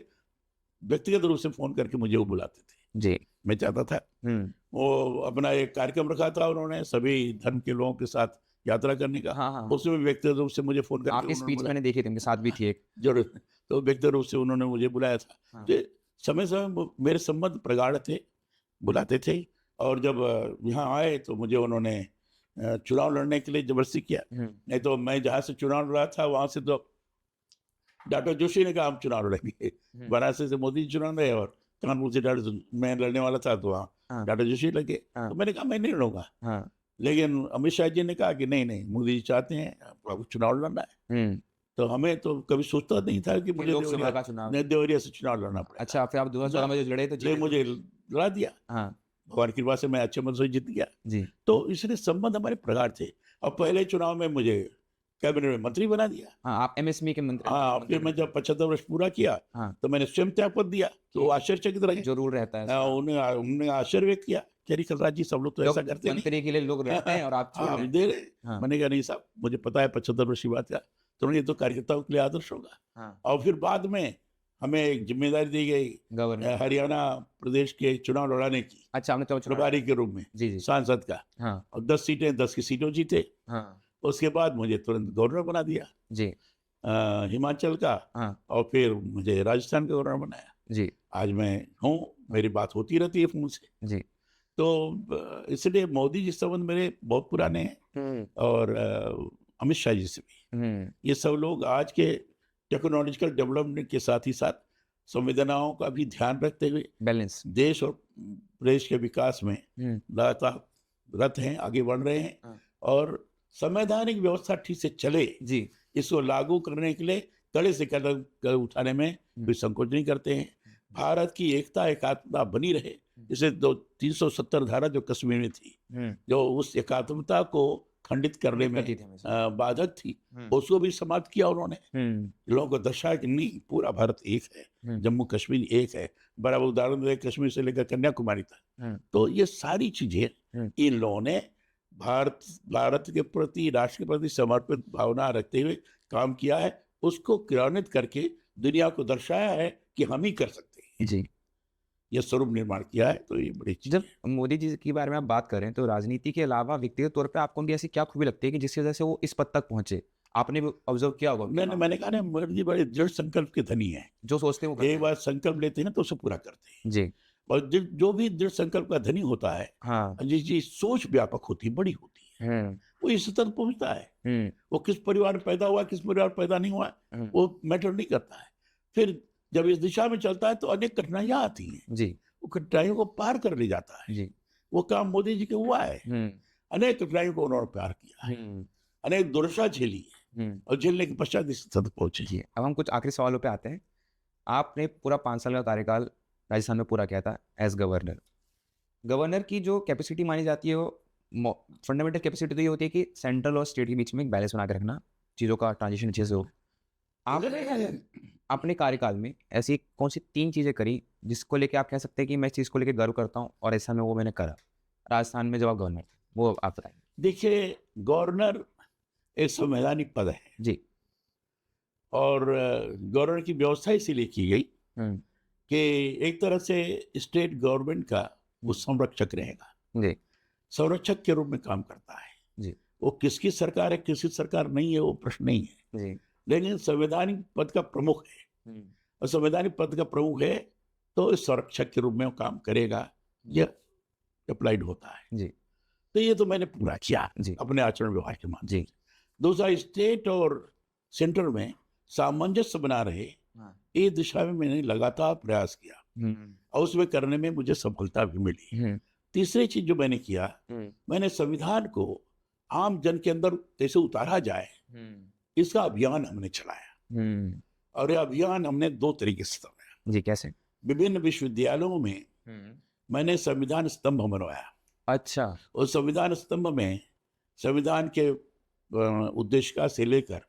व्यक्तिगत रूप से फोन करके मुझे वो बुलाते थे जी। मैं चाहता था, वो अपना एक कार्यक्रम रखा था उन्होंने सभी धर्म के लोगों के साथ यात्रा करने का, उसमें व्यक्तिगत रूप से मुझे फोन करके, आपकी स्पीच मैंने देखी थी, उनके साथ भी थी एक, जरूर, तो व्यक्तिगत रूप से उन्होंने मुझे बुलाया था। तो समय समय मेरे संबंध प्रगाढ़ थे, बुलाते थे, और जब यहाँ आए तो मुझे उन्होंने चुनाव लड़ने के लिए जबरदस्ती किया। नहीं तो मैं जहाँ से चुनाव लड़ा था वहां से तो डॉक्टर जोशी ने कहा हम चुनाव लड़ेंगे, वाराणसी से मोदी चुनाव लड़े और कानपुर से मैं लड़ने वाला था, तो वहाँ डॉक्टर जोशी लगे। तो मैंने कहा मैं नहीं लड़ूंगा, लेकिन अमित शाह जी ने कहा कि नहीं नहीं, मोदी जी चाहते हैं आपको चुनाव लड़ना है। तो हमें तो कभी सोचता नहीं था कि मुझे लोकसभा का चुनाव। देवरिया से चुनाव लड़ना पड़ेगा। अच्छा, फिर आप 2014 में जो लड़े तो ले जीते। मुझे लड़ा दिया, हाँ भगवान की कृपा से मैं अच्छे मत से जीत गया। जी। तो इसलिए संबंध हमारे प्रगाढ़ थे, और पहले चुनाव में मुझे कैबिनेट में मंत्री बना दिया। हाँ, आप एमएसएमई के मंत्री। हाँ, फिर मैं जब 75 वर्ष पूरा किया हाँ, तो मैंने स्वयं त्याग पत्र दिया, तो वो आश्चर्यचकित रहे। जो रूल रहता है उसका। उन्होंने आश्चर्य व्यक्त किया कि अरे कलराज जी, सब लोग तो जो ऐसा करते नहीं। मंत्री के लिए लोग रहते हैं और आप छोड़ हाँ, रहे हैं। दे रहे। हाँ। मैंने कहा नहीं साहब, मुझे पता है 75 वर्ष की बात का, तो ये तो कार्यकर्ताओं के लिए आदर्श होगा। हाँ, और फिर बाद में हमें एक जिम्मेदारी दी गई गवर्नर। हरियाणा प्रदेश के चुनाव लड़ाने की, अच्छा, हमने तो चुनाव। प्रभारी के रूप में जी जी। सांसद का, हाँ और 10 सीटें 10 की सीटों जीते। हाँ उसके बाद मुझे तुरंत गवर्नर बना दिया जी। हिमाचल का, हाँ और फिर मुझे राजस्थान का गवर्नर बनाया। जी आज मैं हूँ, मेरी बात होती रहती है फोन से। जी। तो इसलिए मोदी जी से संबंध मेरे बहुत पुराने हैं, और अमित शाह जी से भी। ये सब लोग आज के टेक्नोलॉजिकल डेवलपमेंट के साथ ही साथ संवेदनाओं का भी ध्यान रखते हुए बैलेंस। देश और प्रदेश के विकास में लगातार रत हैं, आगे बढ़ रहे हैं। हाँ। और संवैधानिक व्यवस्था ठीक से चले, जी। इसको लागू करने के लिए कड़े से कदम उठाने में कोई संकोच नहीं करते हैं। भारत की एकता एकात्मता बनी रहे, जैसे 370 धारा जो कश्मीर में थी, जो उस एकात्मता को खंडित करने में बाधक थी, उसको भी समाप्त किया उन्होंने। लोगों को दर्शाया कि नहीं, पूरा भारत एक है, जम्मू कश्मीर एक है। बराबर उदाहरण दे, कश्मीर से लेकर कन्याकुमारी तक। तो ये सारी चीजें इन लोगों ने भारत के प्रति, राष्ट्र के प्रति समर्पित भावना रखते हुए काम किया है। उसको क्रियान्वित करके दुनिया को दर्शाया है कि हम ही कर सकते हैं जी। ये स्वरूप निर्माण किया है। तो ये बड़ी चीज। जब मोदी जी के बारे में आप बात करें तो राजनीति के अलावा व्यक्तिगत तौर पे आपको उनकी ऐसी क्या खूबी लगती है कि जिसकी वजह से वो इस पद तक पहुंचे? आपने भी ऑब्जर्व किया होगा। मैंने कहा ना, मोदी जी बड़े दृढ़ संकल्प के धनी है। जो सोचते हैं वो एक बार संकल्प लेते हैं ना तो उसे पूरा करते हैं जी। और जो भी दृढ़ संकल्प का धनी होता है, हाँ, जिसकी सोच व्यापक होती है, बड़ी होती है, वो इस तक पहुंचता है। वो किस परिवार में पैदा हुआ, किस परिवार में पैदा नहीं हुआ, वो मैटर नहीं करता है। फिर जब इस दिशा में चलता है तो अनेक कठिनाइयां आती हैं जी। वो कठिनाइयों को पार कर ले जाता है जी। वो काम मोदी जी के हुआ है। अनेक कठिनाइयों को उन्होंने पार किया है, अनेक दुर्दशा झेली है, और झेलने के पश्चात इस तक पहुंचे जी। अब हम कुछ आखिरी सवालों पे आते हैं। आपने पूरा 5 साल का कार्यकाल राजस्थान में पूरा किया था एज गवर्नर। गवर्नर की जो कैपेसिटी मानी जाती है, वो फंडामेंटल कैपेसिटी तो ये होती है कि सेंट्रल और स्टेट के बीच में एक बैलेंस बना के रखना, चीज़ों का ट्रांजिशन अच्छे से हो। आपने अपने कार्यकाल में ऐसी कौन सी 3 चीज़ें करी जिसको लेके आप कह सकते हैं कि मैं इस चीज़ को लेके गर्व करता हूँ और ऐसा में वो मैंने करा राजस्थान में जब आप गवर्नर थे, वो आप बताएं। देखिए, गवर्नर एक संवैधानिक पद है जी, और गवर्नर की व्यवस्था इसीलिए की गई कि एक तरह से स्टेट गवर्नमेंट का वो संरक्षक रहेगा जी, संरक्षक के रूप में काम करता है जी। वो किसकी सरकार है, किसकी सरकार नहीं है, वो प्रश्न नहीं है जी। लेकिन संवैधानिक पद का प्रमुख है, और संवैधानिक पद का प्रमुख है तो इस संरक्षक के रूप में वो काम करेगा, यह अप्लाइड होता है जी। तो ये तो मैंने पूरा किया जी अपने आचरण व्यवहार के माध्यम से। दूसरा, स्टेट और सेंटर में सामंजस्य बना रहे, इस दिशा में मैंने लगातार प्रयास किया और उसमें करने में मुझे सफलता भी मिली। तीसरी चीज जो मैंने किया, मैंने संविधान को आम जन के अंदर कैसे उतारा जाए, इसका अभियान हमने चलाया, और यह अभियान हमने 2 तरीके से चलाया जी। कैसे? विभिन्न विश्वविद्यालयों में मैंने संविधान स्तंभ बनवाया। अच्छा। उस संविधान स्तंभ में संविधान के उद्देशिका से लेकर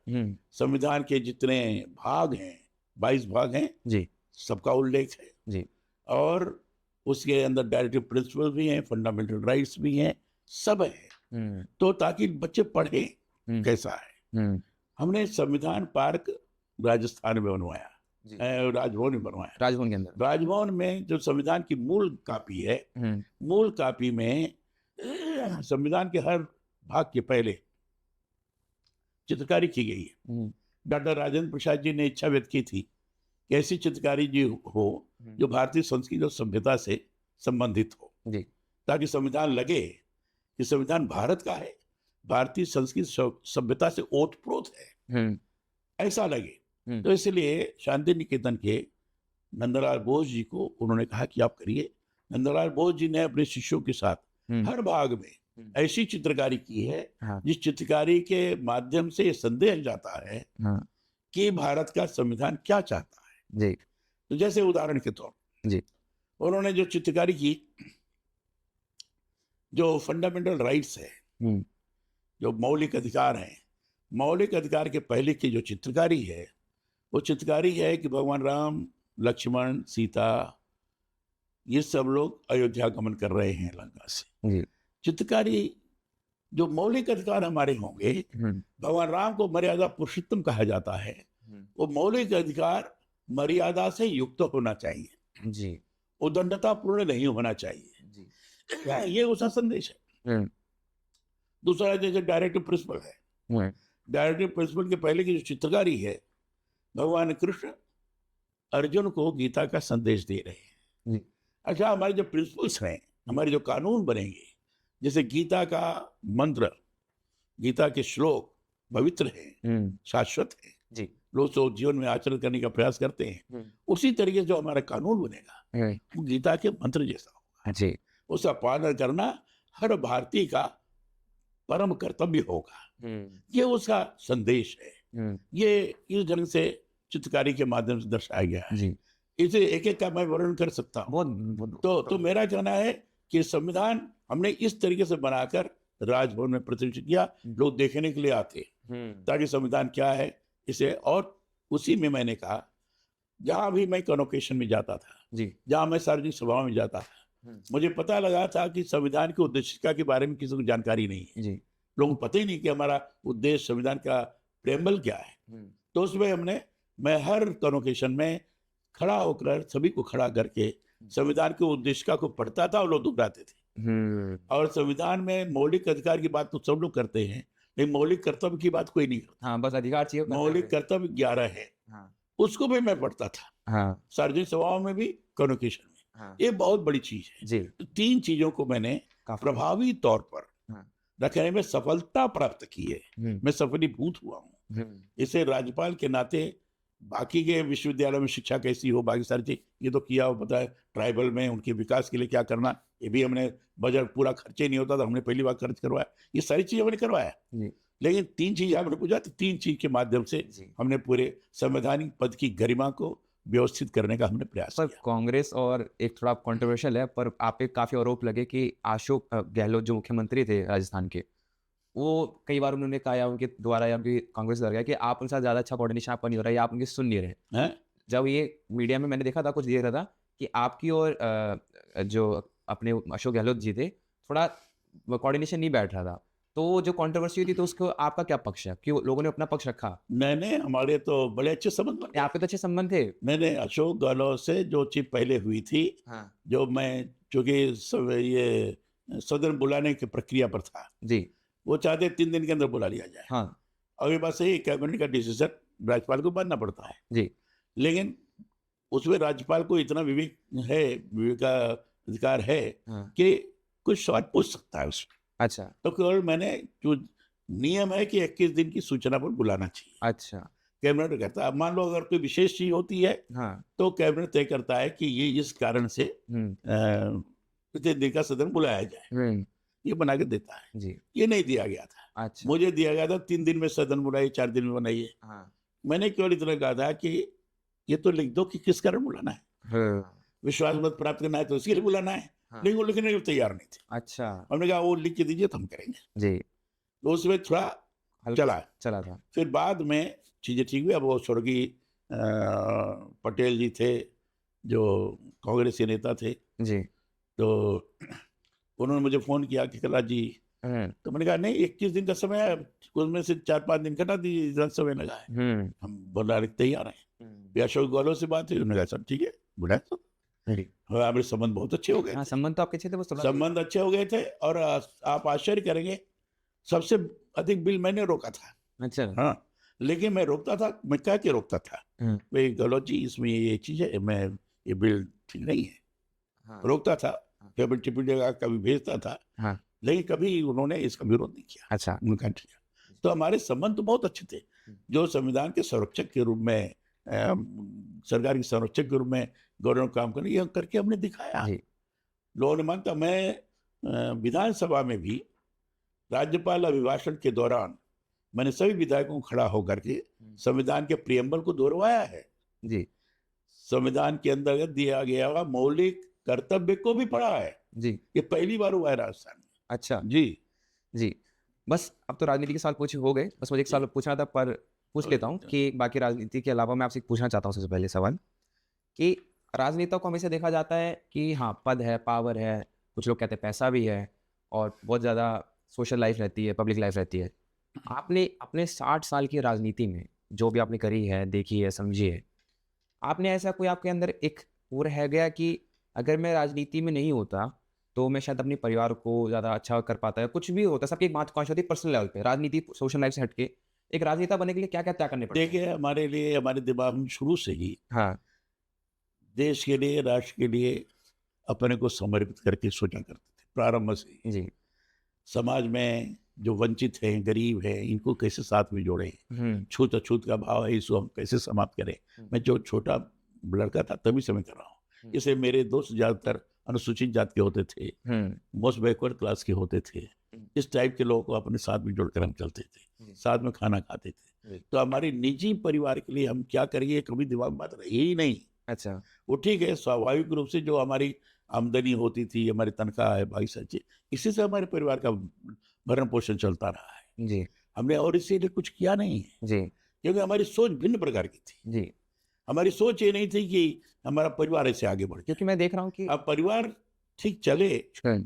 संविधान के जितने भाग हैं, 22 भाग हैं जी, सबका उल्लेख है जी, और उसके अंदर डायरेक्टिव प्रिंसिपल भी हैं, फंडामेंटल राइट्स भी हैं, सब है। तो ताकि बच्चे पढ़े कैसा है। हमने संविधान पार्क राजस्थान में बनवाया, राजभवन में बनवाया। राजभवन के अंदर, राजभवन में जो संविधान की मूल कापी है, मूल कापी में संविधान के हर भाग के पहले चित्रकारी की गई है। डॉक्टर राजेंद्र प्रसाद जी ने इच्छा व्यक्त की थी कि ऐसी चित्रकारी जी हो जो भारतीय संस्कृति और सभ्यता से संबंधित हो जी, ताकि संविधान लगे कि संविधान भारत का है, भारतीय संस्कृति सभ्यता से ओतप्रोत है, ऐसा लगे। तो इसलिए शांति निकेतन के नंदलाल बोस जी को उन्होंने कहा कि आप करिए। नंदलाल बोस जी ने अपने शिष्यों के साथ हर भाग में ऐसी चित्रकारी की है हाँ, जिस चित्रकारी के माध्यम से ये संदेश जाता है हाँ, कि भारत का संविधान क्या चाहता है। जी, तो जैसे उदाहरण के तौर जी, पर उन्होंने जो चित्रकारी की, जो फंडामेंटल राइट्स है, हुँ, जो मौलिक अधिकार हैं, मौलिक अधिकार के पहले की जो चित्रकारी है, वो चित्रकारी है कि भगवान राम, लक्ष्मण, सीता, ये सब लोग अयोध्या गमन कर रहे हैं लंका से। जी, चित्रकारी, जो मौलिक अधिकार हमारे होंगे, हुँ, भगवान राम को मर्यादा पुरुषोत्तम कहा जाता है, हुँ, वो मौलिक अधिकार मर्यादा से युक्त होना चाहिए, जी, उद्दंडतापूर्ण नहीं होना चाहिए। जी, ये उसका संदेश है। हुँ, दूसरा जैसे डायरेक्टिव प्रिंसिपल है, हुँ, डायरेक्टिव प्रिंसिपल के पहले की जो चित्रकारी है, भगवान कृष्ण अर्जुन को गीता का संदेश दे रहे हैं। जी, अच्छा, हमारे जो प्रिंसिपल्स हैं, हमारे जो कानून बनेंगे, जैसे गीता का मंत्र, गीता के श्लोक पवित्र हैं, हुँ, शाश्वत हैं, जी, लोग तो जीवन में आचरण करने का प्रयास करते हैं। हुँ, उसी तरीके से जो हमारा कानून बनेगा, हुँ, वो गीता के मंत्र जैसा होगा। जी, उसका पालन करना हर भारतीय का परम कर्तव्य होगा। हुँ, ये उसका संदेश है। हुँ, ये इस ढंग से चित्रकारी के माध्यम से दर्शाया गया है। जी, इसे एक एक का मैं वर्णन कर सकता हूँ। बहुत तो मेरा कहना है कि संविधान हमने इस तरीके से बनाकर राजभवन में प्रतिष्ठित किया, लोग देखने के लिए आते, हुँ, ताकि संविधान क्या है इसे। और उसी में मैंने कहा, जहाँ भी मैं कन्वोकेशन में जाता था, जी, जहाँ मैं सार्वजनिक सभाओं में जाता था, हुँ, मुझे पता लगा था कि संविधान की उद्देशिका के बारे में किसी को जानकारी नहीं है। जी, लोगों को पता ही नहीं कि हमारा उद्देश्य, संविधान का प्रेम्बल क्या है। हुँ, तो उसमें मैं हर कन्वोकेशन में खड़ा होकर, सभी को खड़ा करके संविधान के उद्देशिका को पढ़ता था और लोग दोहराते थे। हुँ, और संविधान में मौलिक अधिकार की बात तो सब लोग करते हैं, लेकिन मौलिक कर्तव्य की बात कोई नहीं करता। हाँ, बस अधिकार चाहिए मौलिक कर्तव्य 11 है, हाँ, उसको भी मैं पढ़ता था, हाँ, सार्वजनिक सभाओं में भी, कन्वोकेशन में। हाँ, ये बहुत बड़ी चीज है। जी, तो 3 चीजों को मैंने काफ़ी प्रभावी तौर पर हाँ, रखने में सफलता प्राप्त की है। हुँ, मैं सफलीभूत हुआ हूँ। हुँ, इसे राज्यपाल के नाते बाकी के विश्वविद्यालयों में शिक्षा कैसी हो, बाकी सारी चीज ये तो किया हो, पता है। ट्राइबल में उनके विकास के लिए क्या करना, ये भी हमने, बजट पूरा खर्चे नहीं होता था, हमने पहली बार खर्च करवाया। ये सारी चीजें हमने करवाया। जी, लेकिन 3 चीज आपने पूछा, तो 3 चीज के माध्यम से जी। हमने पूरे संवैधानिक पद की गरिमा को व्यवस्थित करने का हमने प्रयास पर किया। कांग्रेस और एक थोड़ा कंट्रोवर्शियल है, पर आप पे काफ़ी आरोप लगे कि अशोक गहलोत जो मुख्यमंत्री थे राजस्थान के, वो कई बार उन्होंने कहा या उनके द्वारा या उनकी कांग्रेस द्वारा कि आप उनके साथ ज़्यादा अच्छा कोऑर्डिनेशन आपका नहीं हो रहा है या आप उनकी सुन नहीं रहे। हैं? जब ये मीडिया में मैंने देखा था, कुछ देख रहा था कि आपकी और जो अपने अशोक गहलोत जी थे, थोड़ा कोऑर्डिनेशन नहीं बैठ रहा था। तो वो जो कंट्रोवर्सी हुई थी, तो उसको आपका क्या पक्ष है? क्यों लोगों ने अपना पक्ष रखा? मैंने, हमारे तो बड़े अच्छे संबंध बन गए। आपके तो अच्छे संबंध थे। मैंने अशोक गहलोत से जो चीज पहले हुई थी, हाँ, जो मैं, चूंकि ये सदन बुलाने की प्रक्रिया पर था, जी, वो चाहते 3 दिन के अंदर बुला लिया जाए। हाँ, और ये बात सही, कैबिनेट का डिसीजन राज्यपाल को मानना पड़ता है। जी, लेकिन उसमें राज्यपाल को इतना विवेकाधिकार है हाँ, कि कुछ सवाल पूछ सकता है उसमें। अच्छा, तो केवल मैंने, जो नियम है कि 21 दिन की सूचना पर बुलाना चाहिए, अच्छा, कैबिनेट कहता है। मान लो अगर कोई विशेष चीज होती है, हाँ, तो कैबिनेट तय करता है कि ये इस कारण से हुँ, इतने दिन का सदन बुलाया जाए, हुँ, ये बना के देता है। जी, ये नहीं दिया गया था। अच्छा, मुझे दिया गया था 3 दिन में सदन बुलाइए, 4 दिन में बनाइए। हाँ, मैंने केवल इतना कहा था कि ये तो लिख दो कि किस कारण बुलाना है, हाँ, विश्वास मत प्राप्त करना है तो इसके लिए बुलाना है। हाँ, लेकिन वो लिखने को तैयार नहीं थे। अच्छा, हमने कहा वो लिख के दीजिए तो हम करेंगे। जी, तो उसमें थोड़ा हल्का चला। चला था। फिर बाद में चीजें ठीक हुई। अब वो स्वर्गीय पटेल जी थे, जो कांग्रेस के नेता थे, जी, तो उन्होंने मुझे फोन किया कि कला जी, हुँ, तो मैंने कहा नहीं, 21 दिन का समय है, उसमें से 4-5 दिन घटा दीजिए, इतना समय लगा है, हुँ, हम बुलाने को तैयार हैं। हुँ, फिर अशोक गहलोत से बात हुई, उन्होंने कहा सब ठीक है, बुलाए तो। जी, हमारे संबंध बहुत अच्छे हो गए हाँ, थे। संबंध तो आपके अच्छे थे, बस थोड़ा संबंध अच्छे हो गए थे। और आप आश्चर्य करेंगे, सबसे अधिक बिल मैंने रोका था। अच्छा, हाँ, लेकिन मैं रोकता था, मैं कह के रोकता था, हुँ, भाई गहलोत जी इसमें ये चीज़ है, मैं, ये बिल ठीक नहीं है। हाँ, रोकता था, हाँ। केवल टिप्पणी लगा कभी भेजता था, हाँ, लेकिन कभी उन्होंने इसका विरोध नहीं किया। अच्छा, उनका ठीक है। तो हमारे संबंध तो बहुत अच्छे थे। जो संविधान के संरक्षक के रूप में, सरकार के संरक्षक के रूप में गवर्नर काम करने, ये करके हमने दिखाया। जी, लोगों ने मानता। मैं विधानसभा में भी राज्यपाल अभिभाषण के दौरान मैंने सभी विधायकों को खड़ा होकर के संविधान के प्रियम्बल को दोहराया है। जी संविधान के अंतर्गत दिया गया हुआ मौलिक कर्तव्य को भी पढ़ा है। जी। ये पहली बार हुआ है राजस्थान में। अच्छा जी जी। बस अब तो राजनीति के सवाल पूछे हो गए, बस मुझे एक सवाल पूछना था, पर पूछ लेता हूँ कि बाकी राजनीति के अलावा मैं आपसे पूछना चाहता हूँ सबसे पहले सवाल कि राजनेता को हमेशा देखा जाता है कि हाँ पद है, पावर है, कुछ लोग कहते हैं पैसा भी है और बहुत ज़्यादा सोशल लाइफ रहती है, पब्लिक लाइफ रहती है। आपने अपने 60 साल की राजनीति में जो भी आपने करी है, देखी है, समझी है, आपने ऐसा कोई आपके अंदर एक वो रह गया कि अगर मैं राजनीति में नहीं होता तो मैं शायद अपने परिवार को ज़्यादा अच्छा कर पाता है, कुछ भी होता है, सबकी एक महत्वाकांक्षा होती है पर्सनल लेवल पे, राजनीति सोशल लाइफ से हटके एक राजनेता बनने के लिए क्या क्या त्याग करने पड़ते हैं? देखिए, हमारे लिए हमारे दिमाग में शुरू से ही हाँ देश के लिए, राष्ट्र के लिए अपने को समर्पित करके सोचा करते थे प्रारंभ से ही। जी। समाज में जो वंचित हैं, गरीब हैं, इनको कैसे साथ में जोड़ें, छूत अछूत का भाव है, इसको हम कैसे समाप्त करें। मैं जो छोटा लड़का था तभी से मैं कर रहा हूँ। इसे मेरे दोस्त ज़्यादातर अनुसूचित जात के होते थे, मोस्ट बैकवर्ड क्लास के होते थे। इस टाइप के लोगों को अपने साथ में जोड़कर हम चलते थे, साथ में खाना खाते थे। तो हमारे निजी परिवार के लिए हम क्या करेंगे कभी दिमाग में बात रही ही नहीं। अच्छा। वो ठीक है, स्वाभाविक रूप से जो हमारी आमदनी होती थी, हमारी तनख्वाह है, भाई सच्चे, इसी से हमारे परिवार का भरण पोषण चलता रहा है। जी हमने और इसीलिए कुछ किया नहीं है, जी क्योंकि हमारी सोच भिन्न प्रकार की थी। जी। हमारी सोच ये नहीं थी कि हमारा परिवार ऐसे आगे बढ़ जाए। क्योंकि मैं देख रहा हूँ कि अब परिवार ठीक चले, हाँ,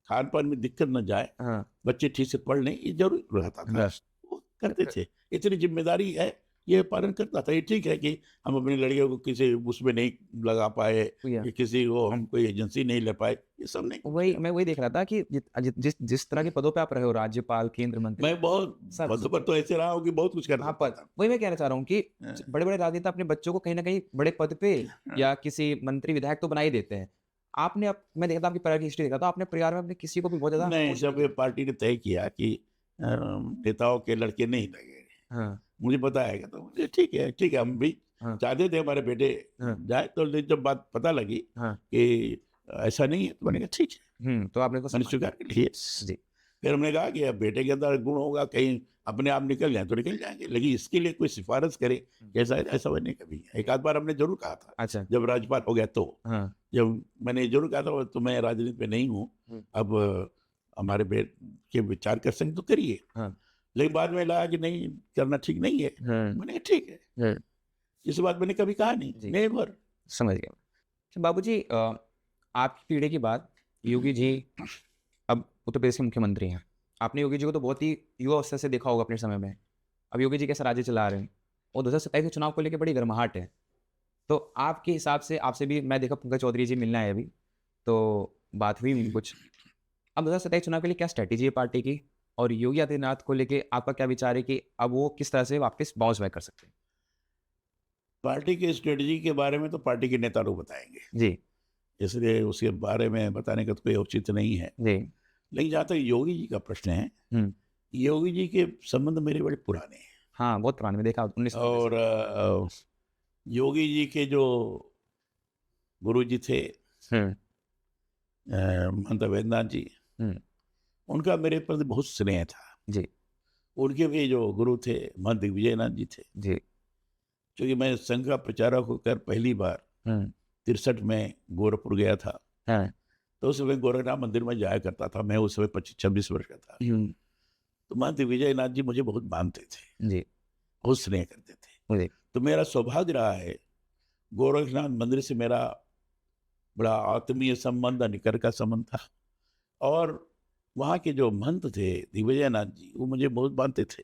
खान पान में दिक्कत न जाए, हाँ, बच्चे ठीक से पढ़ लें, ये जरूर रहता था। बस। वो करते थे, इतनी जिम्मेदारी है, ये पालन करता था। ये ठीक है कि हम अपनी लड़कियों को किसी उसमें नहीं लगा पाए या या किसी को हम कोई एजेंसी नहीं ले पाए, ये सब नहीं। वही मैं वही देख रहा था कि जिस तरह के पदों पे आप रहे हो, राज्यपाल, केंद्र मंत्री, मैं बहुत सब पदों पर तो ऐसे रहा हूँ कि बहुत कुछ कर हाँ सकता पद, था। वही मैं कहना चाह रहा हूँ कि हाँ। बड़े बड़े राजनेता अपने बच्चों को कहीं ना कहीं बड़े पद पे या किसी मंत्री विधायक तो बना ही देते हैं। आपने मैं देखा था आपकी परिवार की हिस्ट्री देखा था, आपने परिवार में अपने किसी को भी बहुत ज्यादा नहीं, push जब नहीं ये पार्टी ने तय किया कि नेताओं के लड़के नहीं लगेंगे, किया। हाँ मुझे बताया तो मुझे ठीक है, हम भी हाँ चाहते थे हमारे बेटे हाँ जाए। तो जब बात पता लगी हाँ। कि ऐसा नहीं है, तो मैंने कहा ठीक है, तो आपने मैंने स्वीकार कर लिया। जी फिर हमने कहा कि अब बेटे के अंदर गुण होगा, कहीं अपने आप निकल जाए तो निकल जाएंगे, लेकिन इसके लिए कोई सिफारिश करे कैसा है, ऐसा मैंने कभी, एक आध बार हमने जरूर कहा था अच्छा जब राज्यपाल हो गया तो। हाँ जब मैंने जरूर कहा था तो मैं राजनीति में नहीं हूँ, अब हमारे बेटे के विचार कर सकते तो करिए। हाँ लेकिन बाद में लगा कि नहीं करना ठीक नहीं है, मैंने कहा ठीक है। इस बात मैंने कभी कहा नहीं, जी। नेवर। समझ गया। अच्छा बाबूजी, आपकी पीढ़ी के बाद योगी जी अब उत्तर प्रदेश के मुख्यमंत्री हैं। आपने योगी जी को तो बहुत ही युवा अवस्था से देखा होगा अपने समय में। अब योगी जी कैसा राज्य चला रहे हैं और 2027 के चुनाव को लेकर बड़ी गर्माहट है। तो आपके हिसाब से आपसे भी मैं देखा पंकज चौधरी जी मिलना है अभी, तो बात हुई मेरी कुछ। अब 2027 चुनाव के लिए क्या स्ट्रैटेजी है पार्टी की, और योगी आदित्यनाथ को लेके आपका क्या विचार है कि अब वो किस तरह से वापस बाउंस बैक कर सकते हैं? पार्टी की स्ट्रेटजी के बारे में तो पार्टी के नेता लोग बताएंगे, जी इसलिए उसके बारे में बताने का तो कोई औचित्य नहीं है। जी। लेकिन जहाँ तक योगी जी का प्रश्न है, योगी जी के संबंध मेरे बड़े पुराने हैं। हाँ बहुत पुराने में देखा 19 और योगी जी के जो गुरु जी थे महंत वैद्यनाथ जी, उनका मेरे प्रति बहुत स्नेह था। जी उनके भी जो गुरु थे महंत दिग्विजयनाथ जी थे। जी। क्योंकि मैं संघ का प्रचारक होकर पहली बार 63 में गोरखपुर गया था, तो उस समय गोरखनाथ मंदिर में जाया करता था। मैं उस समय 25-26 वर्ष का था। तो महंत दिग्विजयनाथ जी मुझे बहुत मानते थे जी, बहुत स्नेह करते थे। तो मेरा सौभाग्य रहा है, गोरखनाथ मंदिर से मेरा बड़ा आत्मीय संबंध, निकट का संबंध था। और वहाँ के जो महंत थे दिग्विजयनाथ जी, वो मुझे बहुत मानते थे।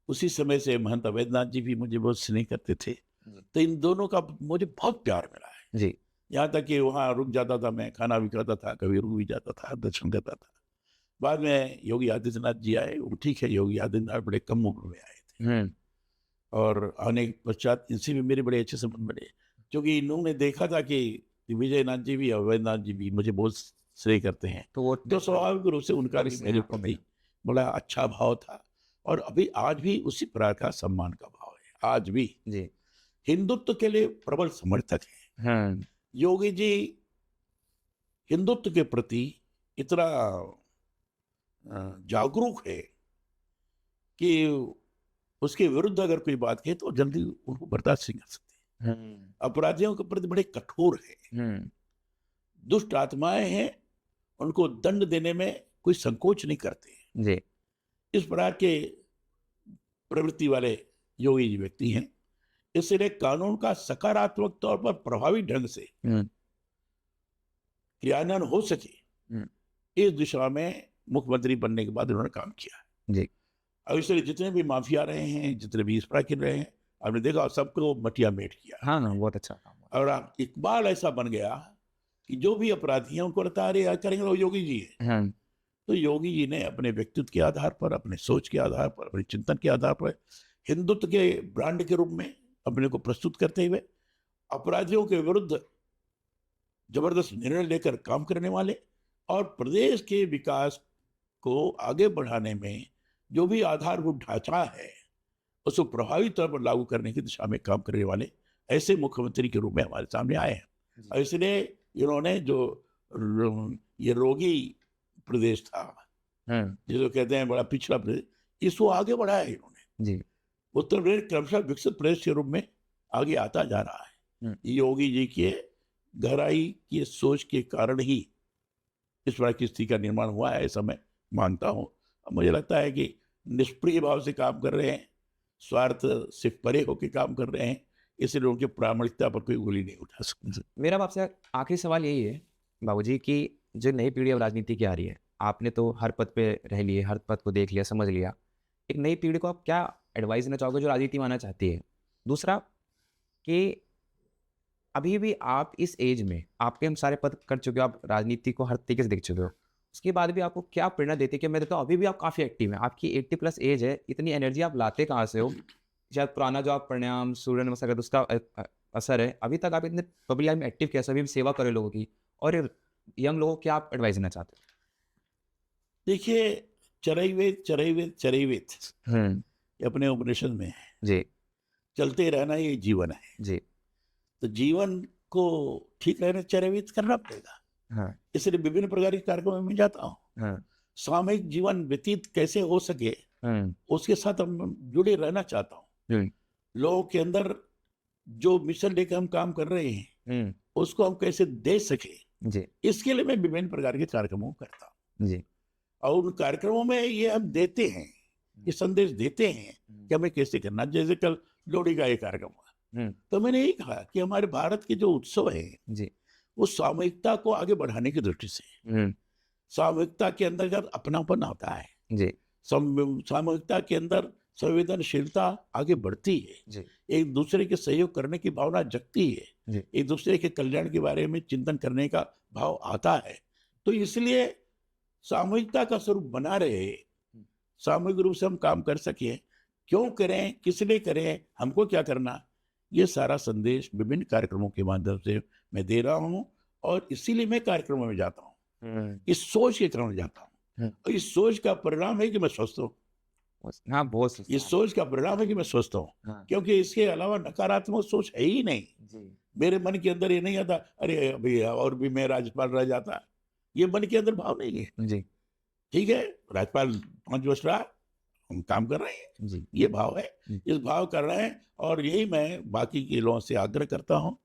उसी समय से महंत वैद्यनाथ जी भी मुझे बहुत स्नेह करते थे। तो इन दोनों का मुझे बहुत प्यार मिला है जी। यहाँ तक कि वहाँ रुक जाता था, मैं खाना भी खाता था, कभी रुक भी जाता था, दर्शन करता था। बाद में योगी आदित्यनाथ जी आए, वो ठीक है, योगी आदित्यनाथ बड़े कम उम्र में आए थे, और आने के पश्चात इनसे भी मेरे बड़े अच्छे संबंध बने, क्योंकि इन्होंने देखा था कि विजयनाथ जी भी और वैद्यनाथ जी भी मुझे बहुत स्नेह करते हैं। तो स्वाभाविक रूप से उनका भी मेरे प्रति बड़ा अच्छा भाव था, और अभी आज भी उसी प्रकार का सम्मान का भाव है। आज भी जी हिंदुत्व के लिए प्रबल समर्थक हैं। योगी जी हिंदुत्व के प्रति इतना जागरूक है कि उसके विरुद्ध अगर कोई बात कहे तो जल्दी उनको बर्दाश्त नहीं कर सकते। अपराधियों के प्रति बड़े कठोर है, दुष्ट आत्माएं हैं, उनको दंड देने में कोई संकोच नहीं करते। जी। इस प्रकार के प्रवृत्ति वाले योगी जी व्यक्ति हैं, इसलिए कानून का सकारात्मक तौर पर प्रभावी ढंग से क्रियान्वयन हो सके, इस दिशा में मुख्यमंत्री बनने के बाद उन्होंने काम किया। जी। अब इसलिए जितने भी माफिया रहे हैं, जितने भी इस प्रकार के रहे हैं, आपने देखा सबको मटिया मेट किया। हाँ ना, बहुत अच्छा काम हुआ। और इकबाल ऐसा बन गया कि जो भी अपराधी हैं उनको लगता है अरे यार करेंगे वो योगी जी है। तो योगी जी ने अपने व्यक्तित्व के आधार पर, अपने सोच के आधार पर, अपने चिंतन के आधार पर हिंदुत्व के ब्रांड के रूप में अपने को प्रस्तुत करते हुए अपराधियों के विरुद्ध जबरदस्त निर्णय लेकर काम करने वाले और प्रदेश के विकास को आगे बढ़ाने में जो भी आधारभूत ढांचा है उसको प्रभावी तौर पर लागू करने की दिशा में काम करने वाले ऐसे मुख्यमंत्री के रूप में हमारे सामने आए हैं। और इसलिए इन्होंने जो ये रोगी प्रदेश था, जिसको कहते हैं बड़ा पिछड़ा प्रदेश, इसको आगे बढ़ाया इन्होंने। जी। उत्तर प्रदेश क्रमशः विकसित प्रदेश के रूप में आगे आता जा रहा है। योगी जी के गहराई की सोच के कारण ही इस प्रकार की स्थिति का निर्माण हुआ है, ऐसा मैं मानता हूँ। मुझे लगता है कि निष्प्रिय भाव से काम कर रहे हैं, स्वार्थ से परे होकर काम कर रहे हैं, इसलिए उनकी प्रामाणिकता पर कोई उंगली नहीं उठा सकता। मेरा आपसे आखिरी सवाल यही है बाबूजी कि जो नई पीढ़ी अब राजनीति की आ रही है, आपने तो हर पद पे रह लिए, हर पद को देख लिया, समझ लिया, एक नई पीढ़ी को आप क्या एडवाइस देना चाहोगे जो राजनीति में आना चाहती है? दूसरा कि अभी भी आप इस एज में, आपके हम सारे पद कर चुके हो, आप राजनीति को हर तरीके से देख चुके हो, उसके बाद भी आपको क्या प्रेरणा देती है? कि मैं देखता हूँ अभी भी आप काफ़ी एक्टिव हैं, आपकी 80+ एज है, इतनी एनर्जी आप लाते कहाँ से हो? शायद पुराना जो आप प्राणायाम, सूर्य नमस्कार उसका असर है, अभी तक आप इतने पब्लिक लाइफ में एक्टिव कैसे, अभी भी सेवा करें लोगों की, और यंग लोगों को क्या आप एडवाइस देना चाहते हो? देखिए, चरैवेत ये अपने उपनिषद में है। जी। चलते रहना ये जीवन है। जी। तो जीवन को ठीक रहने चरैवेत करना पड़ेगा। हाँ। इसलिए विभिन्न प्रकार के कार्यक्रमों में जाता हूँ। हाँ। सामूहिक जीवन व्यतीत कैसे हो सके उसके साथ हम जुड़े रहना चाहता हूँ। लोगों के अंदर जो मिशन लेकर हम काम कर रहे हैं उसको हम कैसे दे सके, जी, इसके लिए मैं विभिन्न प्रकार के कार्यक्रमों को करता हूँ। जी। और उन कार्यक्रमों में ये हम देते हैं, ये संदेश देते हैं कि हमें कैसे करना। जैसे कल लोहड़ी का एक कार्यक्रम हुआ, तो मैंने यही कहा कि हमारे भारत के जो उत्सव है जी, वो सामूहिकता को आगे बढ़ाने की दृष्टि से, सामूहिकता के अंतर्गत अपनापन आता है जी, सामूहिकता के अंदर संवेदनशीलता आगे बढ़ती है जी, एक दूसरे के सहयोग करने की भावना जगती है जी, एक दूसरे के कल्याण के बारे में चिंतन करने का भाव आता है। तो इसलिए सामूहिकता का स्वरूप बना रहे, सामूहिक रूप से हम काम कर सके, क्यों करें, किस लिए करें, हमको क्या करना, ये सारा संदेश विभिन्न कार्यक्रमों के माध्यम से मैं दे रहा हूँ। और इसीलिए मैं कार्यक्रमों में जाता हूँ, इस सोच के कारण जाता हूँ। और इस सोच का परिणाम है कि मैं स्वस्थ हूँ। हाँ, बहुत इस सोच का परिणाम है कि मैं स्वस्थ हूँ। हाँ। क्योंकि इसके अलावा नकारात्मक सोच है ही नहीं। जी। मेरे मन के अंदर ये नहीं आता अरे भैया और भी मैं राज्यपाल रह जाता, ये मन के अंदर भाव नहीं है। जी। ठीक है, राज्यपाल 5 वर्ष रहा, हम काम कर रहे हैं, जी। ये भाव है, इस भाव कर रहे हैं। और यही मैं बाकी के लोगों से आग्रह करता हूँ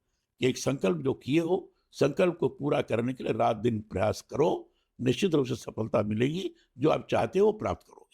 कि एक संकल्प जो किए हो, संकल्प को पूरा करने के लिए रात दिन प्रयास करो, निश्चित रूप से सफलता मिलेगी। जो आप चाहते हो प्राप्त करो।